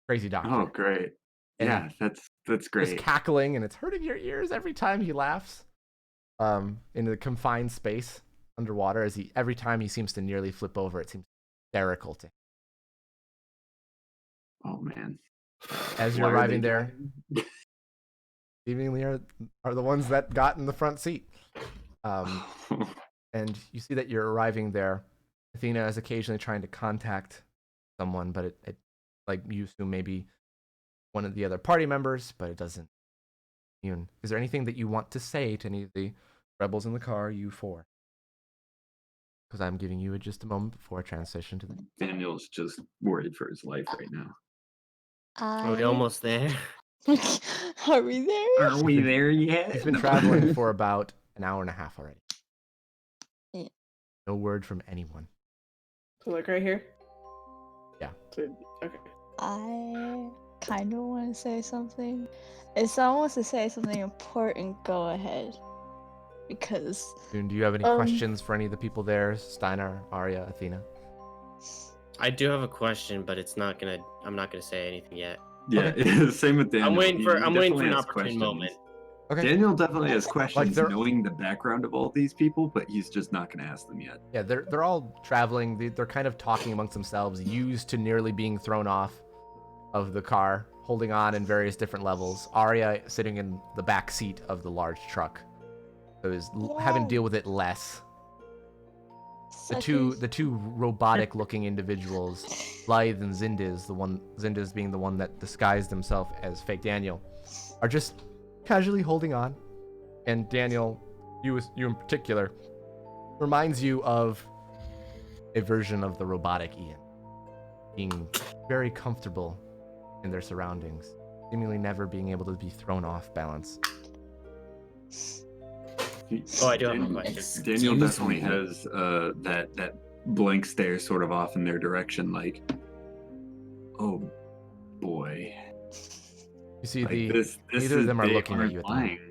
Crazy doctor. Oh, great. And yeah, that's Just great. cackling, and it's hurting your ears every time he laughs. In a confined space underwater, every time he seems to nearly flip over, it seems hysterical to him. Oh man. As you're Why are arriving they there, seemingly are the ones that got in the front seat. And you see that you're arriving there. Athena is occasionally trying to contact someone, but it like you assume maybe one of the other party members, but it doesn't. Is there anything that you want to say to any of the rebels in the car, you four? Because I'm giving you just a moment before I transition to the... Daniel's just worried for his life right now. Are we almost there? Are we there? Are we there yet? He's been traveling for about an hour and a half already. Yeah. No word from anyone. So like right here? Yeah. So, okay. I kind of want to say something. If someone wants to say something important, go ahead. Because... Do you have any questions for any of the people there? Steinarr, Arya, Athena? I do have a question, but I'm not gonna say anything yet. Yeah, same with Daniel. I'm waiting for an definitely has opportune questions. moment. Okay. Daniel definitely has questions, they're- knowing the background of all these people, but he's just not going to ask them yet. Yeah, they're all traveling. They're kind of talking amongst themselves, used to nearly being thrown off of the car, holding on in various different levels. Arya sitting in the back seat of the large truck, so is having to deal with it less. The two robotic-looking individuals, Blythe and Zindiz being the one that disguised himself as fake Daniel, are just casually holding on. And Daniel, you in particular, reminds you of a version of the robotic Ian, being very comfortable in their surroundings, seemingly never being able to be thrown off balance. Oh, I do have a question. Daniel definitely has that blank stare sort of off in their direction, like, oh boy. You see Like this neither of is, them are they looking at aren't you at the moment. lying.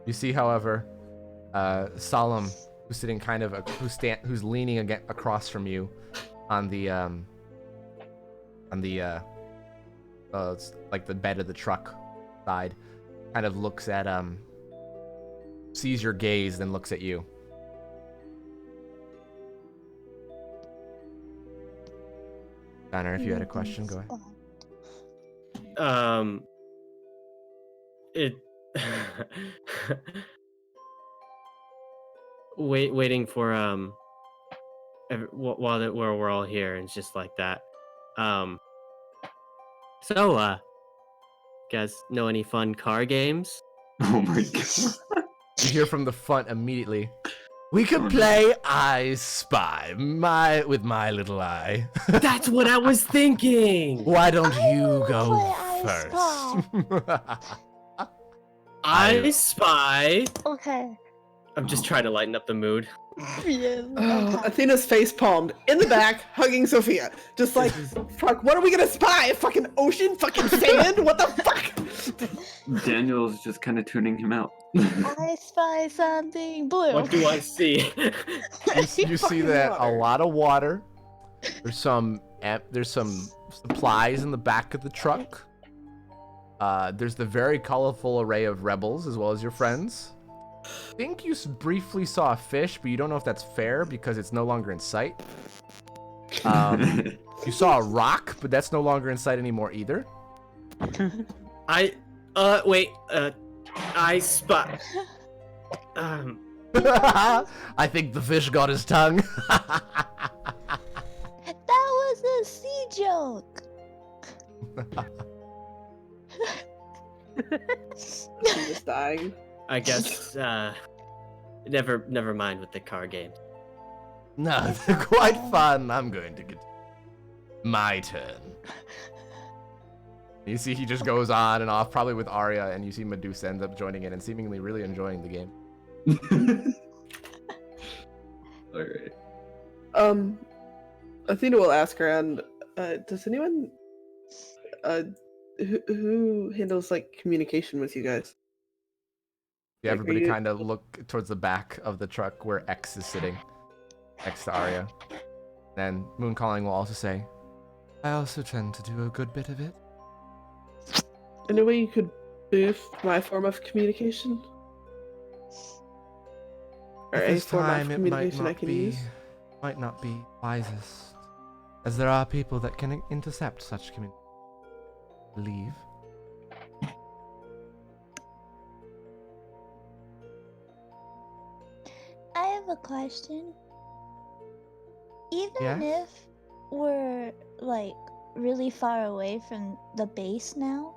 You see, however, Solemn, who's sitting kind of who's leaning across from you on the it's like the bed of the truck side, kind of looks at sees your gaze, then looks at you. Steinarr, if you had a question, go ahead. It waiting for while we're all here, and it's just like that. So guys know any fun car games? Oh my god. You hear from the front immediately. We could play I Spy with my little eye. That's what I was thinking. Why don't you go play I first? I Spy. Okay. I'm just trying to lighten up the mood. Yes. Oh, Athena's face palmed in the back, hugging Sophia. Just like, fuck, what are we gonna spy? Fucking ocean? Fucking sand? What the fuck? Daniel's just kind of tuning him out. I spy something blue. What do I see? You see Fucking that a water. lot of water. There's some supplies in the back of the truck. There's the very colorful array of rebels as well as your friends. I think you briefly saw a fish, but you don't know if that's fair because it's no longer in sight. You saw a rock, but that's no longer in sight anymore either. I spy. I think the fish got his tongue. That was a sea joke. Athena's dying. I guess never mind with the car game. No, they're quite fun. I'm going to get my turn. You see, he just goes on and off, probably with Arya, and you see Medusa ends up joining in and seemingly really enjoying the game. Alright. Athena will ask around, does anyone, who handles, like, communication with you guys? Yeah, Like, are everybody you- kind of look towards the back of the truck where X is sitting, next to Arya. Then Mooncalling will also say, I also tend to do a good bit of it. Any way you could boost my form of communication? Or At any this form time, of it might communication I not can be use? might not be wisest, as there are people that can intercept such communication. Leave. I have a question. Even Yes? if we're like really far away from the base now,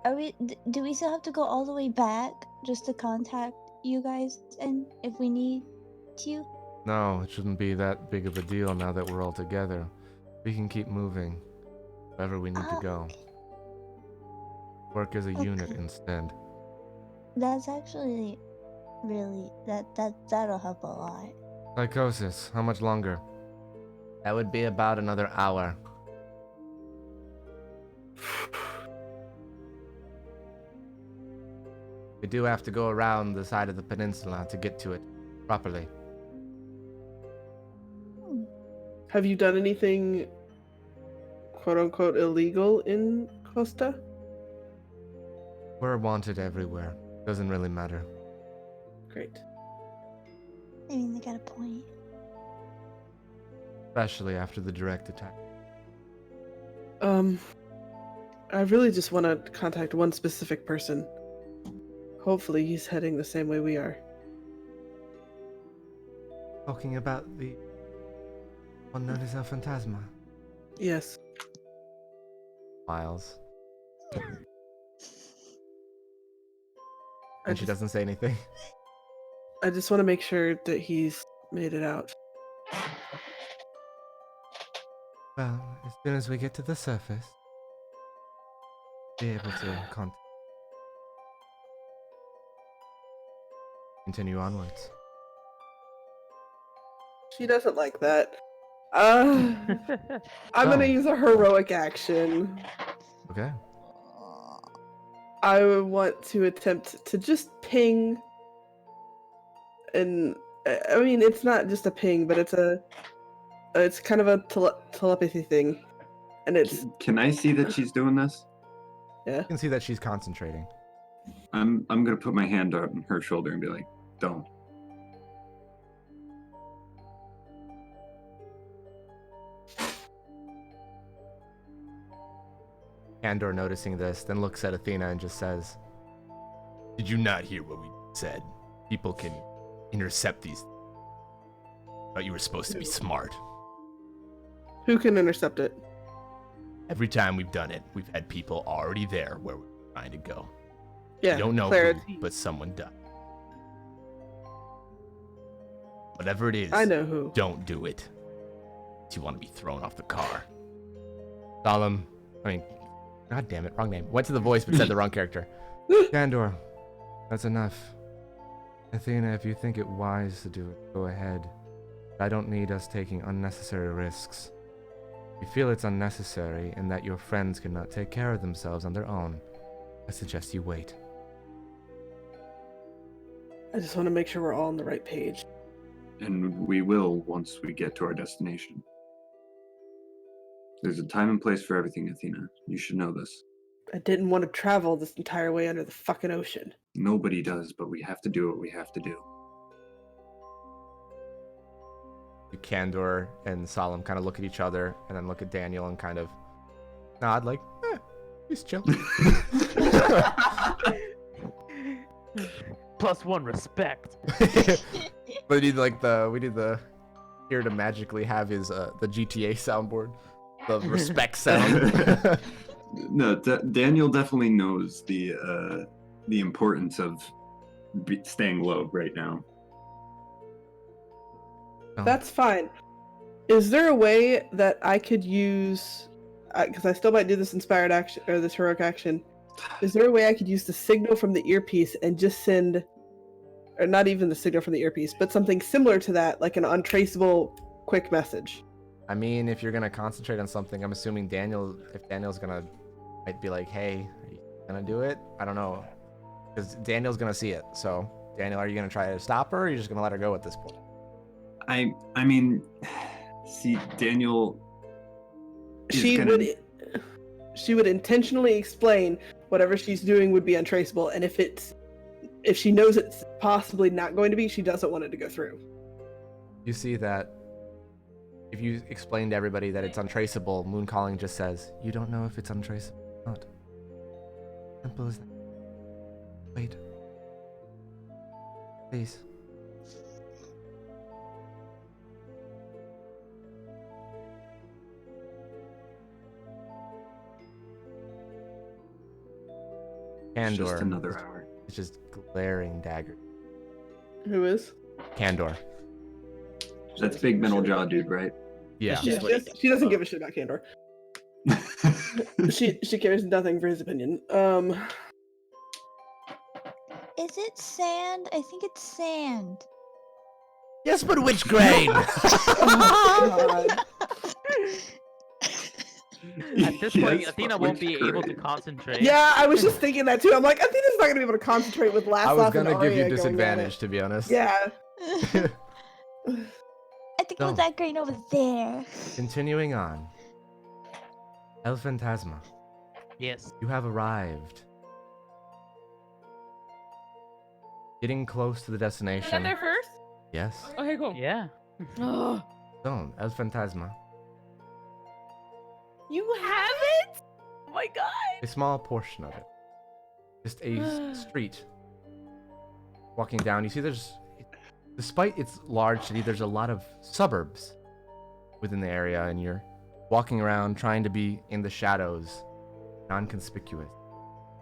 are we? Do we still have to go all the way back just to contact you guys and if we need to? No, it shouldn't be that big of a deal now that we're all together. We can keep moving wherever we need to go. Work as a unit Okay. instead. That's actually really that'll help a lot. Psychosis, how much longer? That would be about another hour. We do have to go around the side of the peninsula to get to it properly. Have you done anything quote unquote illegal in Costa? We're wanted everywhere. Doesn't really matter. Great. I mean, they got a point. Especially after the direct attack. I really just want to contact one specific person. Hopefully he's heading the same way we are. Talking about the one known as El Phantasma. Yes. Miles. I And she just, doesn't say anything. I just want to make sure that he's made it out. Well, as soon as we get to the surface, be able to continue onwards. She doesn't like that. I'm gonna Oh. use a heroic action. Okay. I would want to attempt to just ping, and I mean it's not just a ping, but it's kind of a telepathy thing, and it's Can I see that she's doing this? yeah. You can see that she's concentrating. I'm gonna put my hand on her shoulder and be like, "Don't." Andor, noticing this, then looks at Athena and just says, "Did you not hear what we said? People can intercept these. Thought you were supposed to be smart. Who can intercept it? Every time we've done it, we've had people already there where we're trying to go. Yeah, We don't know clarity. who, but someone does. Whatever it is, I know who. don't do it. You want to be thrown off the car." Solemn, God damn it, wrong name. Went to the voice but said the wrong character. Andor, that's enough. Athena, if you think it wise to do it, go ahead. I don't need us taking unnecessary risks. If you feel it's unnecessary and that your friends cannot take care of themselves on their own, I suggest you wait. I just want to make sure we're all on the right page. And we will once we get to our destination. There's a time and place for everything, Athena. You should know this. I didn't want to travel this entire way under the fucking ocean. Nobody does, but we have to do what we have to do. Candor and Solemn kind of look at each other and then look at Daniel and kind of nod like, he's chill. +1 respect. We need the here to magically have his the GTA soundboard, the respect sound. No, Daniel definitely knows the importance of staying low right now. That's fine. Is there a way that I could use, because I still might do this inspired action or this heroic action, is there a way I could use the signal from the earpiece and just send, or not even the signal from the earpiece, but something similar to that, like an untraceable quick message? I mean, if you're gonna concentrate on something, I'm assuming if Daniel's might be like, hey, are you gonna do it? I don't know, because Daniel's gonna see it. So, Daniel, are you gonna try to stop her, or are you just gonna let her go at this point? I mean, see, Daniel. She would intentionally explain whatever she's doing would be untraceable, and if she knows it's possibly not going to be, she doesn't want it to go through. You see that if you explain to everybody that it's untraceable, Moon Calling just says, you don't know if it's untraceable or not. Simple as that. Wait. Please. It's just Candor. another hour. It's just glaring dagger. Who is? Candor. That's big metal jaw dude, right? Yeah. She doesn't give a shit about Candor. She cares nothing for his opinion. Is it sand? I think it's sand. Yes, but which grain? At this point, Yes, Athena but won't which be able to grain? concentrate. Yeah, I was just thinking that too. I'm like, Athena's not gonna be able to concentrate with last I was off and gonna give you Arya going at disadvantage, it. to be honest. Yeah. I think it No. was that grain over there. Continuing on. El Phantasma, Yes. you have arrived. Getting close to the Is that destination. there first? Yes. Okay, cool. Yeah. Oh, So, El Phantasma. you have it? Oh my god. A small portion of it. Just a street. Walking down, you see despite its large city, there's a lot of suburbs within the area, and you're walking around trying to be in the shadows, non-conspicuous.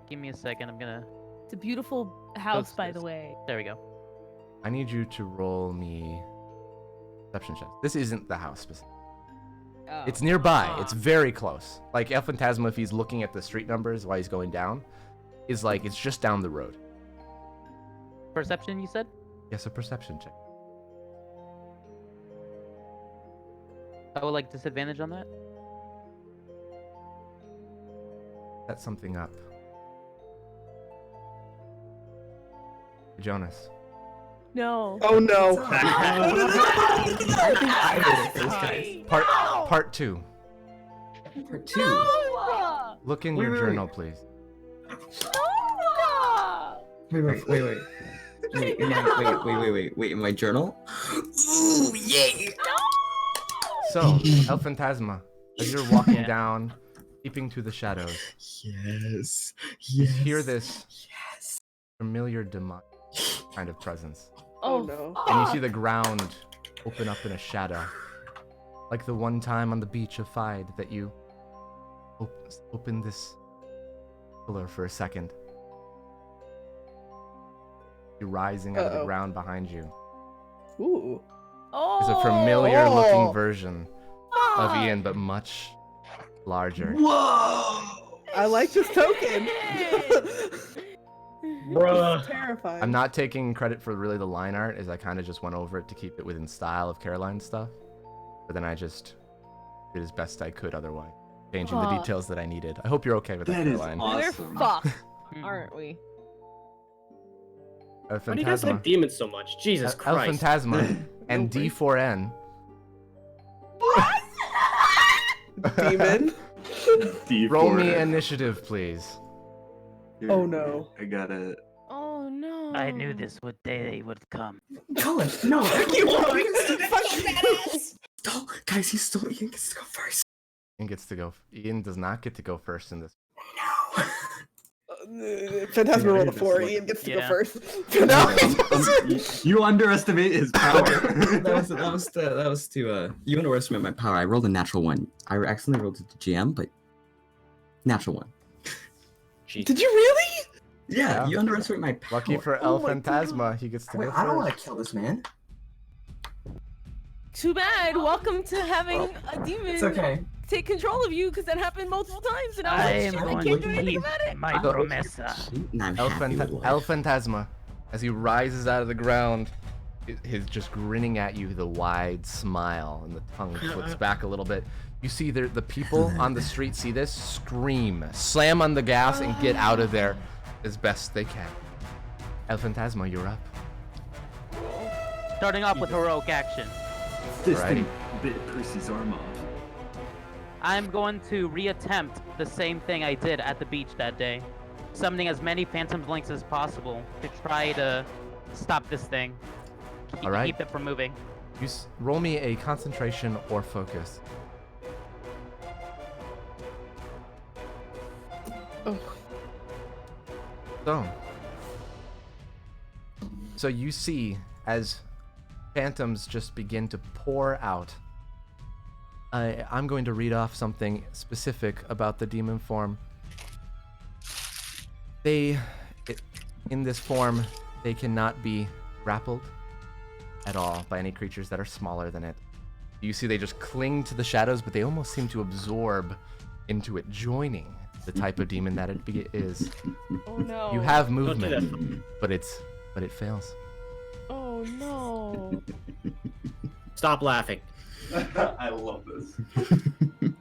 Give me a second. I'm gonna. It's a beautiful house, by the this. way. There we go. I need you to roll me perception check. This isn't the house specifically. Oh. It's nearby. It's very close. Like El Phantasma, if he's looking at the street numbers while he's going down, is like it's just down the road. Perception, you said? Yes, a perception check. Oh, like disadvantage on that? Set something up. Jonas. No. Oh no. I think I heard it first, guys. Part 2. Part 2. No! Look in Wait, your wait, journal, wait. please. No! Wait. Wait, in my journal? Ooh, yeah! So, El Phantasma, as you're walking down, peeping through the shadows, Yes. you hear this Yes. familiar demonic kind of presence. Oh no. And you see the ground open up in a shadow. Like the one time on the beach of Fide that you opened this pillar for a second. You're rising out of the ground behind you. Ooh. Is a familiar looking version of Ian, but much larger. Whoa! I like this token. Bruh. Terrifying. I'm not taking credit for really the line art, as I kind of just went over it to keep it within style of Caroline's stuff. But then I just did as best I could otherwise, changing the details that I needed. I hope you're okay with that, That is Caroline. awesome. We're fucked, aren't we? El Why do you guys Phantasma. like demons so much? Jesus El Christ. Phantasma and D4N. Demon. D4. Roll me initiative, please. Here, Oh, no. I gotta. Oh no. I knew this day would come. Colin, no! You fucking badass. No, guys, he's still Ian gets to go first. Ian gets to go. Ian does not get to go first in this. No. Phantasma rolled a Yeah, 4. that's Ian gets to go Yeah. first. No, he doesn't. You underestimate his power. that was to you underestimate my power. I rolled a natural 1. I accidentally rolled it to GM, but natural 1. Did you really? Yeah, Yeah. you underestimate my power. Lucky for Oh El my Phantasma, he gets to Wait, go I don't want first. to kill this man. Too bad. Welcome to having a demon It's okay. take control of you, because that happened multiple times, and I I am was like, I going can't do to anything keep about it. my promesa. I'm El, happy with life. El Phantasma, as he rises out of the ground, he's just grinning at you with a wide smile, and the tongue flips back a little bit. You see the people on the street see this, scream, slam on the gas, and get out of there as best they can. El Phantasma, you're up. Starting off with heroic action. This Alrighty. thing bit Percy's arm off. I'm going to reattempt the same thing I did at the beach that day, summoning as many Phantom Links as possible to try to stop this thing. All right. Keep it from moving. You roll me a concentration or focus. Oh. So you see as phantoms just begin to pour out. I'm going to read off something specific about the demon form. In this form, they cannot be grappled at all by any creatures that are smaller than it. You see they just cling to the shadows, but they almost seem to absorb into it, joining the type of demon that it is. Oh no. You have Don't do movement, but it fails. Oh no. Stop laughing. I love this.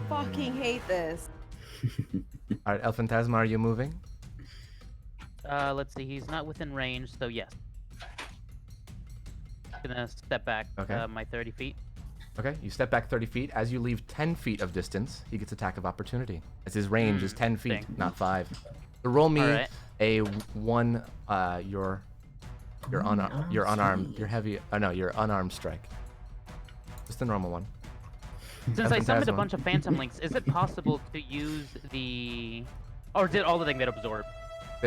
Fucking hate this. All right, El Phantasma, are you moving? Let's see. He's not within range, so yes. Gonna step back. Okay. My 30 feet. Okay, you step back 30 feet. As you leave 10 feet of distance, he gets attack of opportunity. As his range is 10 feet, Dang. not 5. So roll me Alright. a 1, your unarmed, your heavy, your unarmed strike. Just a normal one. Since I summoned a Phantasma. bunch of Phantom Links, is it possible to use the... Or did all of them get absorbed?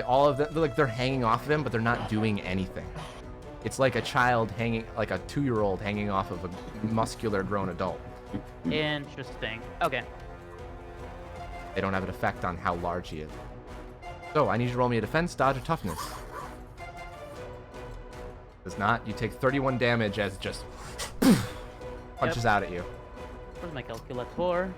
All of them, they're hanging off of him, but they're not doing anything. It's like a child hanging, like a 2-year-old hanging off of a muscular grown adult. Interesting. Okay. They don't have an effect on how large he is. So I need you to roll me a defense, dodge, or toughness. Does not, you take 31 damage as it just punches out at you. Where's my calculator?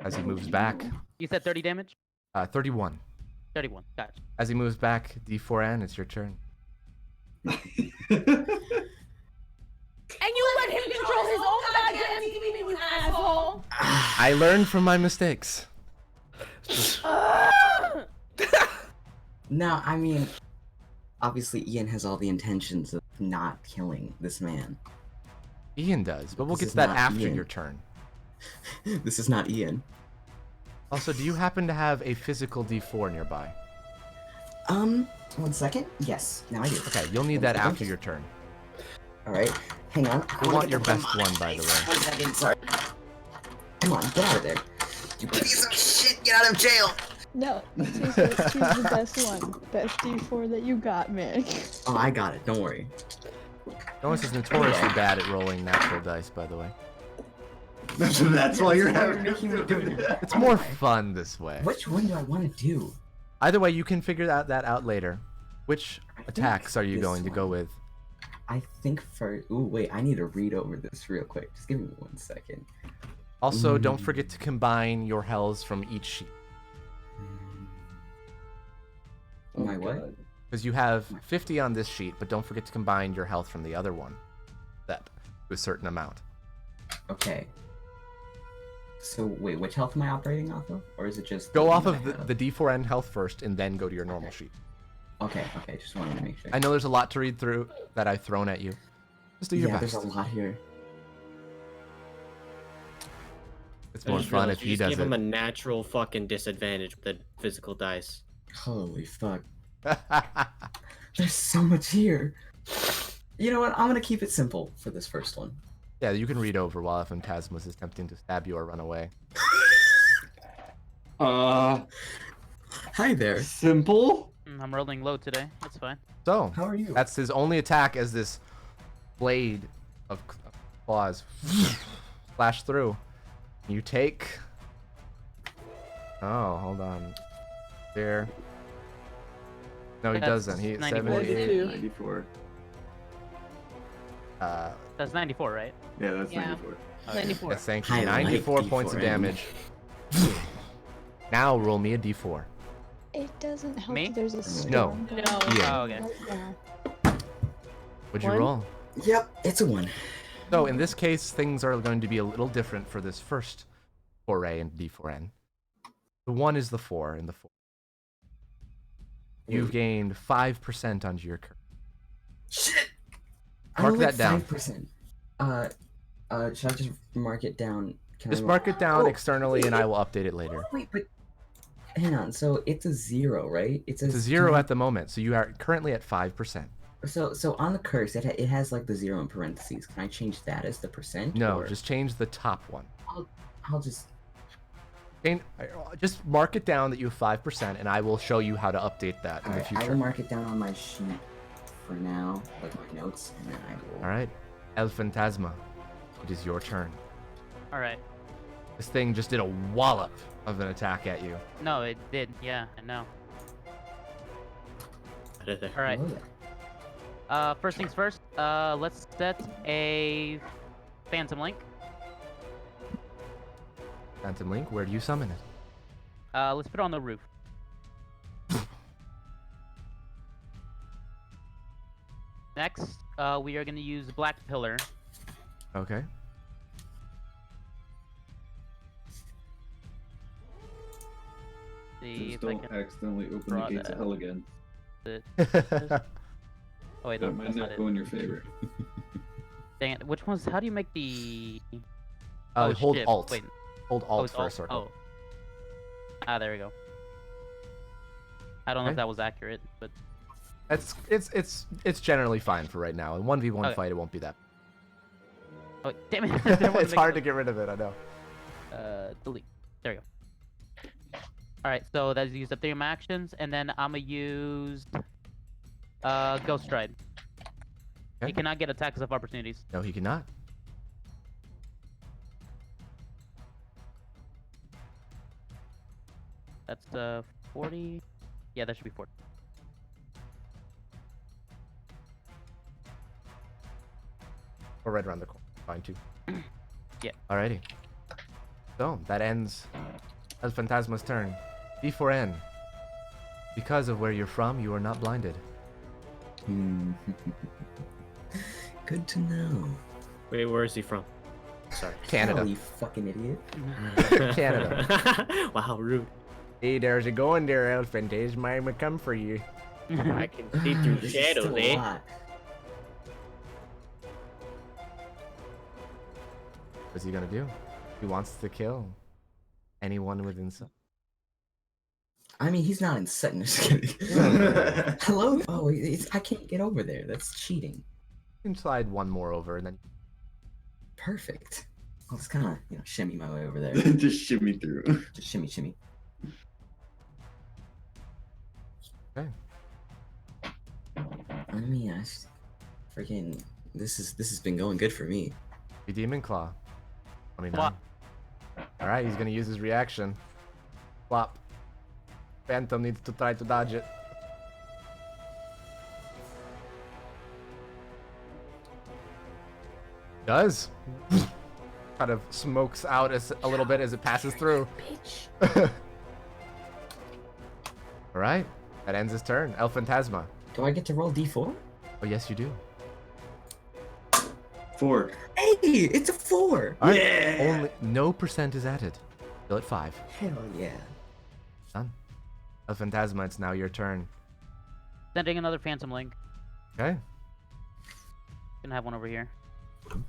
As he moves back, You said 30 damage? 31. 31. Gotcha. As he moves back, D4N, it's your turn. And you let him control his own goddamn team, you asshole! I learned from my mistakes. No, I mean, obviously Ian has all the intentions of not killing this man. Ian does, but we'll This get is to that not after Ian. your turn. This is not Ian. Also, do you happen to have a physical D4 nearby? 1 second. Yes, now I do. Okay, you'll need that after your turn. All right, hang on. We want your best one, by the way. 1 second, sorry. Come on, get out of there. You piece of shit, get out of jail! No, seriously, let's choose the best one. Best D4 that you got, man. Oh, I got it, don't worry. Notice is notoriously bad at rolling natural dice, by the way. That's why you're having making me do it. It's more fun this way. Which one do I want to do? Either way, you can figure that out later. Which I think attacks are you this going to go one. with? I think for... Ooh, wait, I need to read over this real quick. Just give me 1 second. Also, don't forget to combine your hells from each sheet. Oh my what? God. Because you have 50 on this sheet, but don't forget to combine your health from the other one. That to a certain amount. Okay. So, wait, which health am I operating off of? Or is it just... Go the off one of I have? the D4N health first, and then go to your normal Okay. sheet. Okay, just wanted to make sure. I know there's a lot to read through that I've thrown at you. Just do your yeah, best. there's a lot here. It's I more just fun realized if you he just does give him a it. natural fucking disadvantage with the physical dice. Holy fuck. There's so much here. You know what? I'm gonna keep it simple for this first one. Yeah, you can read over while Phantasmus is attempting to stab you or run away. Hi there. Simple. I'm rolling low today. That's fine. So, How are you? that's his only attack as this blade of claws flash through. You take... Oh, hold on. There. No, he That's doesn't. He 94. 78. 94. That's 94, right? Yeah, that's Yeah. 94. 94. Yes, thank you. I like 94 points of D4. damage. Now roll me a d4. It doesn't help Me? that there's a storm No. going No. on Yeah. Oh, okay. right now. What'd you One? roll? Yep, it's a 1. So in this case, things are going to be a little different for this first foray into D4N. The 1 is the 4 in the 4. You've gained 5% onto your curve. Shit! I Mark rolled like that down. 5%. Should I just mark it down? Can Just I mark it down Oh, externally and I will update it later. Wait, but... Hang on, so it's a 0, right? It's It's a 0 at the moment, so you are currently at 5%. So on the curse, it has like the 0 in parentheses. Can I change that as the percent? No, or... just change the top one. I'll just... Just mark it down that you have 5%, and I will show you how to update that in the Alright, I will future. mark it down on my sheet for now, like my notes, and then I will... Alright. El Phantasma, it is your turn. All right. This thing just did a wallop of an attack at you. No, it did. Yeah, I know. Out of there. All right. Oh, First things first. Let's set a Phantom Link. Phantom Link, where do you summon it? Let's put it on the roof. Next, we are going to use Black Pillar. Okay. See Just if I don't can. accidentally open the draw gates that. of hell again. It. Oh wait, no, That might that's not not it. go in your favor. Dang it. Which one's? How do you make the? Hold shift. Alt. Wait. Hold Oh, Alt it's for a Alt. circle. Oh. Ah, there we go. I don't know Okay. if that was accurate, but It's generally fine for right now. In 1v1 Okay. fight, it won't be that. oh damn it! I didn't wanna It's make hard it to get rid of it, I know. delete. There we go. All right, so that's used up 3 of my actions, and then I'm gonna use Ghost Stride. Okay. He cannot get attacks of opportunities. No, he cannot. That's 40. Yeah, that should be 40. Or right around the corner. Fine, too. Yeah. Alrighty. So, that ends El Phantasma's turn. D4N. Because of where you're from, you are not blinded. Good to know. Wait, where is he from? Sorry. Canada. Hell, you fucking idiot. Canada. Wow, rude. Hey, there's a going there, elephant. There's mine would come for you. I can see through This is shadows, still a eh? lot. What's he gonna do? He wants to kill anyone within sight. I mean, he's not in set. Just kidding. Hello? Oh, I can't get over there. That's cheating. You can slide one more over, and then Perfect. I'll just kind of, shimmy my way over there. Just shimmy through. Just shimmy, shimmy. okay. I mean, freaking, this has been going good for me. Be Demon Claw. 29. Flop. All right, he's gonna use his reaction. Flop. Phantom needs to try to dodge it. Does. Kind of smokes out a little bit as it passes through. Bitch. All right, that ends his turn. El Phantasma. Do I get to roll d4? Oh yes, you do. 4. Hey, it's a 4. All right, Yeah! Only no percent is added. Still at 5. Hell yeah. Done. El Phantasma, it's now your turn. Sending another Phantom Link. Okay. Gonna have one over here. Okay.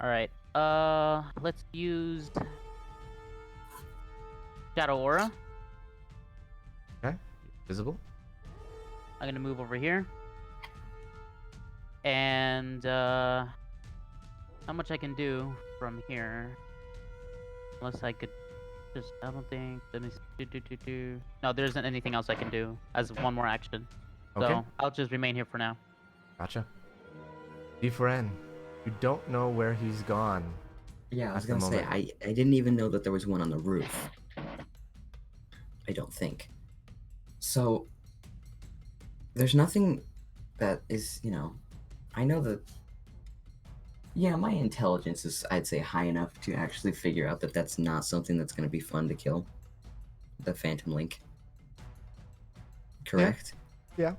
Alright. Let's use Shadow Aura. Okay. Visible. I'm gonna move over here. And how much I can do from here? Unless I could just, I don't think. Let me see. No, there isn't anything else I can do as one more action. So Okay. I'll just remain here for now. Gotcha. D4N, you don't know where he's gone. Yeah, I was At the gonna say, moment. I didn't even know that there was one on the roof. I don't think. So, there's nothing that is, I know that, yeah, my intelligence is, I'd say, high enough to actually figure out that that's not something that's going to be fun to kill. The Phantom Link. Correct? Yeah.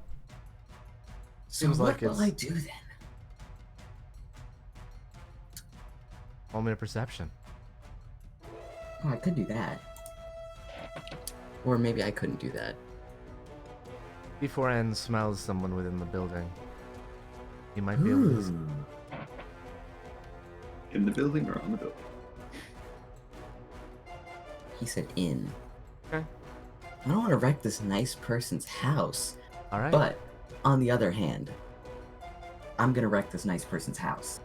So Seems what like will it's- I do then? Moment of perception. Oh, I could do that. Or maybe I couldn't do that. D4N smells someone within the building. He might be able to. Ooh. In the building or on the building? He said in. Okay. I don't want to wreck this nice person's house. All right. But, on the other hand, I'm gonna wreck this nice person's house.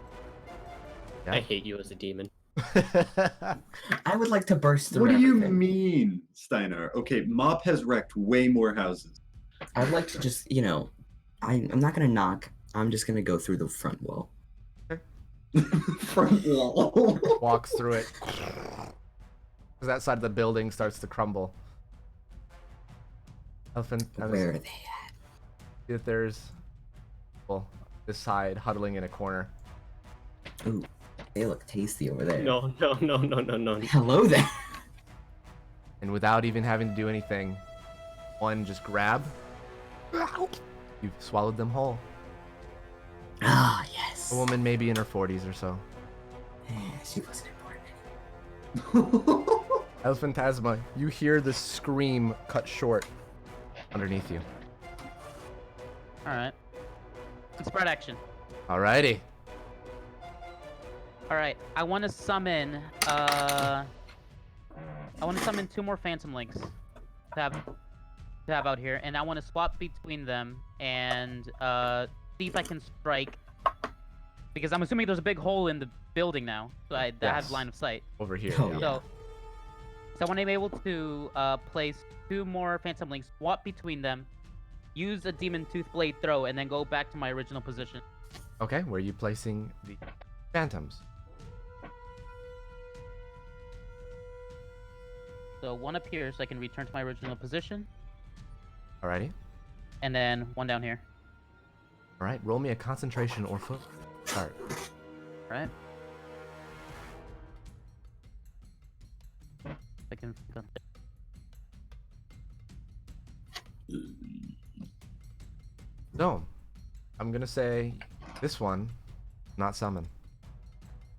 Yeah. I hate you as a demon. I would like to burst through What do you everything. mean, Steinarr? Okay, Mop has wrecked way more houses. I'd like to just, I'm not gonna knock. I'm just gonna go through the front wall. Front wall. Walks through it. As that side of the building starts to crumble. Elephant. Where are they at? See that there's people this side huddling in a corner. Ooh, they look tasty over there. No. Hello there. And without even having to do anything, one just grab. You've swallowed them whole. Ah, yes. A woman maybe in her 40s or so. She wasn't important. El Phantasma, you hear the scream cut short underneath you. Alright. Spread action. Alrighty. Alright, I want to summon, two more Phantom Links to have out here, and I want to swap between them and see if I can strike, because I'm assuming there's a big hole in the building now, so I have Yes. line of sight. Over here. Oh, yeah. yeah. So when I'm able to place 2 more Phantom Links, swap between them, use a Demon Tooth Blade throw, and then go back to my original position. Okay, where are you placing the phantoms? So 1 up here, so I can return to my original position, Alrighty. and then 1 down here. Alright, roll me a concentration or foot. Start. Right? I can. So, I'm gonna say this one, not summon.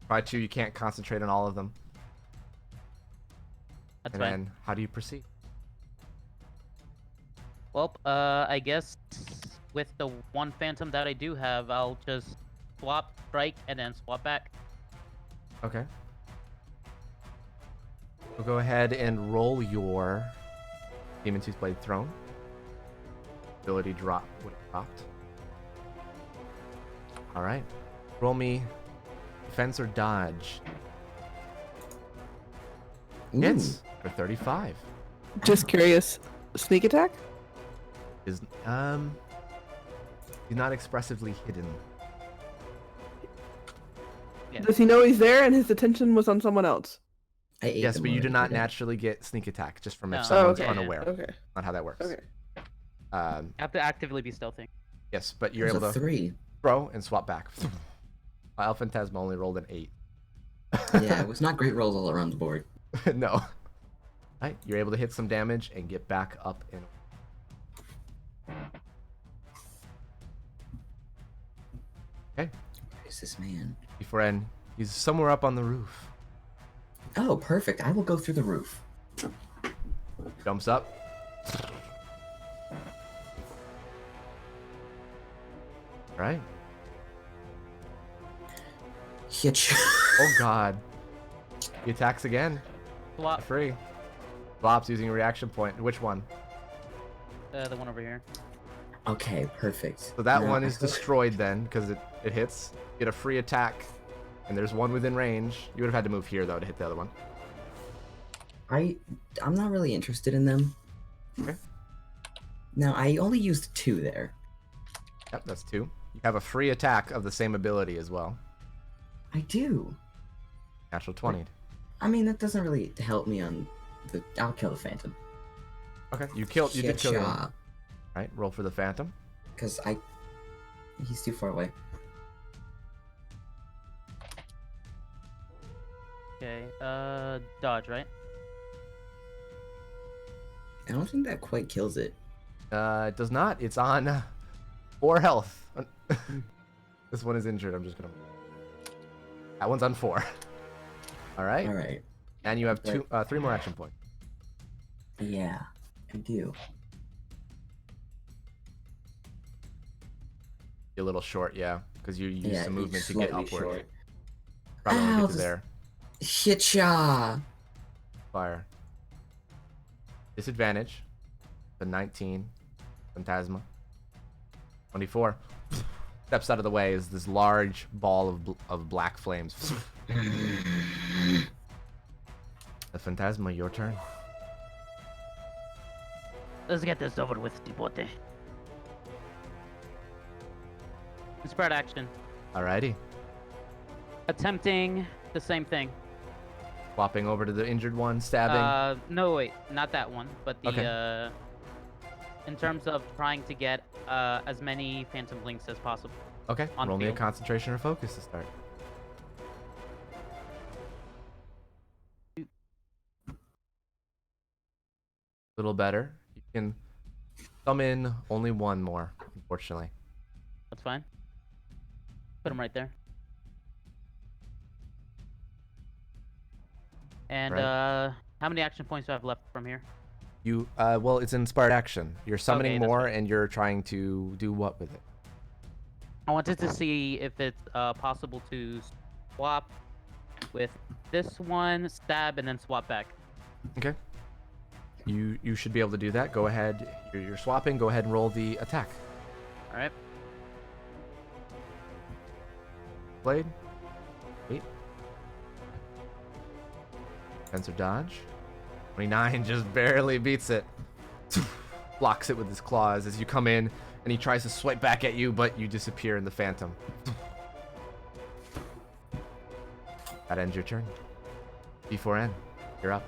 Try to, you can't concentrate on all of them. That's And fine. then, how do you proceed? Well, I guess with the one phantom that I do have, I'll just swap, strike, and then swap back. Okay. We'll go ahead and roll your Demon Tooth Blade Throne. Ability drop would have dropped. Alright. Roll me defense or dodge. Hits for 35. Just curious. Sneak attack? Is he's not expressively hidden. Yeah. Does he know he's there and his attention was on someone else? I ate Yes, them but you do already not today. naturally get sneak attack just from if No. someone's okay. unaware. Okay. Not how that works. Okay. I have to actively be stealthing. Yes, but you're There's able a to 3. throw and swap back. My Phantasma only rolled an 8. Yeah, it was not great rolls all around the board. No. Right, you're able to hit some damage and get back up and. Okay. Who's this man? Before end, he's somewhere up on the roof. Oh, perfect. I will go through the roof. Jumps up. Right. Hitch. Oh god. He attacks again. Swap, Free. Flops using a reaction point. Which one? the one over here. Okay, perfect. So that Now, one I is feel- destroyed then, because it hits. You get a free attack, and there's one within range. You would have had to move here though to hit the other one. I'm not really interested in them. Okay. Now, I only used 2 there. Yep, that's 2. You have a free attack of the same ability as well. I do. Natural 20. I mean, that doesn't really help me on the... I'll kill the Phantom. Okay, you did kill the one. Right, roll for the Phantom. Because he's too far away. Okay, dodge, right? I don't think that quite kills it. It does not. It's on 4 health. This one is injured. I'm just gonna. That one's on 4. All right. Alright. And you have 3 more action points. Yeah, I do. You're a little short, yeah, because you use some each movement to get slightly upward. short. Probably won't Ow, get to this- there. Hitcha! Fire. Disadvantage. The 19. Phantasma. 24. Steps out of the way as this large ball of black flames. The Phantasma, your turn. Let's get this over with, Tipote. Spread action. Alrighty. Attempting the same thing. Swapping over to the injured one, stabbing. No, wait, not that one, but the, Okay. In terms of trying to get, as many Phantom Links as possible. Okay, on roll me a field. concentration or focus to start. Little better. You can summon only one more, unfortunately. That's fine. Put him right there. And, Right. how many action points do I have left from here? You, well, it's inspired action. You're summoning Okay, that's more, fine. and you're trying to do what with it? I wanted to see if it's possible to swap with this one, stab, and then swap back. Okay. You should be able to do that. Go ahead. You're swapping. Go ahead and roll the attack. All right. Blade. 8. Defense or dodge. 29 just barely beats it. Blocks it with his claws as you come in, and he tries to swipe back at you, but you disappear in the phantom. That ends your turn. B4N, you're up.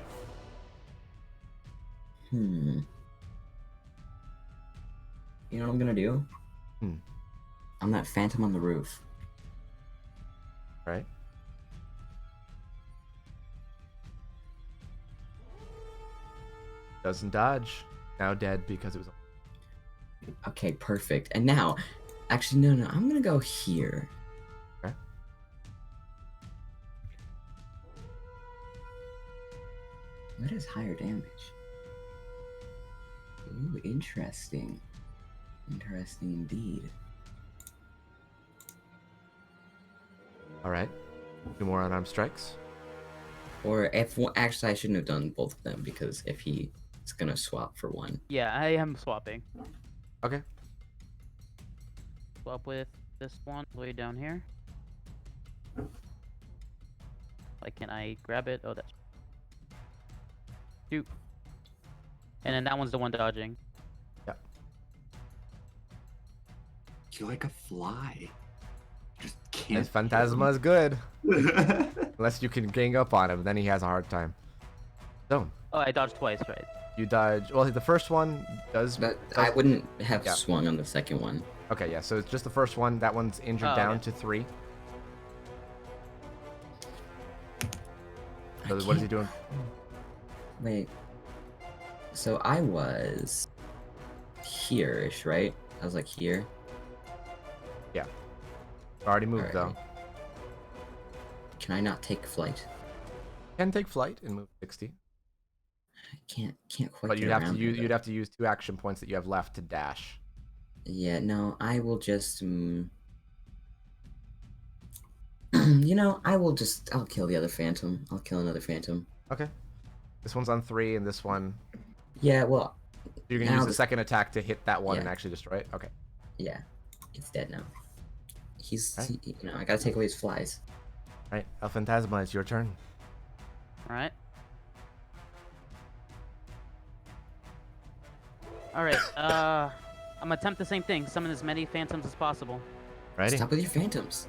You know what I'm gonna do? I'm that Phantom on the roof. Right? Doesn't dodge. Now dead because it was. Okay, perfect. And now, actually, no, I'm gonna go here. Okay. What is higher damage? Ooh, interesting. Interesting indeed. All right. 2 more unarmed strikes. Or if actually, I shouldn't have done both of them because if he's gonna swap for one. Yeah, I am swapping. Okay. Swap with this one way down here. Like, can I grab it? Oh, that's... Shoot. And then that one's the one dodging. You're like a fly. Just can't. His Phantasma is good. Unless you can gang up on him, then he has a hard time. So, Oh, I dodged twice, right? you dodge. Well, the first one does. But I wouldn't have Yeah. swung on the second one. Okay, yeah. So it's just the first one. That one's injured Oh, down okay. to 3. I So what is he can't- doing? Wait. So I was here-ish, right? I was like here. Already moved though. Alright. Can I not take flight? Can take flight and move 60. I can't quite. But get you'd have to around use it, you'd have to use 2 action points that you have left to dash. Yeah, no, I will just. I'll kill the other phantom. I'll kill another phantom. Okay. This one's on 3, and this one. Yeah, well, You're gonna Now use the the- second attack to hit that one and Yeah. actually destroy it. Okay. yeah, it's dead now. Right. I gotta take away his flies. All right, El Phantasma, it's your turn. Alright. Alright, I'm gonna attempt the same thing. Summon as many phantoms as possible. Ready? Stop with your phantoms.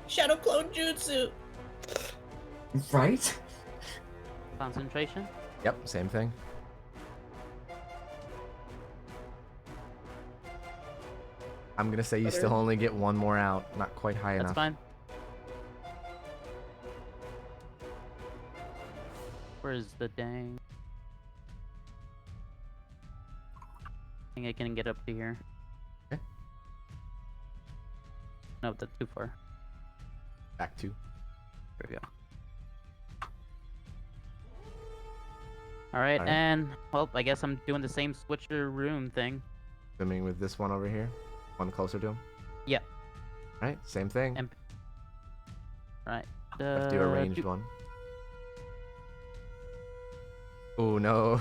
Shadow clone jutsu. Right? Concentration. Yep, same thing. I'm gonna say you Better. still only get 1 more out. Not quite high That's enough. fine. Where's the dang? I think I can get up to here. Okay. No, that's too far. Back 2. There we go. Alright, Alright. and, well, I guess I'm doing the same switcher room thing. Swimming with this one over here. One closer to him. Yeah. All right, same thing. And- Right. Let's do a ranged shoot. one. Oh no.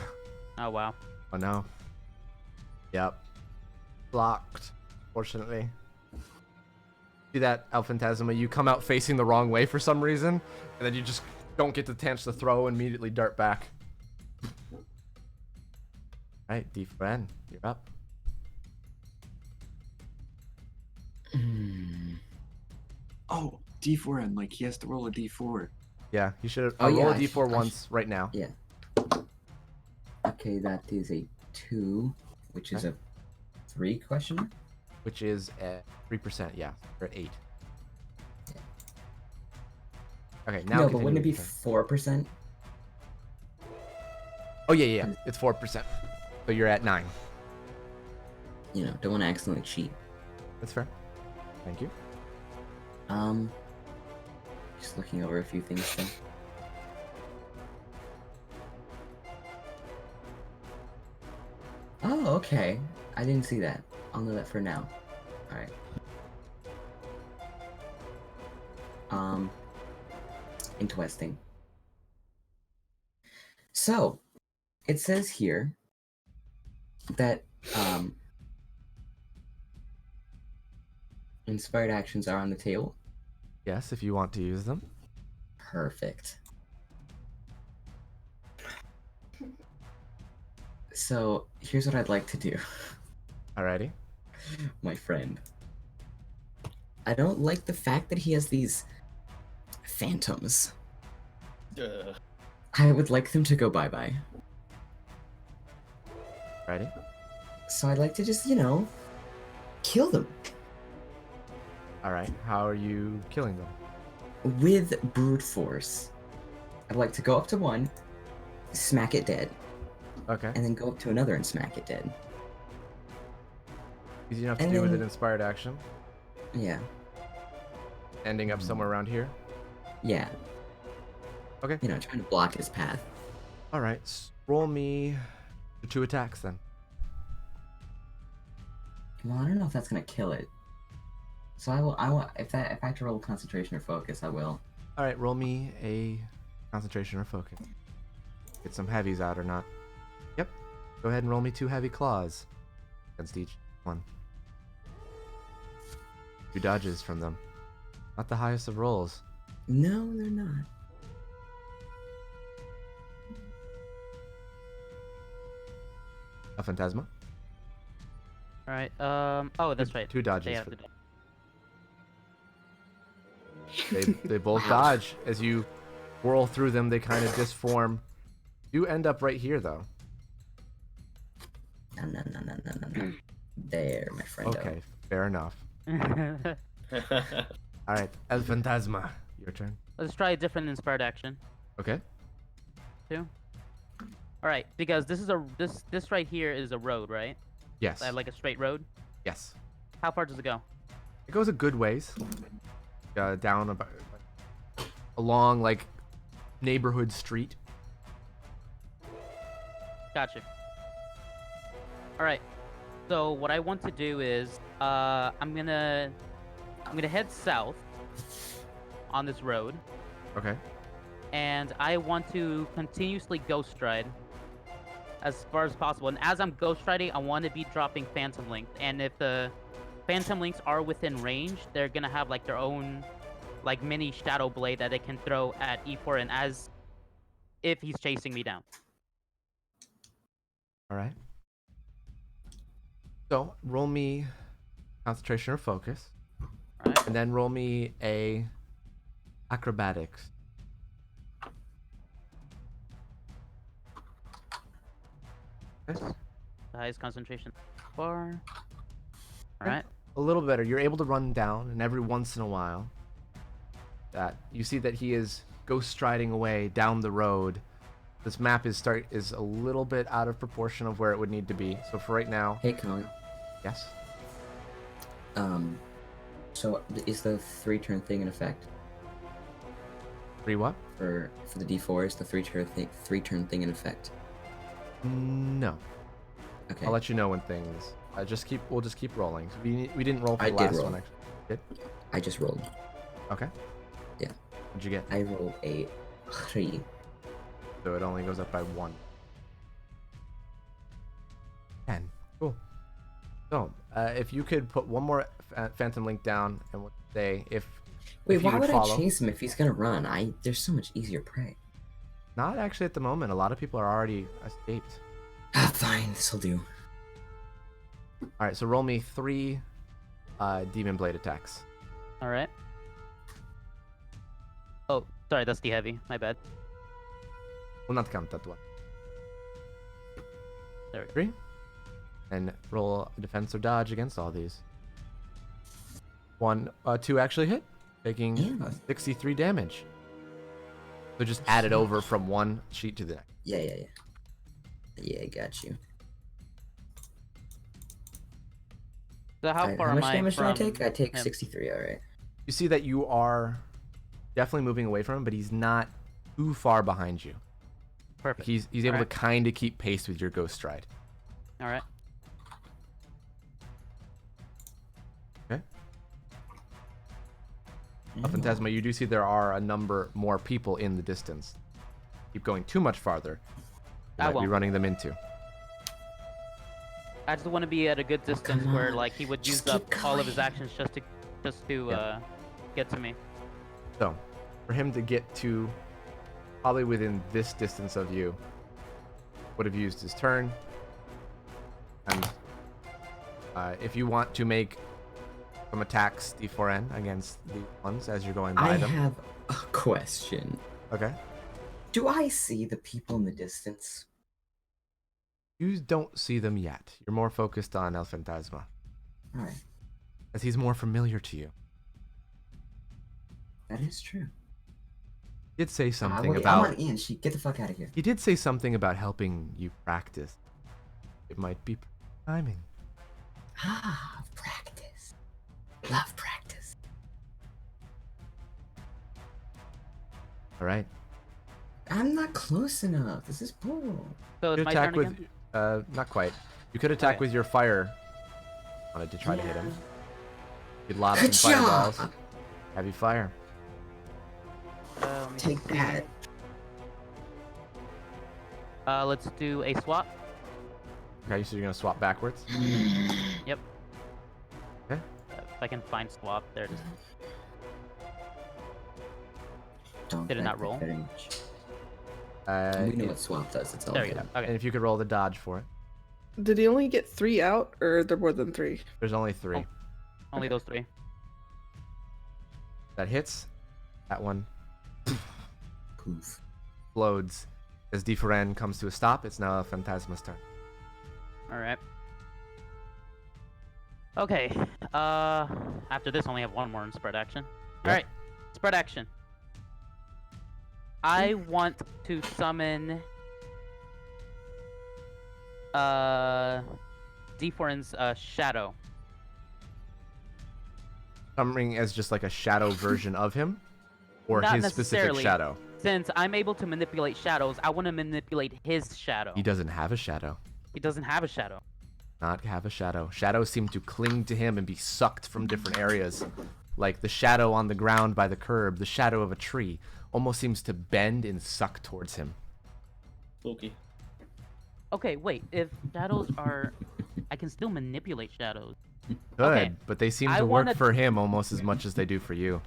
Oh, wow. Oh no. Yep. Blocked, fortunately. See that, El Phantasma? You come out facing the wrong way for some reason, and then you just don't get the chance to throw and immediately dart back. Alright, D4N, you're up. Oh, D4 like he has to roll a D4. Yeah, you should Oh, roll yeah, a I D4 should- once right now. Yeah. Okay, that is a 2, which is a 3 question mark? Which is at 3%, yeah. Or at 8. Okay, now No, but wouldn't it be continue. 4%? Oh yeah, yeah, it's 4%. So you're at 9. You know, don't want to accidentally cheat. That's fair. Thank you. Just looking over a few things still. Oh, okay. I didn't see that. I'll know that for now. Alright. Interesting. So, it says here that, inspired actions are on the table. Yes, if you want to use them. Perfect. So, here's what I'd like to do, Alrighty. my friend. I don't like the fact that he has these phantoms. I would like them to go bye-bye. Ready? So I'd like to just, kill them Alright, how are you killing them? with brute force. I'd like to go up to one, smack it dead, Okay. and then go up to another and smack it dead. Easy enough to And do with then- an inspired action. Yeah. Ending up somewhere around here. Yeah. Okay. You know, trying to block his path. All right. Roll me the 2 attacks then. Well, I don't know if that's gonna kill it. So I will. If I have to roll concentration or focus, I will. All right. Roll me a concentration or focus. Get some heavies out or not. Yep. Go ahead and roll me 2 heavy claws against each one. 2 dodges from them. Not the highest of rolls. No, they're not. A Phantasma. All right. Oh, that's right. 2 They dodges. have For to them. They both Wow. dodge. As you whirl through them, they kind of disform. You end up right here, though. No. There, my friend. Okay, fair enough. do. All right, El Phantasma, your turn. Let's try a different inspired action Okay. too. All right, because this right here is a road, right? Yes. Like a straight road. Yes. How far does it go? It goes a good ways. Down about along like neighborhood street. Gotcha. All right. So what I want to do is, I'm gonna head south on this road, Okay. and I want to continuously ghost ride as far as possible. And as I'm ghost riding, I want to be dropping phantom links. And if the phantom links are within range, they're gonna have like their own like mini shadow blade that they can throw at E4 and as if he's chasing me down. All right. So roll me concentration or focus, All right. and then roll me a acrobatics. Okay. The highest concentration far. All right. A little better. You're able to run down, and every once in a while, that you see that he is ghost striding away down the road. This map is a little bit out of proportion of where it would need to be. So for right now, Hey, Connor. yes. So is the 3-turn thing in effect 3 what? for the D4? Is the 3-turn thing in effect? No. Okay. I'll let you know when things. We'll just keep rolling. We didn't roll for I the did last roll. one actually. Did? I just rolled. Okay. Yeah. What'd you get? I rolled a 3. So it only goes up by 1. 10. Cool. So, if you could put one more Phantom Link down and we'll say if Wait, if you why would follow. I chase him if he's gonna run? There's so much easier prey. Not actually at the moment. A lot of people are already escaped. Ah, fine, this'll do. All right, so roll me 3 Demon Blade attacks. All right. Oh, sorry, that's the heavy. My bad. Will not count that one. There we go. 3. And roll a defense or dodge against all these. 2 actually hit, taking Yeah. 63 damage. So just add it over from one sheet to the next. Yeah. Yeah, I got you. So how Alright, far how am much I damage from do I take? I take him? 63, alright. You see that you are definitely moving away from him, but he's not too far behind you. Perfect. He's able Alright. to kind of keep pace with your ghost stride. All right. Okay. Phantasma, you do see there are a number more people in the distance. Keep going too much farther, you I might be won't. running them into. I just want to be at a good distance come where on, like he would just use up keep all of his going. actions just to Yeah. get to me. So, for him to get to probably within this distance of you, would have used his turn. And if you want to make some attacks D4N against the ones as you're going by I them. have a question. Okay. Do I see the people in the distance? You don't see them yet. You're more focused on El Phantasma, Alright, as he's more familiar to you. that is true. He did say something I'm about. on Ian. Get the fuck out of here. He did say something about helping you practice. It might be timing. Ah, practice. Love practice. All right. I'm not close enough. This is bull. So You it's could my attack turn with, again. not quite. You could attack Okay. with your fire. Wanted to try to hit him. Yeah. You'd lob some Ka-cha! fireballs. Heavy fire. Let me Take see. that. Let's do a swap. Okay, so you're gonna swap backwards. Yep. Okay. If I can find swap, there it is. Don't Did it not like that roll? very much. We know it- what swap does. It's all There we good. go. And Okay. if you could roll the dodge for it. Did he only get 3 out, or are there more than 3? There's only 3. Only those 3. That hits. That one Poof. explodes. As Differen comes to a stop, it's now Phantasma's turn. All right. Okay. After this, only have one more in spread action. Yep. All right. Spread action. I want to summon D4N's shadow. Summoning as just like a shadow version of him? Or Not his specific necessarily. shadow? Since I'm able to manipulate shadows, I want to manipulate his shadow. He doesn't have a shadow. He doesn't have a shadow. Not have a shadow. Shadows seem to cling to him and be sucked from different areas. Like the shadow on the ground by the curb, the shadow of a tree, almost seems to bend and suck towards him. Spooky. Okay, wait. If shadows are... I can still manipulate shadows. Good, Okay. but they seem I to work wanna- for him almost as much as they do for you.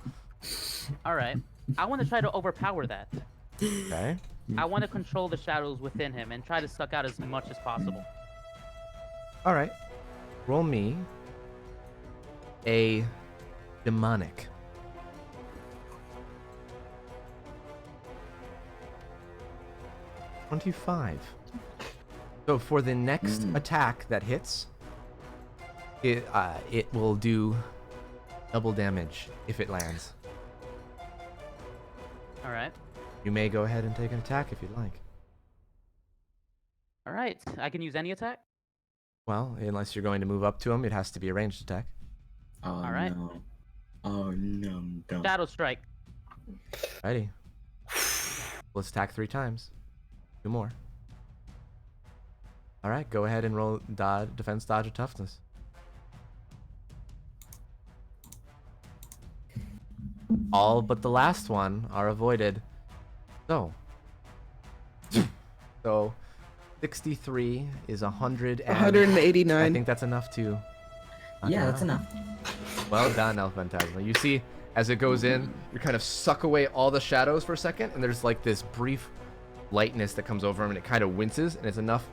All right. I want to try to overpower that. Okay? I want to control the shadows within him and try to suck out as much as possible. Alright. Roll me a demonic. $25. So for the next attack that hits, it will do double damage if it lands. All right. You may go ahead and take an attack if you'd like. All right. I can use any attack? Well, unless you're going to move up to him, it has to be a ranged attack. Oh, Alright. no. Oh, no. Don't. Shadow strike. Righty. Let's attack 3 times. 2 more. Alright, go ahead and roll dodge, defense, dodge, or toughness. All but the last one are avoided. So. 63 is 100 and... 189. I think that's enough to... knock Yeah, him that's out. enough. Well done, El Phantasma. You see, as it goes in, you kind of suck away all the shadows for a second, and there's like this brief lightness that comes over him, and it kind of winces, and it's enough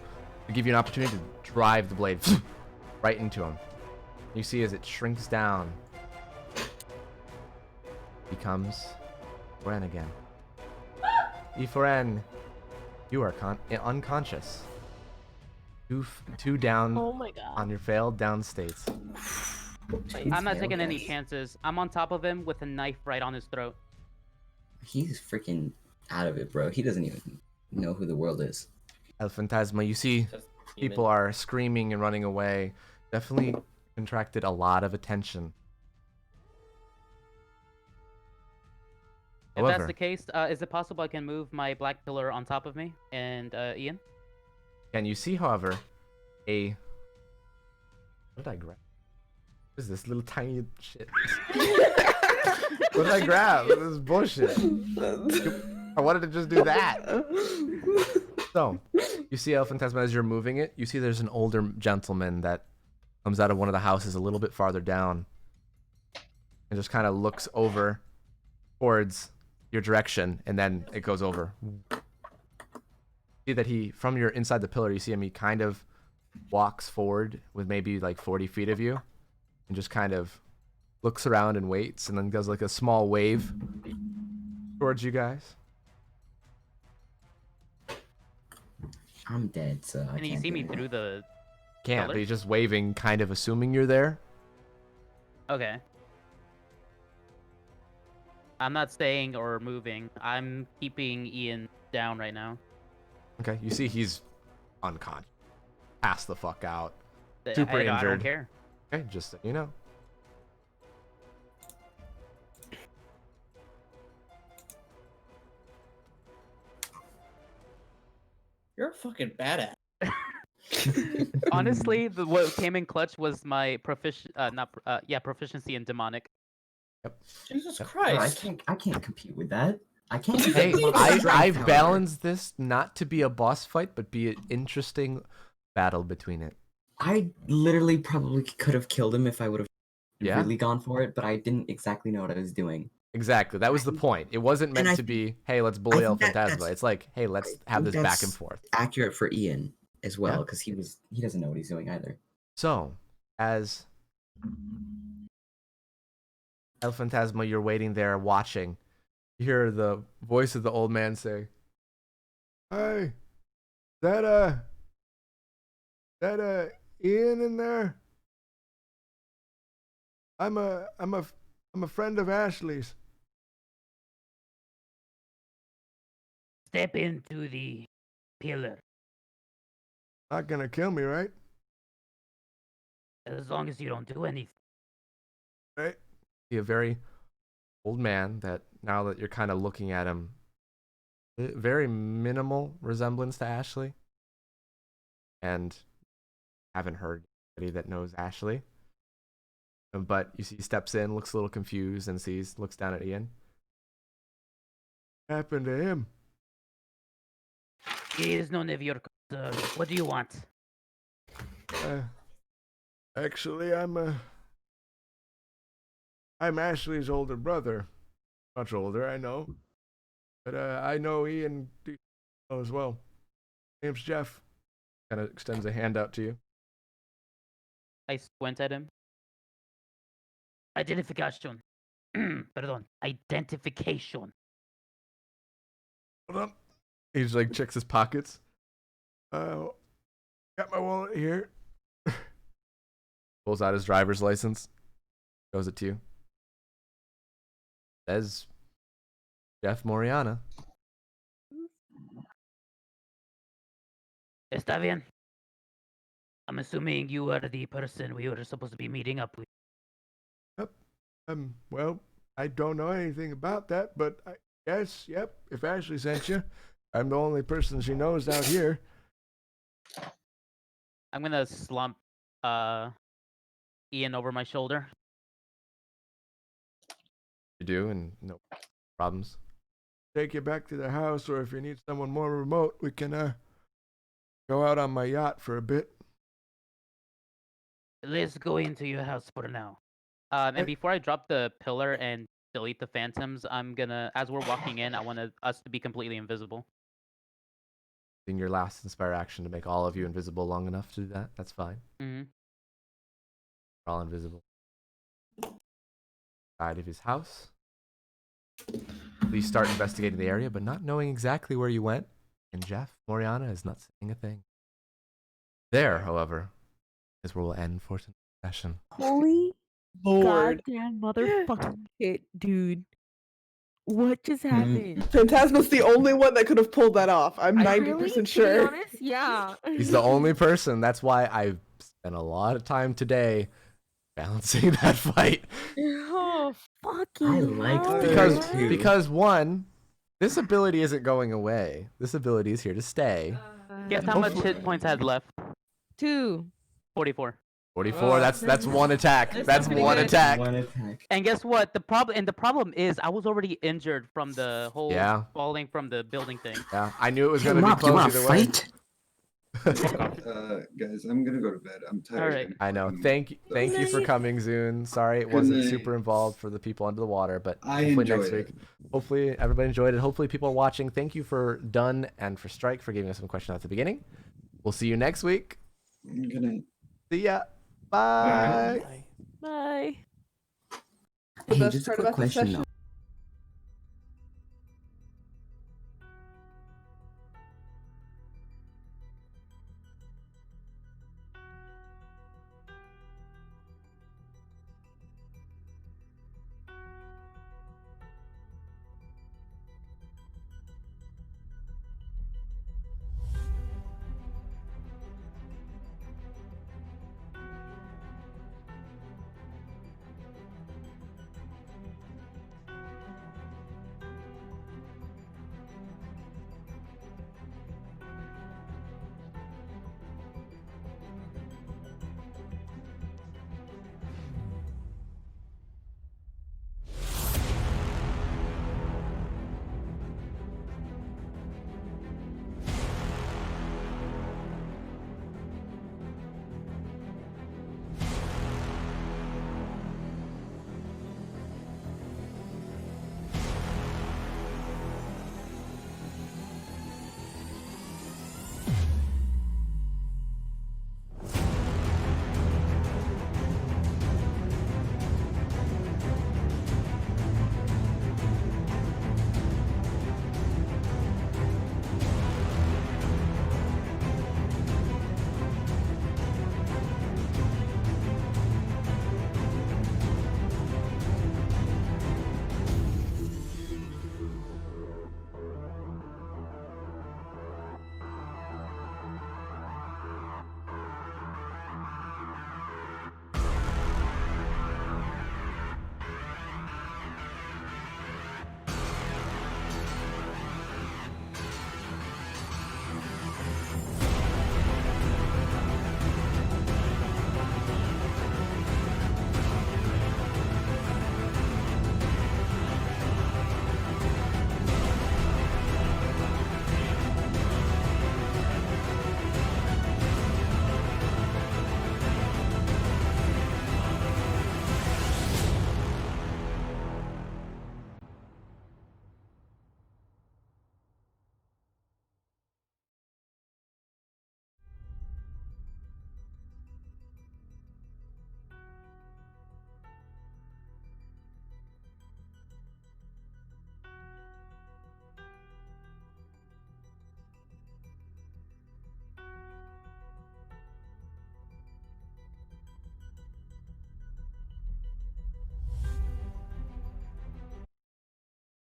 to give you an opportunity to drive the blade right into him. You see as it shrinks down, becomes Foren again. Foren, you are unconscious. Two down Oh my god. on your failed down states. I'm not taking any chances. I'm on top of him with a knife right on his throat. He's freaking out of it, bro. He doesn't even know who the world is. El Phantasma, you see Just people human. are screaming and running away. Definitely contracted a lot of attention. If that's However, the case, is it possible I can move my black pillar on top of me and Ian? can you see, however, a... What did I grab? What is this little tiny shit? What did I grab? This is bullshit. I wanted to just do that. So, you see El Phantasma as you're moving it, you see there's an older gentleman that comes out of one of the houses a little bit farther down and just kind of looks over towards your direction, and then it goes over. See that he, from your inside the pillar, you see him, he kind of walks forward with maybe like 40 feet of you and just kind of looks around and waits, and then does like a small wave towards you guys. I'm dead, so I Can you can't see do me anything. through the... Can't, Pillar? but he's just waving, kind of assuming you're there. Okay. I'm not staying or moving. I'm keeping Ian down right now. Okay, you see he's unconscious. Passed the fuck out. I Super don't injured. care. Okay, just so you know. You're a fucking badass. Honestly, what came in clutch was my proficiency in demonic. Jesus No, I Christ. can't compete with that. I can't. Hey, compete with I've strength, however. balanced this not to be a boss fight, but be an interesting battle between it. I literally probably could have killed him if I would have Yeah? really gone for it, but I didn't exactly know what I was doing. Exactly. That was the point. It wasn't meant I to be, hey, let's I bully El think that- Phantasma. that's- It's like, hey, let's I have think this back and that's forth. Accurate for Ian as well, Yeah. because he doesn't know what he's doing either. So, as El Phantasma, you're waiting there watching. You hear the voice of the old man say, "Hey, that Ian in there? I'm a friend of Ashley's." Step into the pillar. Not gonna kill me, right? As long as you don't do anything. Right? Be a very old man that now that you're kind of looking at him, very minimal resemblance to Ashley. And haven't heard anybody that knows Ashley. But you see he steps in, looks a little confused, and looks down at Ian. What happened to him? He is none of your concern. What do you want? Actually, I'm Ashley's older brother. Much older, I know. But I know Ian as well. Name's Jeff. Kind of extends a hand out to you. I squint at him. Identification. Perdón. Identification. Hold on. He's like checks his pockets. Got my wallet here. Pulls out his driver's license. Shows it to you. Says Jeff Moriana. Está bien. I'm assuming you are the person we were supposed to be meeting up with. Well, I don't know anything about that, but I guess, yep, if Ashley sent you, I'm the only person she knows out here. I'm gonna slump Ian over my shoulder. You do, and no problems. Take you back to the house, or if you need someone more remote, we can go out on my yacht for a bit. Let's go into your house for now. And before I drop the pillar and delete the phantoms, I'm gonna, as we're walking in, I want us to be completely invisible. In your last inspire action to make all of you invisible long enough to do that, that's fine. Mm-hmm. We're all invisible. Side of his house. Please start investigating the area, but not knowing exactly where you went. And Jeff Moriana is not saying a thing. There, however, is where we'll end for tonight's session. Holy Lord. goddamn motherfucking shit, dude. What just happened? Phantasma's the only one that could have pulled that off. I'm 90% Really? To be sure. honest, yeah. He's the only person. That's why I've spent a lot of time today balancing that fight. Oh, fucking I like hell, the- man. Because one, this ability isn't going away. This ability is here to stay. Guess how much hit points I had left? 2. 44. 44. That's one attack. That's pretty one good. attack. One attack. And guess what? The problem is I was already injured from the whole Yeah. falling from the building thing. Yeah, I knew it was Hey, gonna be Mop, you close want either to way. fight? Guys, I'm gonna go to bed. I'm tired. Alright. I know. Thank you for coming, Zune. Sorry it Good wasn't night. super involved for the people under the water, but I hopefully next enjoyed week. Hopefully everybody enjoyed it. Hopefully people are watching. Thank you for Dunn and for Strike for giving us some questions at the beginning. We'll see you next week. Good night. See ya. Bye. Bye. The Hey, best just a part quick about this question session though.